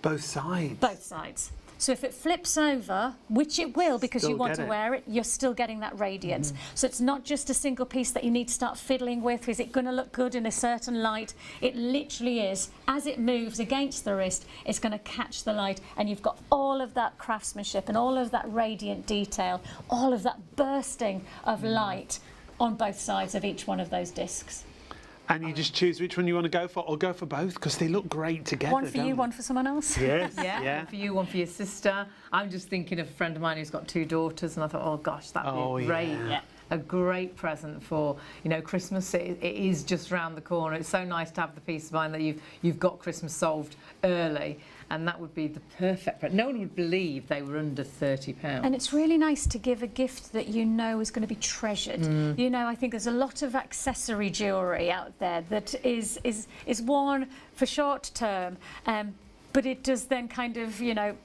Both sides. Both sides. So if it flips over, which it will because you want to wear it, you're still getting that radiance. So it's not just a single piece that you need to start fiddling with. Is it going to look good in a certain light? It literally is. As it moves against the wrist, it's going to catch the light, and you've got all of that craftsmanship and all of that radiant detail, all of that bursting of light on both sides of each one of those discs. And you just choose which one you want to go for, or go for both, because they look great together. One for you, one for someone else. Yes. Yeah, one for you, one for your sister. I'm just thinking of a friend of mine who's got 2 daughters, and I thought, oh gosh, that'd be great. Yeah. A great present for, you know, Christmas. It is just round the corner. It's so nice to have the peace of mind that you've got Christmas solved early, and that would be the perfect present. No one would believe they were under £30. And it's really nice to give a gift that you know is going to be treasured. You know, I think there's a lot of accessory jewellery out there that is worn for short term, but it does then kind of, you know,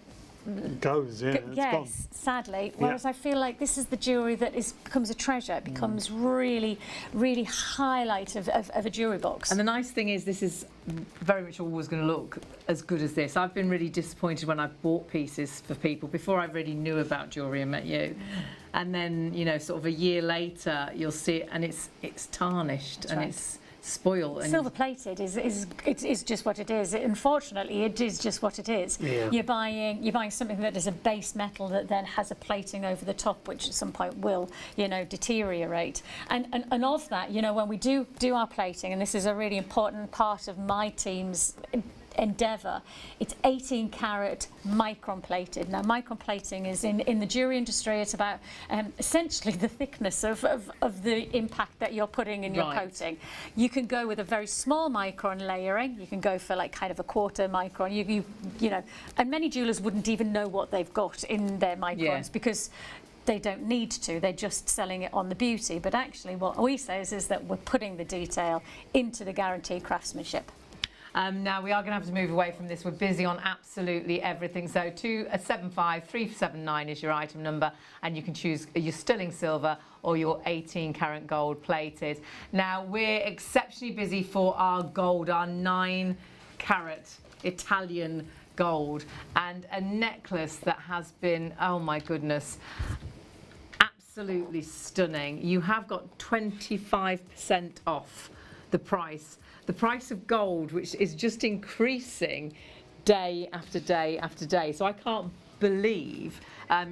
Goes, yeah. yes, sadly. Whereas I feel like this is the jewellery that becomes a treasure. It becomes really, really highlight of a jewellery box. And the nice thing is, this is very much always going to look as good as this. I've been really disappointed when I've bought pieces for people before I really knew about jewellery and met you. And then, you know, sort of a year later, you'll see it and it's tarnished. That's and it's spoiled. And silver plated is just what it is. Unfortunately, it is just what it is. Yeah. You're buying something that is a base metal that then has a plating over the top, which at some point will, you know, deteriorate. And of that, you know, when we do our plating, and this is a really important part of my team's endeavour, it's 18 karat micron plated. Now micron plating is in the jewellery industry, it's about essentially the thickness of the impact that you're putting in your coating. You can go with a very small micron layering, you can go for like kind of a quarter micron, you know, and many jewellers wouldn't even know what they've got in their microns because they don't need to, they're just selling it on the beauty. But actually what we say is that we're putting the detail into the guaranteed craftsmanship. Now we are going to have to move away from this. We're busy on absolutely everything. So 275379 is your item number, and you can choose your sterling silver or your 18 karat gold plated. Now we're exceptionally busy for our gold, our 9 karat Italian gold, and a necklace that has been, oh my goodness, absolutely stunning. You have got 25% off the price. The price of gold, which is just increasing day after day after day. So I can't believe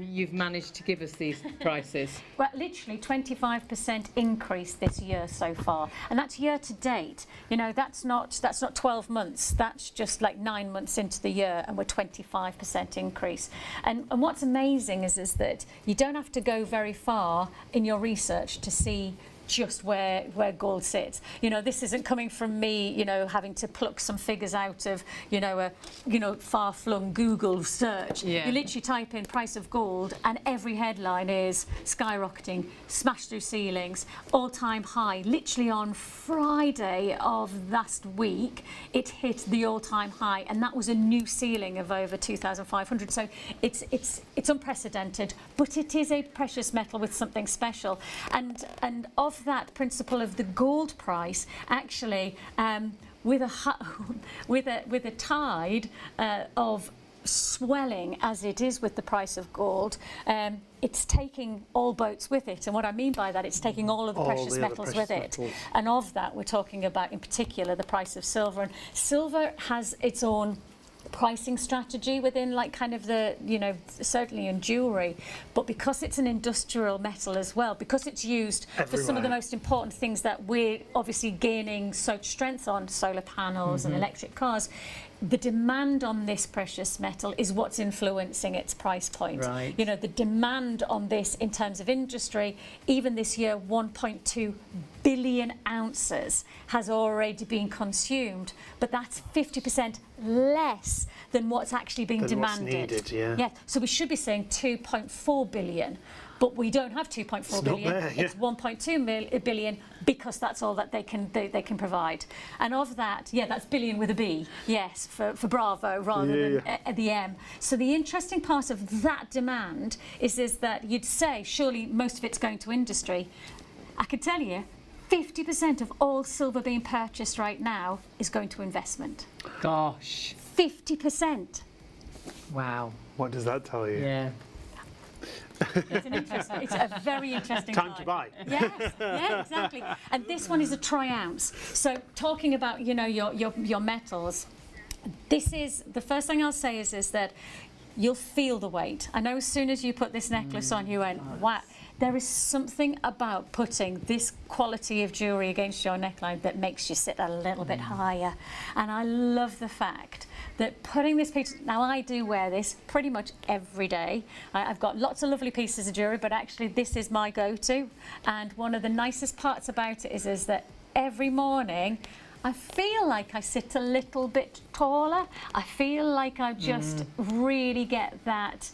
you've managed to give us these prices. Well, literally 25% increase this year so far, and that's year to date. You know, that's not 12 months. That's just like 9 months into the year, and we're 25% increase. And what's amazing is that you don't have to go very far in your research to see just where gold sits. You know, this isn't coming from me, you know, having to pluck some figures out of, you know, a far-flung Google search. Yeah. You literally type in price of gold and every headline is skyrocketing, smashed through ceilings, all-time high. Literally on Friday of last week, it hit the all-time high, and that was a new ceiling of over 2,500. So it's unprecedented, but it is a precious metal with something special. And of that principle of the gold price, actually, with a tide of swelling as it is with the price of gold, it's taking all boats with it. And what I mean by that, it's taking all of the precious metals with it. And of that, we're talking about in particular the price of silver. And silver has its own pricing strategy within, like, kind of the, you know, certainly in jewellery, but because it's an industrial metal as well, because it's used for some of the most important things that we're obviously gaining such strength on, solar panels and electric cars, the demand on this precious metal is what's influencing its price point. Right. You know, the demand on this in terms of industry, even this year, 1.2 billion ounces has already been consumed, but that's 50% less than what's actually being demanded. What's needed, yeah. So we should be saying 2.4 billion. But we don't have 2.4 billion. There, yeah. It's 1.2 billion because that's all that they can provide. And of that, yeah, that's billion with a B, yes, for Bravo rather than the M. So the interesting part of that demand is that you'd say surely most of it's going to industry. I can tell you, 50% of all silver being purchased right now is going to investment. Gosh. 50%. Wow. What does that tell you? Yeah. It's a very interesting Time to buy. Yes, yeah, exactly. And this one is a tri-ounce. So talking about, you know, your metals, this is the first thing I'll say is that you'll feel the weight. I know as soon as you put this necklace on, you went, wow. There is something about putting this quality of jewellery against your neckline that makes you sit a little bit higher. And I love the fact that putting this piece, now I do wear this pretty much every day. I've got lots of lovely pieces of jewellery, but actually this is my go-to. And one of the nicest parts about it is that every morning I feel like I sit a little bit taller. I feel like I just really get that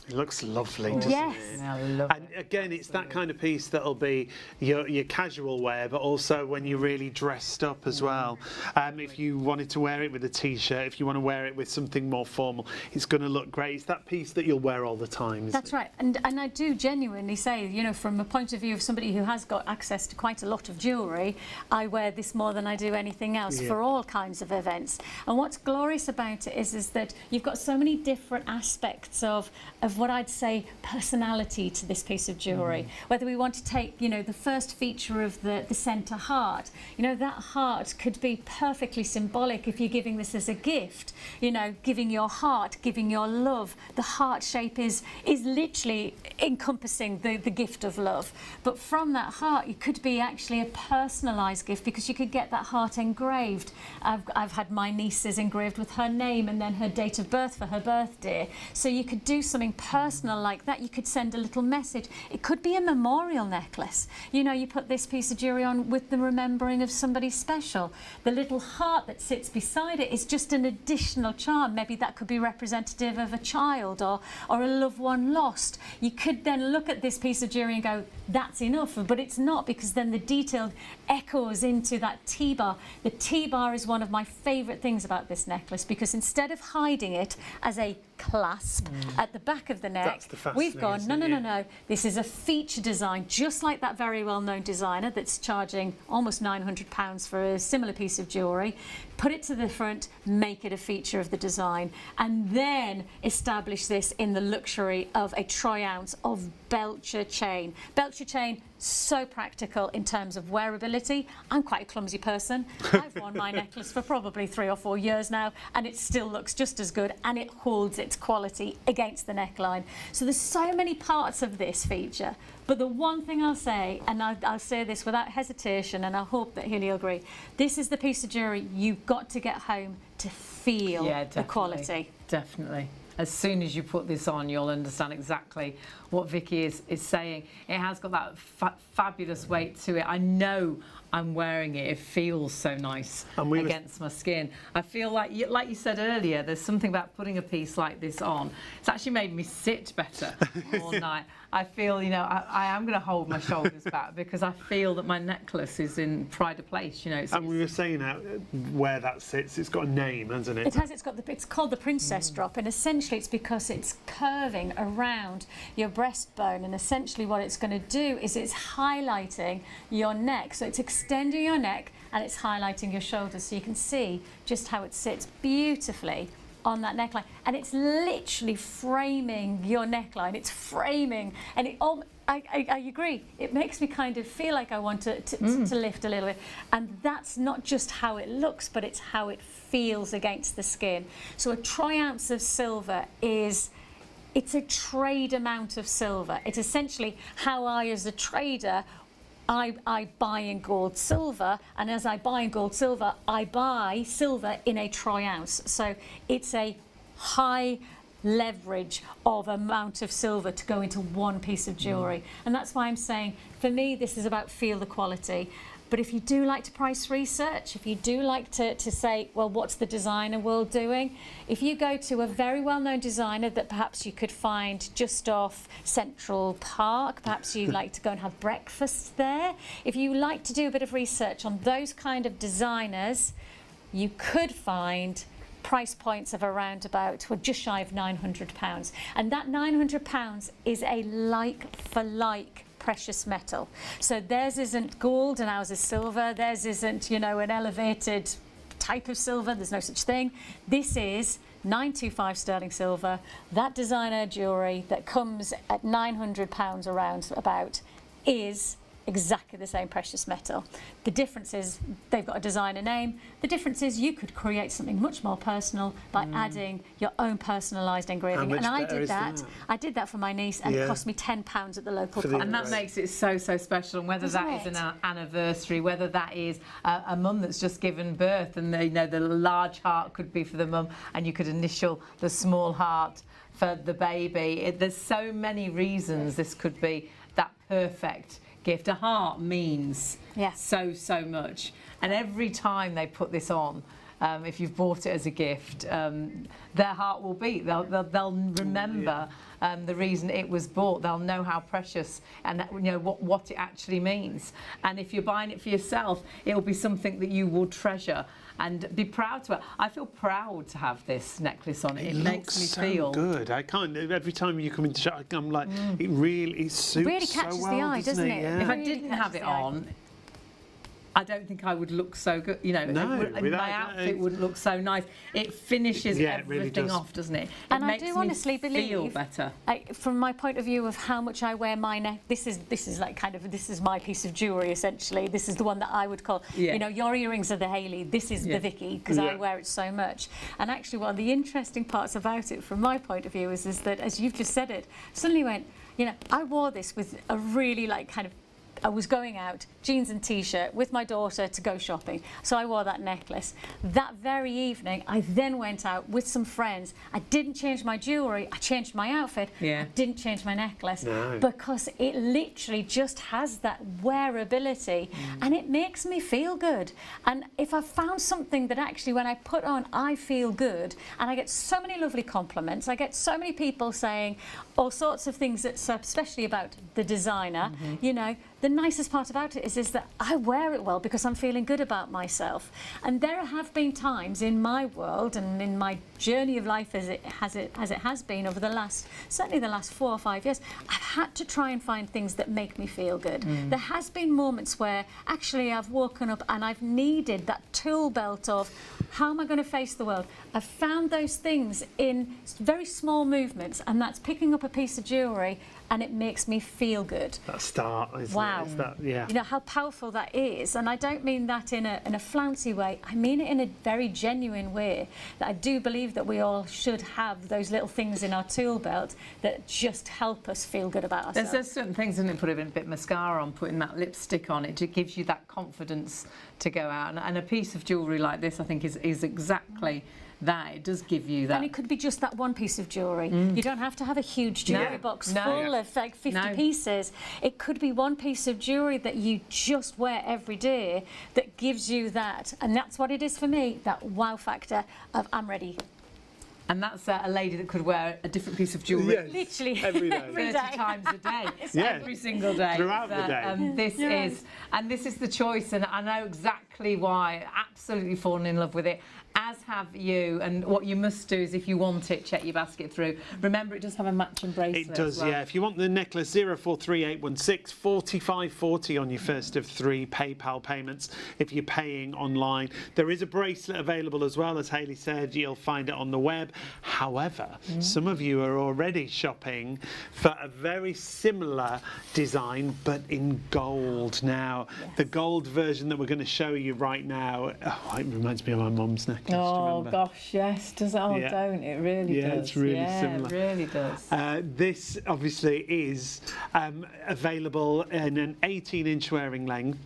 It looks lovely, doesn't yes. it? I love And again, it's that kind of piece that'll be your casual wear, but also when you're really dressed up as well. If you wanted to wear it with a t-shirt, if you want to wear it with something more formal, it's going to look great. It's that piece that you'll wear all the time, isn't That's it? right, and I do genuinely say, you know, from a point of view of somebody who has got access to quite a lot of jewellery, I wear this more than I do anything else for all kinds of events. And what's glorious about it is that you've got so many different aspects of what I'd say personality to this piece of jewellery. Whether we want to take, you know, the first feature of the centre heart, you know, that heart could be perfectly symbolic if you're giving this as a gift, you know, giving your heart, giving your love. The heart shape is literally encompassing the gift of love. But from that heart, it could be actually a personalised gift because you could get that heart engraved. I've had my nieces engraved with her name and then her date of birth for her birthday. So you could do something personal like that. You could send a little message. It could be a memorial necklace. You know, you put this piece of jewellery on with the remembering of somebody special. The little heart that sits beside it is just an additional charm. Maybe that could be representative of a child or a loved one lost. You could then look at this piece of jewellery and go, that's enough, but it's not, because then the detail echoes into that T-bar. The T-bar is one of my favourite things about this necklace, because instead of hiding it as a clasp at the back of the neck, we've gone, no, this is a feature design, just like that very well-known designer that's charging almost £900 for a similar piece of jewellery. put it to the front, make it a feature of the design, and then establish this in the luxury of a troy-ounce of Belcher chain. Belcher chain, so practical in terms of wearability. I'm quite a clumsy person. I've worn my necklace for probably 3 or 4 years now, and it still looks just as good, and it holds its quality against the neckline. So there's so many parts of this feature, but the one thing I'll say, and I'll say this without hesitation, and I hope that Hilly will agree, this is the piece of jewellery you've got to get home to feel the quality. Definitely. As soon as you put this on, you'll understand exactly what Vicky is saying. It has got that fabulous weight to it. I know I'm wearing it. It feels so nice against my skin. I feel like you said earlier, there's something about putting a piece like this on. It's actually made me sit better all night. I feel, you know, I am going to hold my shoulders back because I feel that my necklace is in pride of place, you know. And we were saying where that sits, it's got a name, hasn't it? It has. It's called the princess drop, and essentially it's because it's curving around your breastbone, and essentially what it's going to do is it's highlighting your neck. So it's extending your neck and it's highlighting your shoulders, so you can see just how it sits beautifully on that neckline, and it's literally framing your neckline. It's framing, and I agree. It makes me kind of feel like I want to lift a little bit, and that's not just how it looks, but it's how it feels against the skin. So a troy-ounce of silver it's a trade amount of silver. It's essentially how I, as a trader, I buy in gold silver, and as I buy in gold silver, I buy silver in a troy-ounce. So it's a high leverage of amount of silver to go into one piece of jewellery. And that's why I'm saying, for me, this is about feel the quality. But if you do like to price research, if you do like to say, well, what's the designer world doing? If you go to a very well-known designer that perhaps you could find just off Central Park, perhaps you like to go and have breakfast there. If you like to do a bit of research on those kind of designers, you could find price points of around about, well, just shy of £900. And that £900 is a like-for-like precious metal. So theirs isn't gold and ours is silver. Theirs isn't, you know, an elevated type of silver. There's no such thing. This is 925 sterling silver. That designer jewellery that comes at £900 around about is exactly the same precious metal. The difference is they've got a designer name. The difference is you could create something much more personal by adding your own personalised engraving. And I did that. I did that for my niece, and it cost me £10 at the local pub. And that makes it so special. And whether that is an anniversary, whether that is a mum that's just given birth, and the large heart could be for the mum, and you could initial the small heart for the baby. There's so many reasons this could be that perfect gift. A heart means so much, and every time they put this on, if you've bought it as a gift, their heart will beat. They'll remember the reason it was bought. They'll know how precious and what it actually means. And if you're buying it for yourself, it'll be something that you will treasure and be proud to wear. I feel proud to have this necklace on. It makes me feel so good. I can't. Every time you come into shop, I'm like, it really suits really catches so well, the eye, doesn't it? Yeah. If I didn't have it on, I don't think I would look so good. You know, my outfit wouldn't look so nice. It finishes everything off, doesn't it? And I do honestly believe, feel better. From my point of view of how much I wear my neck, this is like kind of, this is my piece of jewellery essentially. This is the one that I would call, you know, your earrings are the Hayley. This is the Vicky, because I wear it so much. And actually, one of the interesting parts about it, from my point of view, is that as you've just said it, suddenly went, you know, I wore this with a really I was going out, jeans and t-shirt, with my daughter to go shopping. So I wore that necklace. That very evening, I then went out with some friends. I didn't change my jewellery, I changed my outfit. I didn't change my necklace because it literally just has that wearability and it makes me feel good. And if I found something that actually when I put on, I feel good, and I get so many lovely compliments, I get so many people saying all sorts of things, that's especially about the designer, you know, the nicest part about it is that I wear it well because I'm feeling good about myself. And there have been times in my world and in my journey of life as it has been over the last, certainly the last 4 or 5 years, I've had to try and find things that make me feel good. There has been moments where actually I've woken up and I've needed that tool belt of how am I going to face the world? I've found those things in very small movements, and that's picking up a piece of jewellery and it makes me feel good. That start, isn't Wow. it? It's that, yeah. You know how powerful that is, and I don't mean that in a flouncy way. I mean it in a very genuine way. That I do believe that we all should have those little things in our tool belt that just help us feel good about ourselves. There's certain things, isn't it? Putting a bit of mascara on, putting that lipstick on, it just gives you that confidence to go out. And a piece of jewellery like this, I think, is exactly that. It does give you that. And it could be just that one piece of jewellery. You don't have to have a huge jewellery box full of like 50 pieces. It could be one piece of jewellery that you just wear every day that gives you that. And that's what it is for me, that wow factor of I'm ready. And that's a lady that could wear a different piece of jewellery. Yes, Literally every day. 30 times a day, Yeah. every single day. Throughout the day. This is the choice, and I know exactly why. Absolutely fallen in love with it, as have you. And what you must do is, if you want it, check your basket through. Remember, it does have a matching bracelet. It does, as well. yeah. If you want the necklace, 043816 4540 on your first of 3 PayPal payments. If you're paying online, there is a bracelet available as well. As Hayley said, you'll find it on the web. However, some of you are already shopping for a very similar design, but in gold. Now, the gold version that we're going to show you right now, it reminds me of my mum's necklace. Do you Oh remember? gosh, yes, does it? Oh, Yeah. don't it? Really Yeah, does. it's really similar. It really does. This obviously is available in an 18-inch wearing length.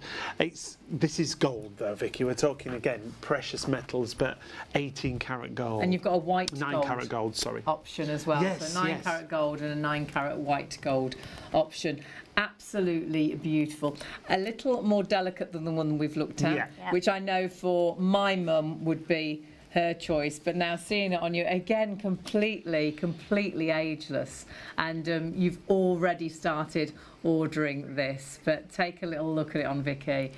This is gold though, Vicky. We're talking again precious metals, but 18-carat gold. And you've got a white 9-carat gold, sorry. option as well. Yes, so 9-carat gold and a 9-carat white gold option. Absolutely beautiful. A little more delicate than the one we've looked at, Yeah. which I know for my mum would be her choice, but now seeing it on you again, completely ageless, and you've already started ordering this. But take a little look at it on Vicky,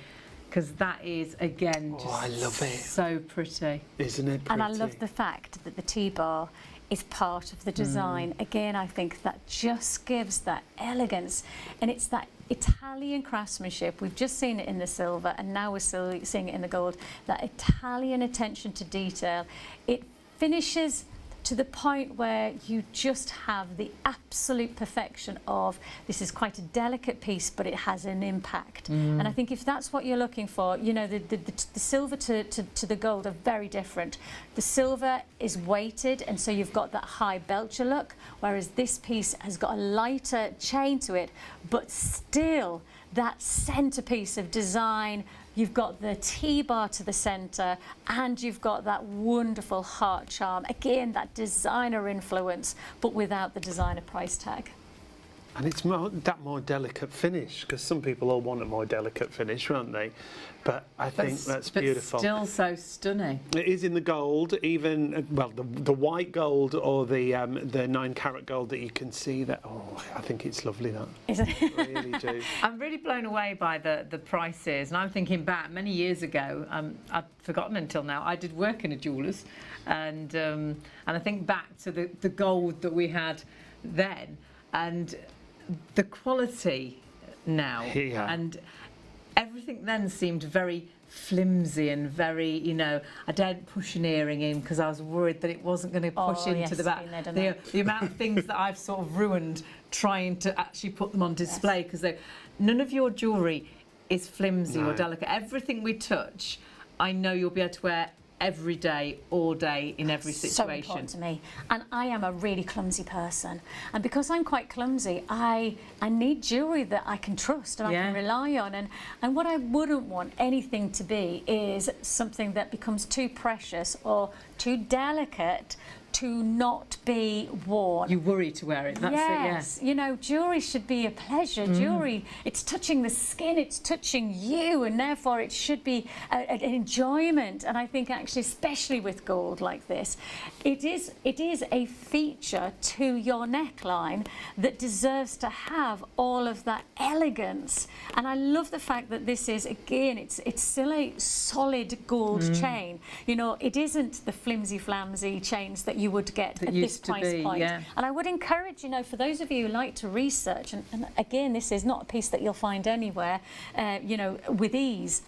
because that is again just I love it. so pretty. Isn't it pretty? And I love the fact that the T-bar is part of the design. Again, I think that just gives that elegance, and it's that Italian craftsmanship. We've just seen it in the silver, and now we're still seeing it in the gold. That Italian attention to detail. It finishes to the point where you just have the absolute perfection of, this is quite a delicate piece, but it has an impact. And I think if that's what you're looking for, you know, the silver to the gold are very different. The silver is weighted, and so you've got that high belcher look, whereas this piece has got a lighter chain to it, but still that centerpiece of design. You've got the T-bar to the centre, and you've got that wonderful heart charm. Again, that designer influence, but without the designer price tag. And it's that more delicate finish, because some people all want a more delicate finish, won't they? But I think that's beautiful. But still so stunning. It is in the gold, even well, the white gold or the 9-carat gold that you can see. That I think it's lovely. That Isn't it? I really do. I'm really blown away by the prices, and I'm thinking back many years ago. I'd forgotten until now. I did work in a jeweller's, and I think back to the gold that we had then, and the quality now, and everything then seemed very flimsy and very, you know, I daren't push an earring in because I was worried that it wasn't going to push into the back. The amount of things that I've sort of ruined trying to actually put them on display, because none of your jewellery is flimsy or delicate. Everything we touch, I know you'll be able to wear every day, all day, in every situation. So important to me. And I am a really clumsy person. And because I'm quite clumsy, I need jewellery that I can trust and I can rely on. And what I wouldn't want anything to be is something that becomes too precious or too delicate to not be worn. You worry to wear it, that's it, Yes, you know, jewellery should be a pleasure. Jewellery, it's touching the skin, it's touching you, and therefore it should be an enjoyment. And I think actually, especially with gold like this, it is a feature to your neckline that deserves to have all of that elegance. And I love the fact that this is, again, it's still a solid gold chain. You know, it isn't the flimsy-flamsy chains that you would get That at this used to price be, point. yeah. And I would encourage, you know, for those of you who like to research, and again, this is not a piece that you'll find anywhere, you know, with ease.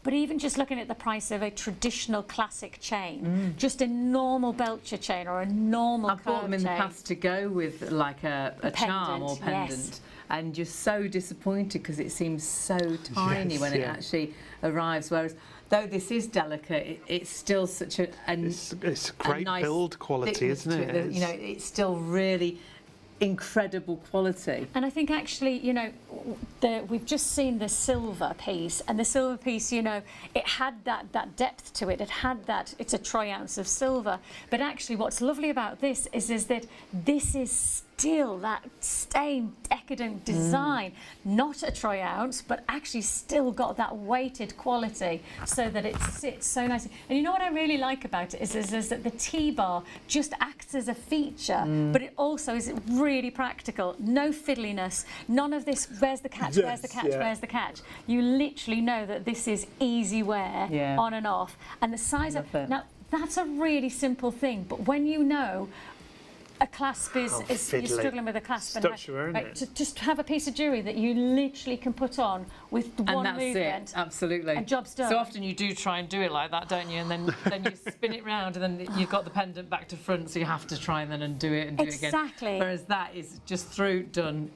But even just looking at the price of a traditional classic chain, just a normal Belcher chain or a normal I've bought them in the chain. past to go with like a charm or pendant, pendant, yes. and you're so disappointed because it seems so tiny when it actually arrives. Whereas, though this is delicate, it's still such It's a great nice build quality, thickness isn't to it? You know, it's still really incredible quality. And I think actually, you know, we've just seen the silver piece, and the silver piece, you know, it had that depth to it. It had that, it's a troy ounce of silver. But actually what's lovely about this is that this is still that stained, decadent design, not a troy ounce, but actually still got that weighted quality so that it sits so nicely. And you know what I really like about it is that the T-bar just acts as a feature, but it also is really practical. No fiddliness, none of this, where's the catch, where's the catch, where's the catch. You literally know that this is easy wear, on and off. And the size of, now that's a really simple thing, but when you know a clasp is you're struggling with a clasp, and to just have a piece of jewellery that you literally can put on with one movement. It, absolutely. And job's done. So often you do try and do it like that, don't you? And then you spin it round, and then you've got the pendant back to front, so you have to try and then undo it and do it again. Exactly. Whereas that is just through, done,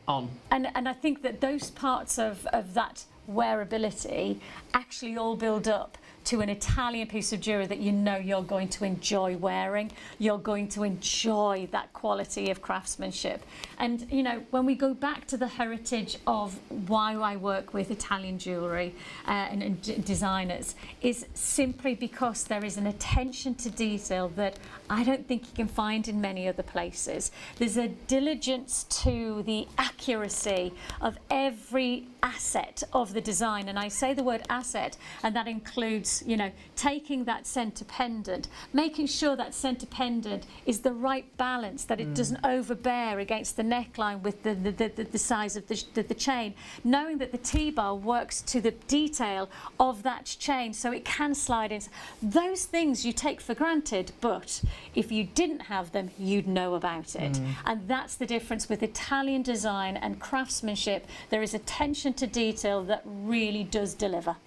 on. And I think that those parts of that wearability actually all build up to an Italian piece of jewellery that you know you're going to enjoy wearing. You're going to enjoy that quality of craftsmanship. And, you know, when we go back to the heritage of why I work with Italian jewellery and designers, is simply because there is an attention to detail that I don't think you can find in many other places. There's a diligence to the accuracy of every asset of the design, and I say the word asset, and that includes, you know, taking that centre pendant, making sure that centre pendant is the right balance, that it doesn't overbear against the neckline with the size of the chain, knowing that the T-bar works to the detail of that chain so it can slide in. Those things you take for granted, but if you didn't have them, you'd know about it. And that's the difference with Italian design and craftsmanship. There is attention to detail that really does deliver.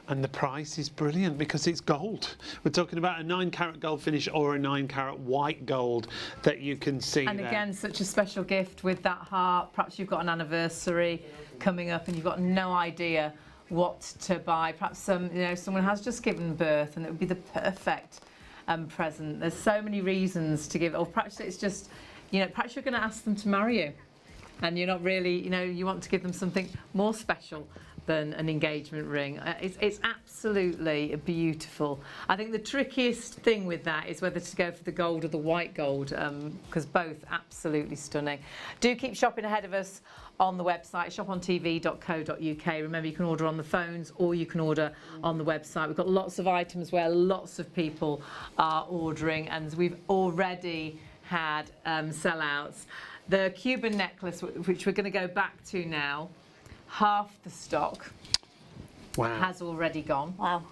And the price is brilliant because it's gold. We're talking about a 9-carat gold finish or a 9-carat white gold that you can see And there. again, such a special gift with that heart. Perhaps you've got an anniversary coming up and you've got no idea what to buy. Perhaps someone has just given birth and it would be the perfect present. There's so many reasons to give, or perhaps it's just, you know, perhaps you're going to ask them to marry you and you're not really, you know, you want to give them something more special than an engagement ring. It's absolutely beautiful. I think the trickiest thing with that is whether to go for the gold or the white gold, because both absolutely stunning. Do keep shopping ahead of us on the website, ShopOnTV.co.uk. Remember, you can order on the phones or you can order on the website. We've got lots of items where lots of people are ordering, and we've already had sellouts. The Cuban necklace, which we're going to go back to now, half the stock has already gone. Wow.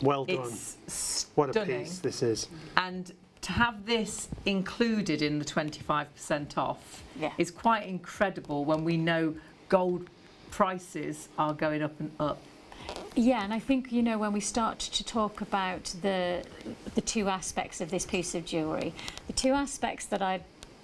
Well done. It's What a stunning. piece this is. And to have this included in the 25% off is quite incredible when we know gold prices are going up and up. Yeah, and I think, you know, when we start to talk about the two aspects of this piece of jewellery, the two aspects that I'd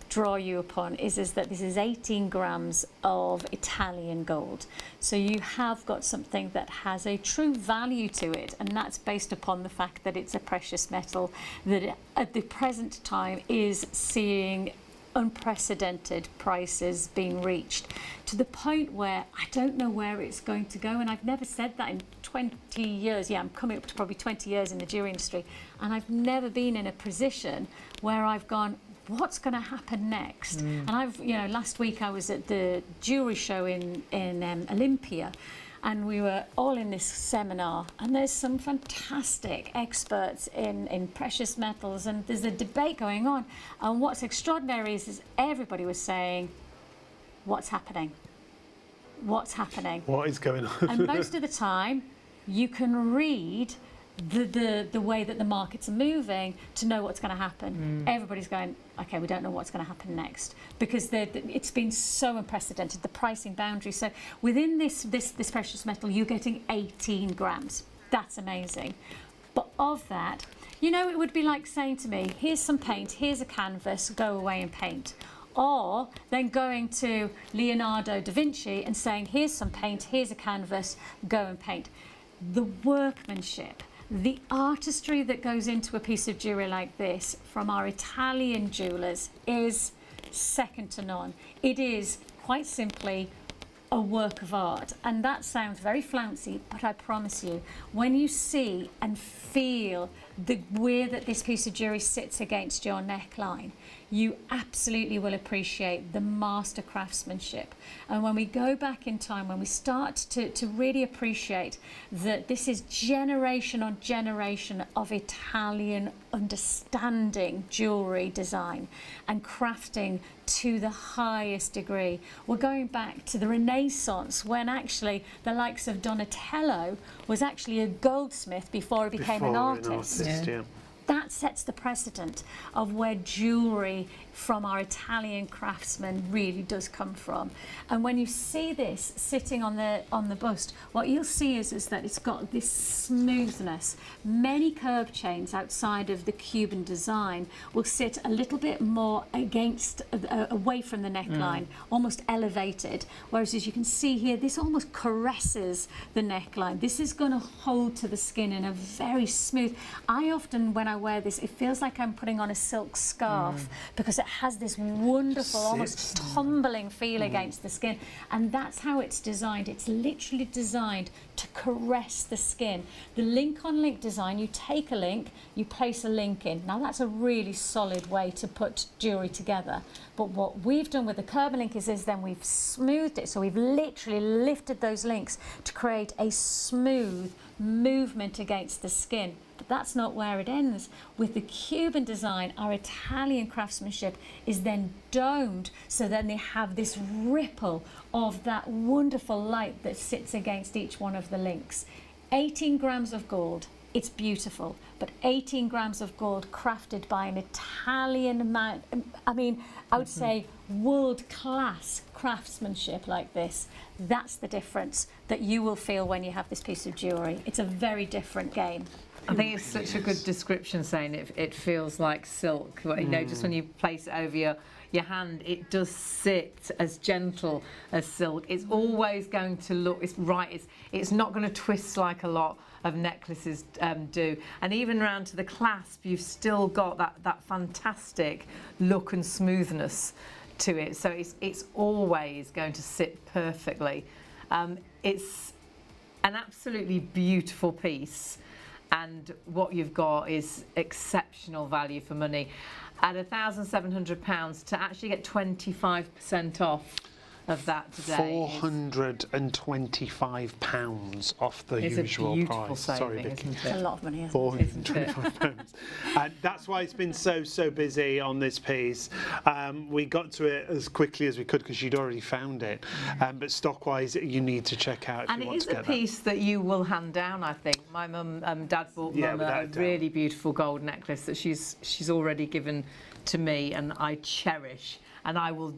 draw you upon is that this is 18 grams of Italian gold. So you have got something that has a true value to it, and that's based upon the fact that it's a precious metal that at the present time is seeing unprecedented prices being reached to the point where I don't know where it's going to go, and I've never said that in 20 years, yeah, I'm coming up to probably 20 years in the jewellery industry, and I've never been in a position where I've gone, what's going to happen next? And last week I was at the jewellery show in Olympia, and we were all in this seminar, and there's some fantastic experts in precious metals, and there's a debate going on. And what's extraordinary is everybody was saying, what's happening? What's happening? What is going on? And most of the time, you can read the way that the markets are moving to know what's going to happen. Everybody's going, okay, we don't know what's going to happen next, because it's been so unprecedented, the pricing boundary. So within this precious metal, you're getting 18 grams. That's amazing. But of that, it would be like saying to me, here's some paint, here's a canvas, go away and paint. Or then going to Leonardo da Vinci and saying, here's some paint, here's a canvas, go and paint. The workmanship, the artistry that goes into a piece of jewellery like this from our Italian jewellers is second to none. It is quite simply a work of art. And that sounds very flouncy, but I promise you, when you see and feel the way that this piece of jewellery sits against your neckline, you absolutely will appreciate the master craftsmanship. And when we go back in time, when we start to really appreciate that this is generation on generation of Italian understanding jewellery design and crafting to the highest degree. We're going back to the Renaissance, when actually the likes of Donatello was actually a goldsmith before he became an artist. Yeah. That sets the precedent of where jewellery from our Italian craftsmen really does come from. And when you see this sitting on the bust, what you'll see is that it's got this smoothness. Many curb chains outside of the Cuban design will sit a little bit more against, away from the neckline, almost elevated. Whereas as you can see here, this almost caresses the neckline. This is going to hold to the skin in a very smooth. I often, when I wear this, it feels like I'm putting on a silk scarf, because it has this wonderful, almost tumbling feel against the skin. And that's how it's designed. It's literally designed to caress the skin. The link-on-link design, you take a link, you place a link in. Now that's a really solid way to put jewellery together. But what we've done with the Kerbalink is then we've smoothed it. So we've literally lifted those links to create a smooth movement against the skin. But that's not where it ends. With the Cuban design, our Italian craftsmanship is then domed, so then they have this ripple of that wonderful light that sits against each one of the links. 18 grams of gold. It's beautiful, but 18 grams of gold crafted by an Italian man, I mean, I would say world-class craftsmanship like this. That's the difference that you will feel when you have this piece of jewellery. It's a very different game. I think it's such a good description, saying it feels like silk. Just when you place it over your hand, it does sit as gentle as silk. It's always going to look, it's not going to twist like a lot of necklaces do. And even round to the clasp, you've still got that fantastic look and smoothness to it. So it's always going to sit perfectly. It's an absolutely beautiful piece. And what you've got is exceptional value for money. At £1,700, to actually get 25% off of that today. £425 off the usual price. Sorry, Vicky. It's a lot of money, isn't £425. That's why it's been so busy on this piece. We got to it as quickly as we could because you'd already found it. But stock-wise, you need to check out if you want to get that. And it is a piece that you will hand down, I think. My mum, Dad bought Mum a really beautiful gold necklace that she's already given to me, and I cherish. And I will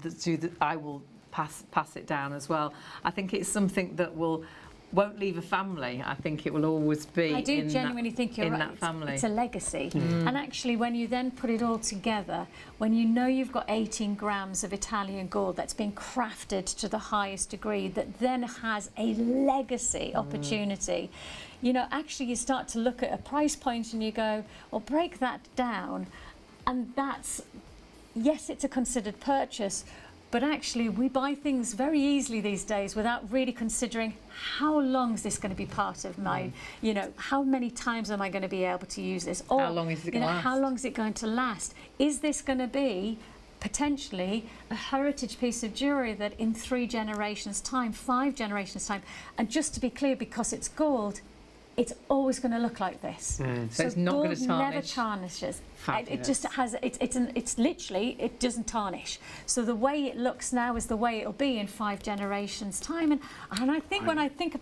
pass it down as well. I think it's something that won't leave a family. I think it will always be. I do genuinely think you're right. That family. It's a legacy. And actually, when you then put it all together, when you know you've got 18 grams of Italian gold that's been crafted to the highest degree, that then has a legacy opportunity, actually you start to look at a price point and you go, well, break that down, and that's, yes, it's a considered purchase, But actually, we buy things very easily these days without really considering how long is this going to be part of my, you know, how many times am I going to be able to use this? Or, How long is it going to last? How long is it going to last? Is this going to be potentially a heritage piece of jewellery that in 3 generations' time, 5 generations' time, and just to be clear, because it's gold, it's always going to look like this. So it's not going to gold tarnish. never tarnishes. It Fabulous. just has, it's literally, it doesn't tarnish. So the way it looks now is the way it'll be in 5 generations' time. And I think when I think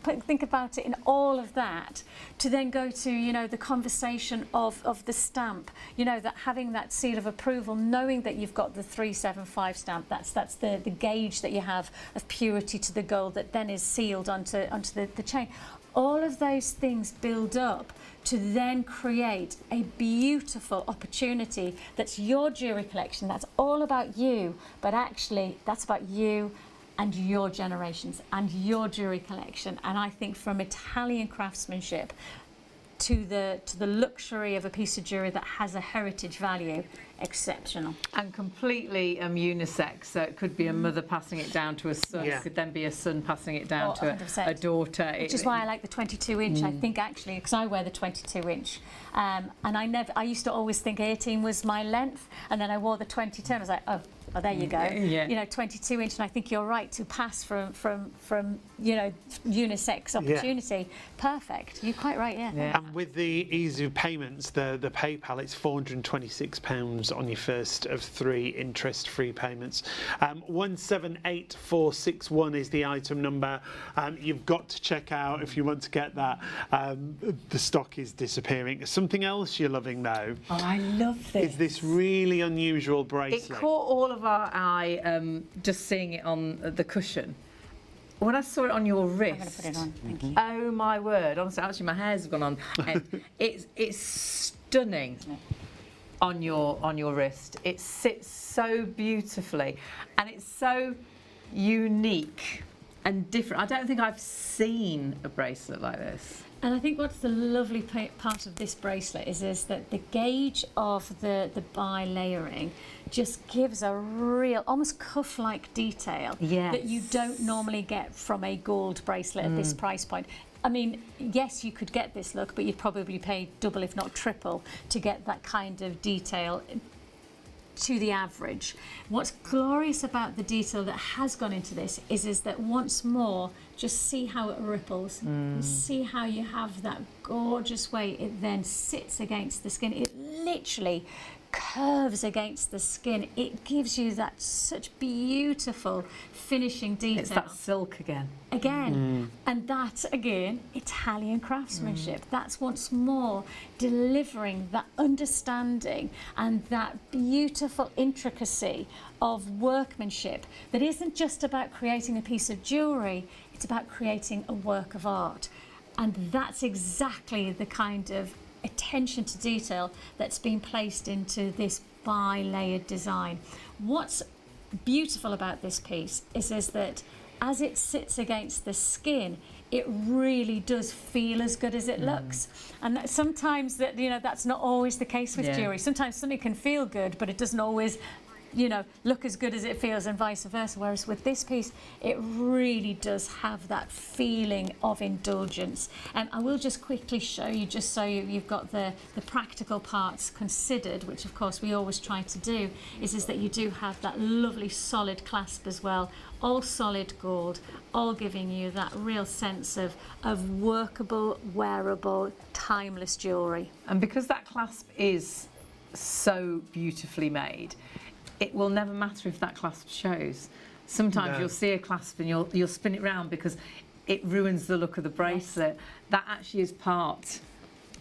about it in all of that, to then go to, you know, the conversation of the stamp, you know, that having that seal of approval, knowing that you've got the 375 stamp, that's the gauge that you have of purity to the gold that then is sealed onto the chain. All of those things build up to then create a beautiful opportunity that's your jewellery collection. That's all about you, but actually that's about you and your generations and your jewellery collection. And I think from Italian craftsmanship to the luxury of a piece of jewellery that has a heritage value, exceptional. And completely unisex, so it could be a mother passing it down to a son, Yeah. it could then be a son passing it down to 100%. a daughter. Which is why I like the 22-inch. I think actually, because I wear the 22-inch, and I used to always think 18 was my length, and then I wore the 22, and I was like, oh, there you go. Yeah. You know, 22-inch, and I think you're right to pass from you know, unisex opportunity. Perfect. You're quite right. Yeah. And with the ease of payments, the PayPal, it's £426 on your first of 3 interest-free payments. 178461 is the item number. You've got to check out if you want to get that. The stock is disappearing. Something else you're loving though Oh, I love this. is this really unusual It bracelet. caught all of our eye just seeing it on the cushion. When I saw it on your wrist, I'm going to put it on. Thank you. oh my word! Honestly, actually, my hair's gone on. And it's stunning on your wrist. It sits so beautifully, and it's so unique and different. I don't think I've seen a bracelet like this. And I think what's the lovely part of this bracelet is that the gauge of the bi-layering just gives a real, almost cuff-like detail that you don't normally get from a gold bracelet at this price point. I mean, yes, you could get this look, but you'd probably pay double, if not triple, to get that kind of detail to the average. What's glorious about the detail that has gone into this is that once more, just see how it ripples. See how you have that gorgeous way it then sits against the skin. It literally curves against the skin. It gives you that such beautiful finishing detail. It's that silk again. And that again, Italian craftsmanship. That's once more delivering that understanding and that beautiful intricacy of workmanship that isn't just about creating a piece of jewellery, it's about creating a work of art. And that's exactly the kind of attention to detail that's been placed into this bi-layered design. What's beautiful about this piece is that as it sits against the skin, it really does feel as good as it looks. And that sometimes that, you know, that's not always the case with jewellery. Sometimes something can feel good, but it doesn't always, you know, look as good as it feels, and vice versa. Whereas with this piece, it really does have that feeling of indulgence. And I will just quickly show you, just so you've got the practical parts considered, which of course we always try to do, is that you do have that lovely solid clasp as well, all solid gold, all giving you that real sense of workable, wearable, timeless jewellery. And because that clasp is so beautifully made, it will never matter if that clasp shows. Sometimes you'll see a clasp and you'll spin it round because it ruins the look of the bracelet. That actually is part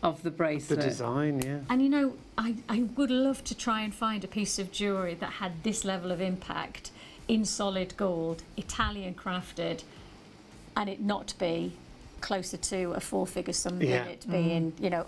of the bracelet. The design, yeah. And you know, I would love to try and find a piece of jewellery that had this level of impact in solid gold, Italian crafted, and it not be closer to a 4-figure sum than it be in, you know,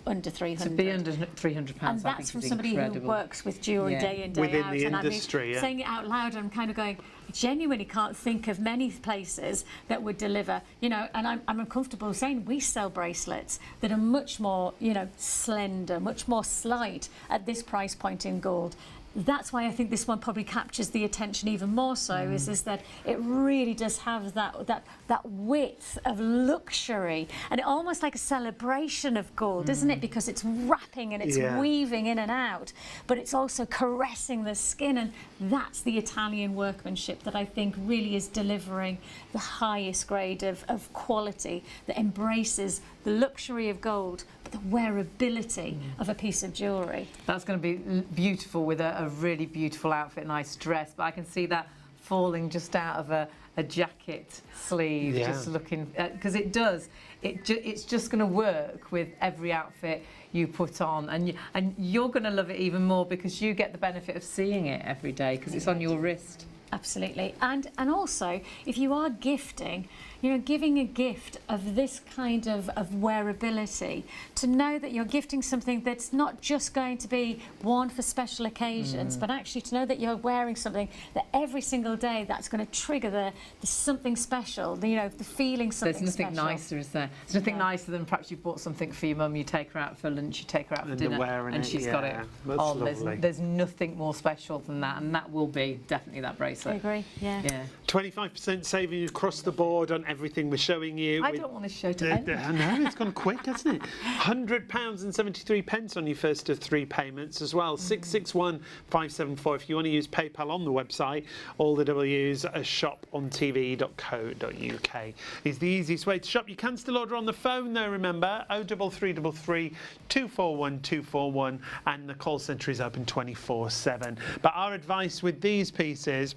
under 300. To be under £300, and that's from somebody who works with jewellery day in, day Within out. the And industry, I'm saying it out loud, I'm kind of going, I genuinely can't think of many places that would deliver, you know, and I'm uncomfortable saying we sell bracelets that are much more, you know, slender, much more slight at this price point in gold. that's why I think this one probably captures the attention even more so, is that it really does have that width of luxury, and almost like a celebration of gold, isn't it? Because it's wrapping and it's weaving in and out, but it's also caressing the skin, and that's the Italian workmanship that I think really is delivering the highest grade of quality that embraces the luxury of gold, but the wearability of a piece of jewellery. That's going to be beautiful with a really beautiful outfit, nice dress, but I can see that falling just out of a jacket sleeve, just looking, because it's just going to work with every outfit you put on, and you're going to love it even more because you get the benefit of seeing it every day because it's on your wrist. Absolutely, and also if you are gifting, you know, giving a gift of this kind of wearability, to know that you're gifting something that's not just going to be worn for special occasions, but actually to know that you're wearing something that every single day that's going to trigger the something special, the, you know, the feeling something special. There's nothing nicer, is there? There's nothing nicer than perhaps you bought something for your mum, you take her out for lunch, you take her out for dinner, and she's got it on. There's nothing more special than that, and that will be definitely that bracelet. I agree, yeah. 25% saving across the board on everything we're showing you. I don't want to show to end. I know, it's gone quick, hasn't it? £100.73 on your first of 3 payments as well. 661574 if you want to use PayPal on the website. All the W's are shopontv.co.uk is the easiest way to shop. You can still order on the phone though, remember, 03333 241 241, and the call centre is open 24/7. But our advice with these pieces,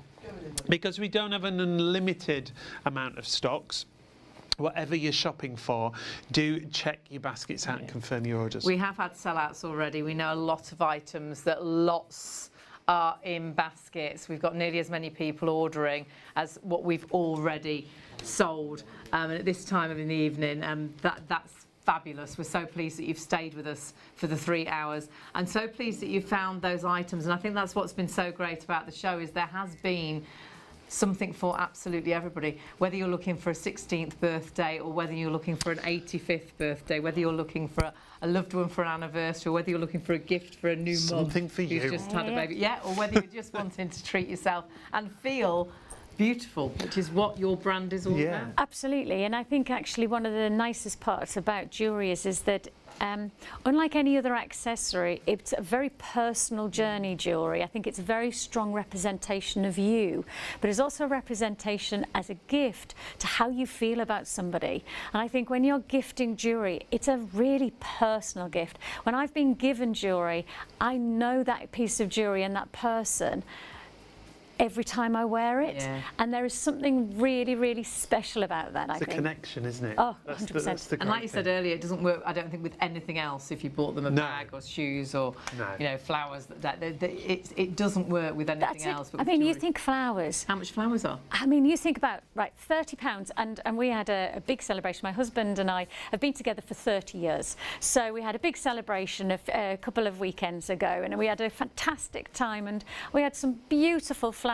because we don't have an unlimited amount of stocks, whatever you're shopping for, do check your baskets out and confirm your orders. We have had sellouts already. We know a lot of items that lots are in baskets. We've got nearly as many people ordering as what we've already sold. And at this time of the evening, that's fabulous. We're so pleased that you've stayed with us for the 3 hours, and so pleased that you found those items. And I think that's what's been so great about the show, is there has been something for absolutely everybody, whether you're looking for a 16th birthday or whether you're looking for an 85th birthday, whether you're looking for a loved one for an anniversary, or whether you're looking for a gift for a new mum something for you who's just had a baby, or whether you're just wanting to treat yourself and feel beautiful, which is what your brand is all about. Absolutely, and I think actually one of the nicest parts about jewellery is that unlike any other accessory, it's a very personal journey jewellery. I think it's a very strong representation of you, but it's also a representation as a gift to how you feel about somebody. And I think when you're gifting jewellery, it's a really personal gift. When I've been given jewellery, I know that piece of jewellery and that person every time I wear it, and there is something really, really special about that. It's a connection, isn't it? Oh, 100%. And like you said earlier, it doesn't work, I don't think, with anything else. If you bought them a bag or shoes or you know, flowers, it doesn't work with anything else. But I mean, you think flowers. How much flowers are? I mean, you think about, right, £30, and we had a big celebration. My husband and I have been together for 30 years, so we had a big celebration a couple of weekends ago, and we had a fantastic time, and we had some beautiful flowers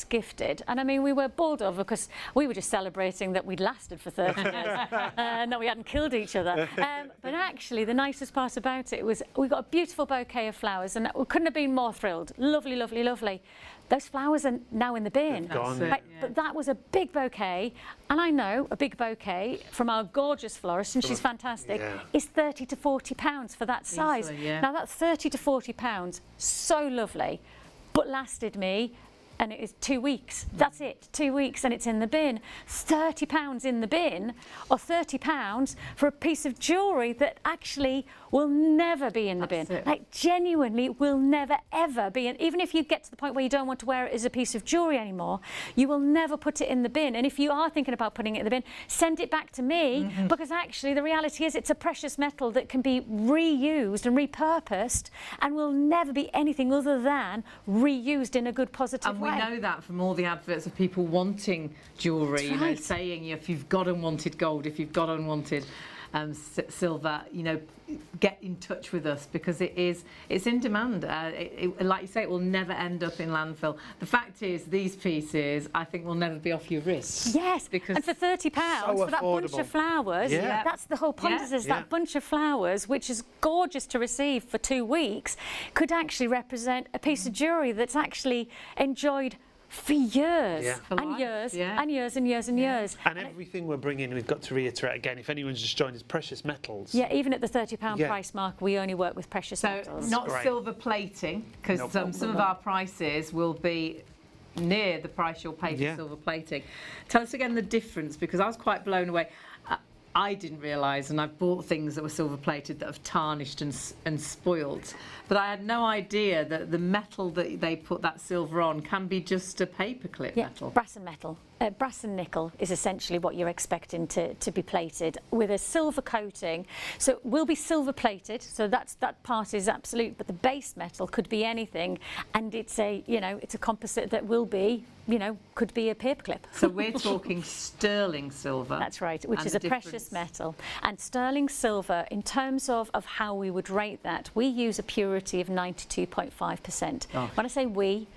gifted, and I mean, we were bowled over because we were just celebrating that we'd lasted for 30 years and that we hadn't killed each other. But actually, the nicest part about it was we got a beautiful bouquet of flowers, and we couldn't have been more thrilled. Lovely, lovely, lovely. Those flowers are now in the bin. Right, but that was a big bouquet, and I know a big bouquet from our gorgeous florist, and she's fantastic, is £30 to £40 for that size. Now that's £30 to £40, so lovely, but lasted me, and it is 2 weeks. That's it, 2 weeks, and it's in the bin. £30 in the bin, or £30 for a piece of jewellery that actually will never be in the bin. Like, genuinely will never ever be in. Even if you get to the point where you don't want to wear it as a piece of jewellery anymore, you will never put it in the bin. And if you are thinking about putting it in the bin, send it back to me, because actually the reality is it's a precious metal that can be reused and repurposed and will never be anything other than reused in a good, positive way. We know that from all the adverts of people wanting jewellery, you know, saying if you've got unwanted gold, if you've got unwanted silver, you know, get in touch with us, because it's in demand. Like you say, it will never end up in landfill. The fact is, these pieces I think will never be off your wrist. Yes, because and for £30 so for that bunch of flowers, Yeah. that's the whole point. Is that bunch of flowers, which is gorgeous to receive for 2 weeks, could actually represent a piece of jewellery that's actually enjoyed for years For and life, years yeah. and years and years and years. And everything we're bringing, we've got to reiterate again, if anyone's just joined, is precious metals. Yeah, even at the £30 Yeah. price mark, we only work with precious So metals. not Great. silver plating, because Nope. some of our prices will be near the price you'll pay for Yeah. silver plating. Tell us again the difference, because I was quite blown away. I didn't realise, and I've bought things that were silver plated that have tarnished and spoilt, but I had no idea that the metal that they put that silver on can be just a paperclip metal. Brass and metal. Brass and nickel is essentially what you're expecting to be plated with a silver coating. So it will be silver plated, so that part is absolute, but the base metal could be anything, and it's a composite that will be, could be a paperclip. So we're talking sterling silver. That's right, which And is the a precious metal. And sterling silver, in terms of how we would rate that, we use a purity of 92.5%. Oh. When I say we,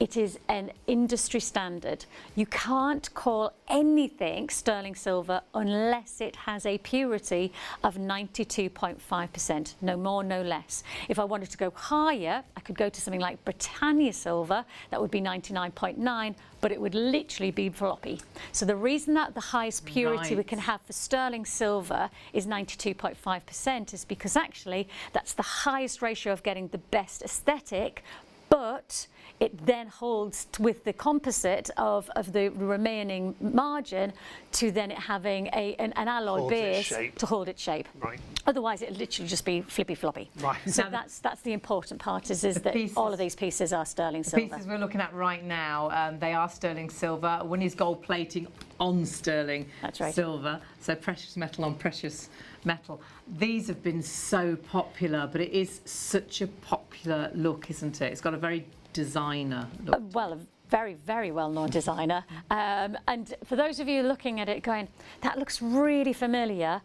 it is an industry standard. You can't call anything sterling silver unless it has a purity of 92.5%, no more, no less. If I wanted to go higher, I could go to something like Britannia silver, that would be 99.9, but it would literally be floppy. So the reason that the highest purity we can have for sterling silver is 92.5% is because actually that's the highest ratio of getting the best aesthetic, but it then holds with the composite of the remaining margin to then it having an alloy Holds its base shape. to hold its shape. Right. Otherwise, it'd literally just be flippy floppy. Right. So Now that's the important part is that pieces- all of these pieces are sterling The silver. pieces we're looking at right now, they are sterling silver. One is gold plating on sterling That's right. silver, so precious metal on precious metal. These have been so popular, but it is such a popular look, isn't it? It's got a very designer look. Well, a very, very well-known designer. And for those of you looking at it going, that looks really familiar,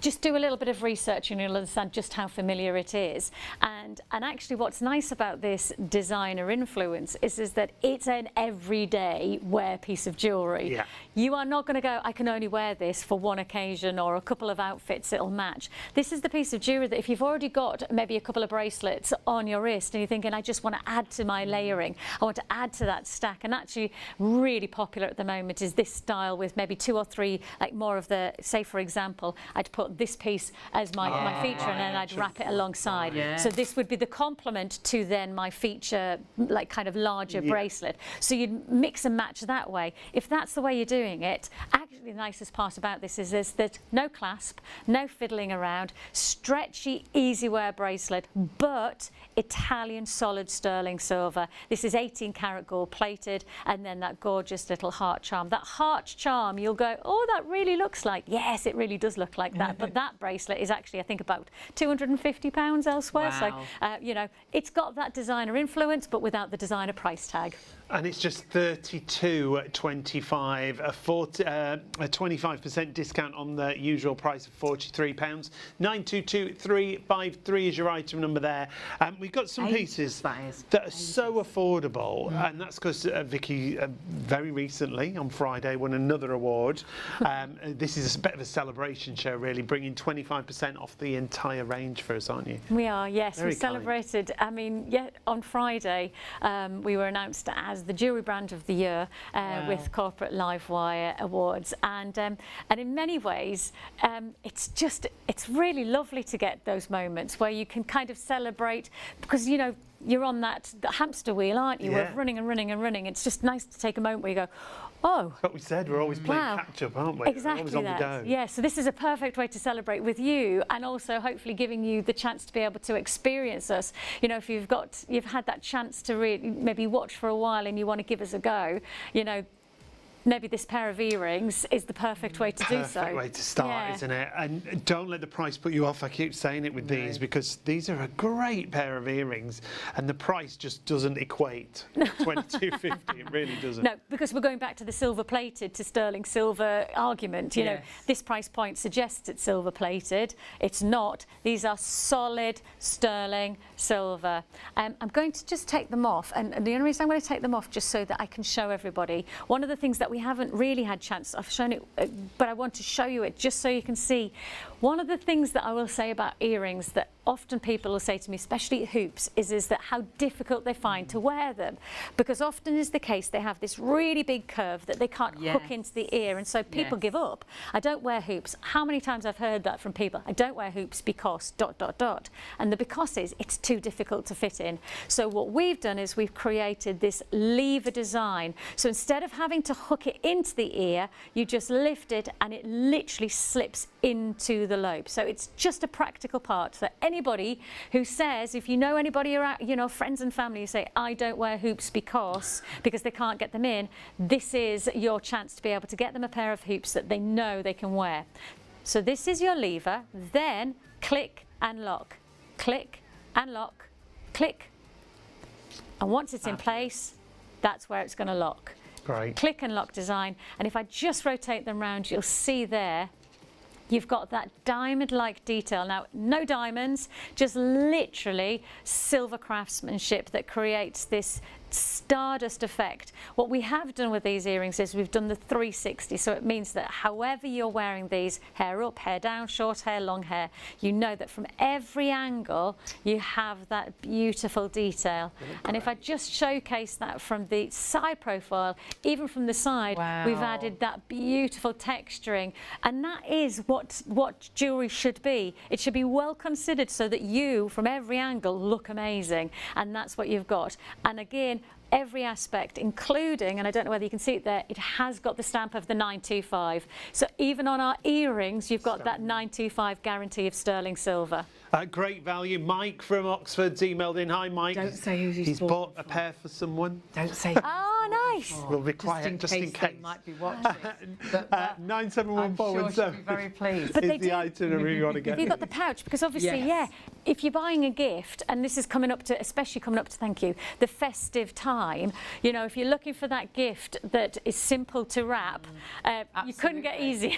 just do a little bit of research and you'll understand just how familiar it is. And actually what's nice about this designer influence is that it's an everyday wear piece of jewellery. Yeah. You are not going to go, I can only wear this for one occasion or a couple of outfits it'll match. This is the piece of jewellery that if you've already got maybe a couple of bracelets on your wrist and you're thinking, I just want to add to my layering, I want to add to that stack, and actually really popular at the moment is this style with maybe 2 or 3, like more of the, say for example, I'd put this piece as my feature and then I'd wrap it alongside. Yeah. So this would be the complement to then my feature, like kind of larger bracelet. So you'd mix and match that way. If that's the way you're doing it, actually the nicest part about this is that no clasp, no fiddling around, stretchy, easy wear bracelet, but Italian solid sterling silver. This is 18 karat gold plated, and then that gorgeous little heart charm. That heart charm, you'll go, oh, that really looks like, yes, it really does look like that. But that bracelet is actually, I think, about £250 elsewhere. Wow. So, it's got that designer influence, but without the designer price tag. And it's just £32.25, a 25% discount on the usual price of £43. 922353 is your item number there. We've got some pieces that are so affordable, and that's because Vicky very recently on Friday won another award. This is a bit of a celebration show, really, bringing 25% off the entire range for us, aren't you? We are, yes. Very We celebrated, on Friday we were announced as the Jewellery Brand of the Year with Corporate Livewire Awards, and in many ways it's really lovely to get those moments where you can kind of celebrate, because you're on that hamster wheel, aren't you? Yeah. We're running and running and running. It's just nice to take a moment where you go, oh, What we said, we're always playing catch up, aren't we? Exactly We're always on that. the go. Yeah, so this is a perfect way to celebrate with you, and also hopefully giving you the chance to be able to experience us. If you've had that chance to really maybe watch for a while and you want to give us a go, maybe this pair of earrings is the perfect way to do so. Perfect way to start, Yeah. isn't it? And don't let the price put you off. I keep saying it with these because these are a great pair of earrings, and the price just doesn't equate. $22.50, it really doesn't. No, because we're going back to the silver plated to sterling silver argument. You know, this price point suggests it's silver plated. It's not. These are solid sterling silver. I'm going to just take them off, and the only reason I'm going to take them off just so that I can show everybody. One of the things that we haven't really had chance, I've shown it, but I want to show you it just so you can see. One of the things that I will say about earrings that often people will say to me, especially at hoops, is that how difficult they find to wear them, because often is the case they have this really big curve that they can't hook into the ear, and so people give up. I don't wear hoops. How many times I've heard that from people? I don't wear hoops because ... And the because is it's too difficult to fit in. So what we've done is we've created this lever design. So instead of having to hook it into the ear, you just lift it and it literally slips into the lobe. So it's just a practical part. So anybody who says, if you know anybody around, you know, friends and family who say, I don't wear hoops because they can't get them in, this is your chance to be able to get them a pair of hoops that they know they can wear. So this is your lever, then click and lock, click and lock, click. And once it's in place, that's where it's going to lock. Great. Click and lock design. And if I just rotate them round, you'll see there, you've got that diamond-like detail. Now, no diamonds, just literally silver craftsmanship that creates this stardust effect. What we have done with these earrings is we've done the 360, so it means that however you're wearing these, hair up, hair down, short hair, long hair, you know that from every angle you have that beautiful detail. And if I just showcase that from the side profile, even from the side, we've added that beautiful texturing, and that is what jewelry should be. It should be well considered so that you, from every angle, look amazing, and that's what you've got. And again, every aspect, including, and I don't know whether you can see it there, it has got the stamp of the 925. So even on our earrings, you've got that 925 guarantee of sterling silver. Great value. Mike from Oxford's emailed in. Hi, Mike. Don't say who he's bought a pair for someone. Don't say. Oh, nice. We'll be quiet just in case. They might be watching. 971417 I'm sure she'll be very pleased. But is they the do. itinerary you want to get. You've got the pouch, because obviously, if you're buying a gift, and this is coming up to, especially coming up to, thank you, the festive time, you know, if you're looking for that gift that is simple to wrap, you couldn't get easier.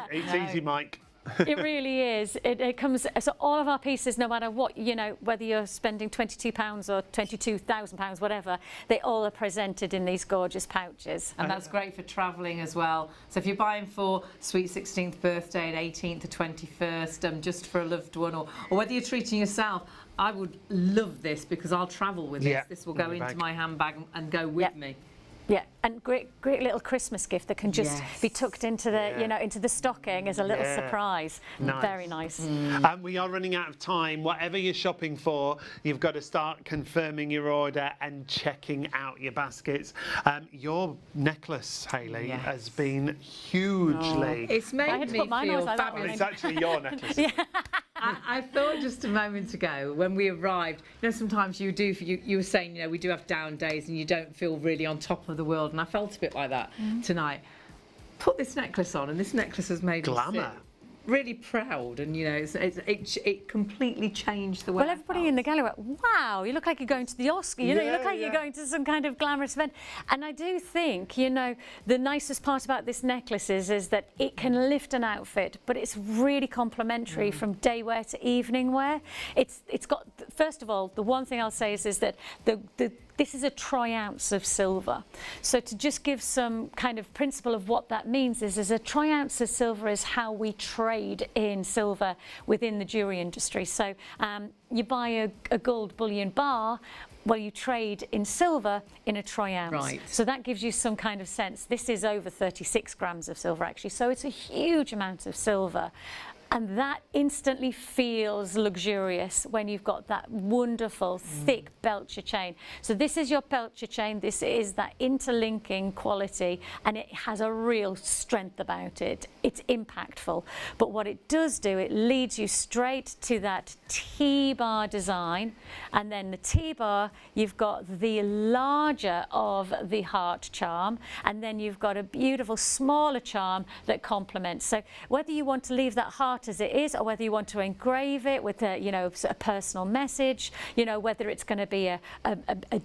It's easy, Mike. It really is. It comes, so all of our pieces, no matter what, you know, whether you're spending £22 or £22,000, whatever, they all are presented in these gorgeous pouches. And that's great for travelling as well. So if you're buying for sweet 16th birthday and 18th to 21st, just for a loved one, or whether you're treating yourself, I would love this because I'll travel with this. This will go into my handbag and go with me. Yeah, and great little Christmas gift that can just be tucked into the, you know, into the stocking as a little surprise. Nice. Very nice. We are running out of time. Whatever you're shopping for, you've got to start confirming your order and checking out your baskets. Your necklace, Hayley, has been hugely. It's made me feel fabulous. It's actually your necklace. I thought just a moment ago when we arrived, you know, sometimes you were saying, you know, we do have down days and you don't feel really on top of the world, and I felt a bit like that tonight. Put this necklace on, and this necklace has made me sit really proud, and you know, it completely changed the way. Well, everybody in the gallery went, wow, you look like you're going to the Oscar, you know, you look like you're going to some kind of glamorous event. And I do think, you know, the nicest part about this necklace is that it can lift an outfit, but it's really complementary from day wear to evening wear. It's got, first of all, the one thing I'll say is that this is a troy-ounce of silver. So to just give some kind of principle of what that means is a troy-ounce of silver is how we trade in silver within the jewellery industry. So you buy a gold bullion bar, well, you trade in silver in a troy-ounce. Right. So that gives you some kind of sense. This is over 36 grams of silver, actually. So it's a huge amount of silver. And that instantly feels luxurious when you've got that wonderful thick belcher chain. So this is your belcher chain, this is that interlinking quality, and it has a real strength about it. It's impactful, but what it does do, it leads you straight to that T-bar design, and then the T-bar, you've got the larger of the heart charm, and then you've got a beautiful smaller charm that complements. So whether you want to leave that heart as it is, or whether you want to engrave it with a, you know, a personal message, you know, whether it's going to be a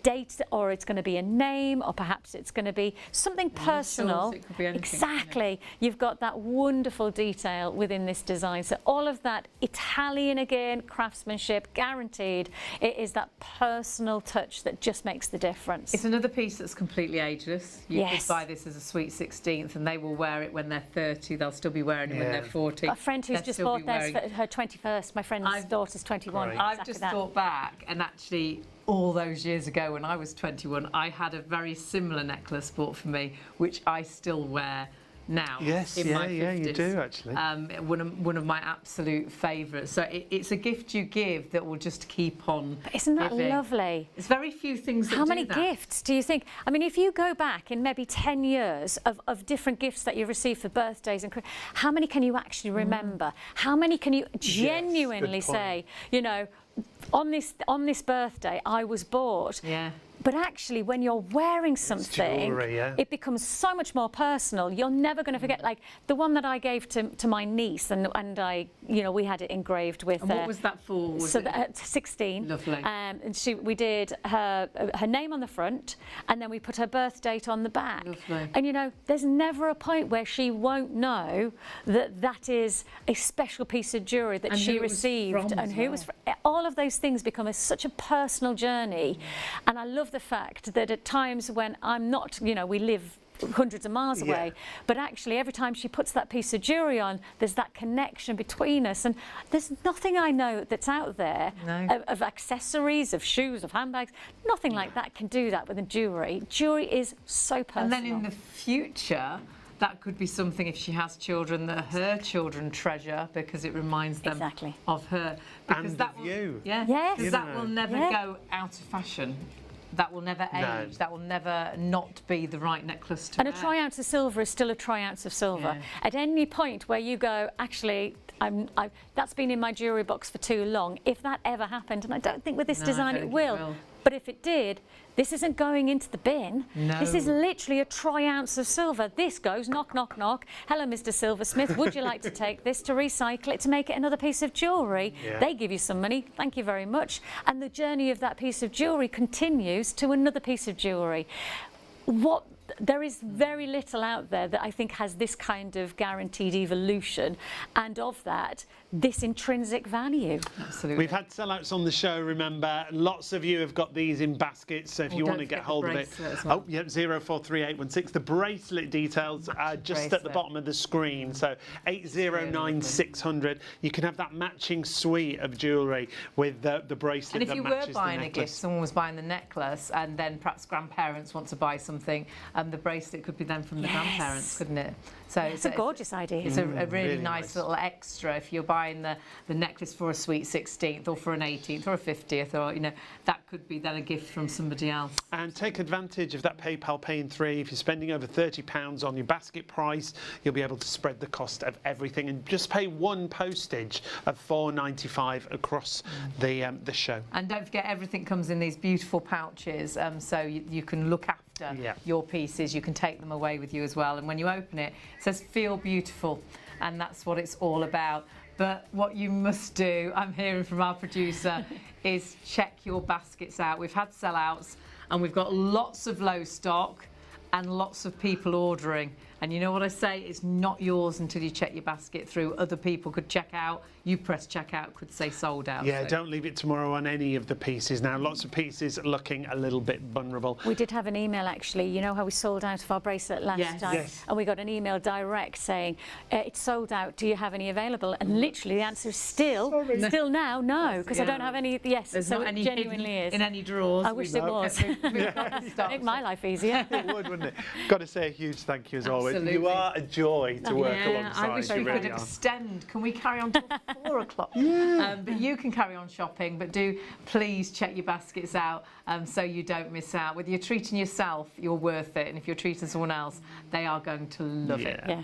date, or it's going to be a name, or perhaps it's going to be something personal. It could be anything, exactly. You've got that wonderful detail within this design. So all of that Italian again, craftsmanship guaranteed. It is that personal touch that just makes the difference. It's another piece that's completely ageless. You Yes. could buy this as a sweet 16th, and they will wear it when they're 30. They'll still be wearing it when they're 40. A friend who's just bought theirs for her 21st. My friend's daughter's 21. Great. I've exactly just that. thought back, and actually all those years ago when I was 21, I had a very similar necklace bought for me, which I still wear now. Yes, in my yeah, 50s. you do actually. One of my absolute favourites. So it's a gift you give that will just keep on. But isn't that giving. lovely? There's very few things that How do many that. gifts do you think? I mean, if you go back in maybe 10 years of different gifts that you received for birthdays and how many can you actually remember? How many can you genuinely good point. say, you know, on this birthday I was bought? Yeah. But actually, when you're wearing something, jewellery, yeah. it becomes so much more personal. You're never going to forget, like the one that I gave to my niece, and I, you know, we had it engraved with. And what was that for? Was so it- at 16. Lovely. And we did her name on the front, and then we put her birth date on the back. Lovely. And you know, there's never a point where she won't know that that is a special piece of jewellery that And she who it was received, from and as who well. was. All of those things become such a personal journey, and I love the fact that at times when I'm not, you know, we live hundreds of miles away, Yeah. but actually every time she puts that piece of jewellery on, there's that connection between us, and there's nothing I know that's out there No. of accessories, of shoes, of handbags, nothing like that can do that with a jewellery. Jewellery is so personal. And then in the future, that could be something, if she has children, that her children treasure, because it reminds them Exactly. of her. Because And that of will, you. Yeah. Yes. Because You that know. will never Yeah. go out of fashion. That will never No. age. That will never not be the right necklace to And a wear. troy-ounce of silver is still a troy-ounce of silver. Yeah. At any point where you go, actually, that's been in my jewellery box for too long. If that ever happened, and I don't think with this No, I design don't it think will, but if it did, this isn't going into the bin. No. This is literally a troy-ounce of silver. This goes knock, knock, knock. Hello, Mr. Silversmith. Would you like to take this to recycle it to make it another piece of jewellery? Yeah. They give you some money. Thank you very much. And the journey of that piece of jewellery continues to another piece of jewellery. There is very little out there that I think has this kind of guaranteed evolution, and of that, this intrinsic value. Absolutely. We've had sellouts on the show, remember. Lots of you have got these in baskets, so if you don't want to get forget the hold of it. bracelet as well. Oh, yeah, 043816. The bracelet details are just at the bracelet. bottom of the screen. So 809600. You can have that matching suite of jewellery with the bracelet And if that you were matches buying the a gift, necklace. someone was buying the necklace, and then perhaps grandparents want to buy something, the bracelet could be then from the Yes. grandparents, couldn't it? So It's a gorgeous idea. It's a really, really nice nice. little extra if you're buying the necklace for a sweet 16th or for an 18th or a 50th, or you know, that could be then a gift from somebody else. And take advantage of that PayPal Pay in 3. If you're spending over £30 on your basket price, you'll be able to spread the cost of everything and just pay one postage of £4.95 across the show. And don't forget, everything comes in these beautiful pouches, so you can look after your pieces. You can take them away with you as well. And when you open it, it says "Feel Beautiful," and that's what it's all about. But what you must do, I'm hearing from our producer, is check your baskets out. We've had sellouts, and we've got lots of low stock and lots of people ordering. And you know what I say? It's not yours until you check your basket through. Other people could check out. You press check out, could say sold out. Yeah, So- don't leave it tomorrow on any of the pieces. Now, lots of pieces looking a little bit vulnerable. We did have an email actually. You know how we sold out of our bracelet last Yes. time? Yes. And we got an email direct saying, it's sold out, do you have any available? And literally the answer is still now, no, because I don't have any. Yes, There's so not it any genuinely hidden is. in any drawers. I wish there was. We've got the stock. Make my life easier. It would, wouldn't it? Got to say a huge thank you as always Absolutely. You are a joy to work Yeah, alongside. I wish you we really could are. extend. Can we carry on till 4 o'clock? But you can carry on shopping, but do please check your baskets out so you don't miss out. Whether you're treating yourself, you're worth it, and if you're treating someone else, they are going to love it. Yeah.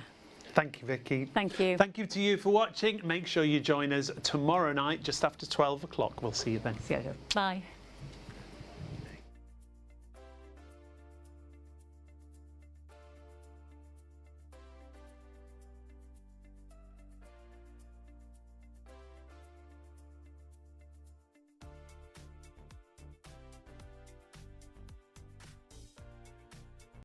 Thank you, Vicky. Thank you. Thank you to you for watching. Make sure you join us tomorrow night just after 12 o'clock. We'll see you then. See you later. Bye.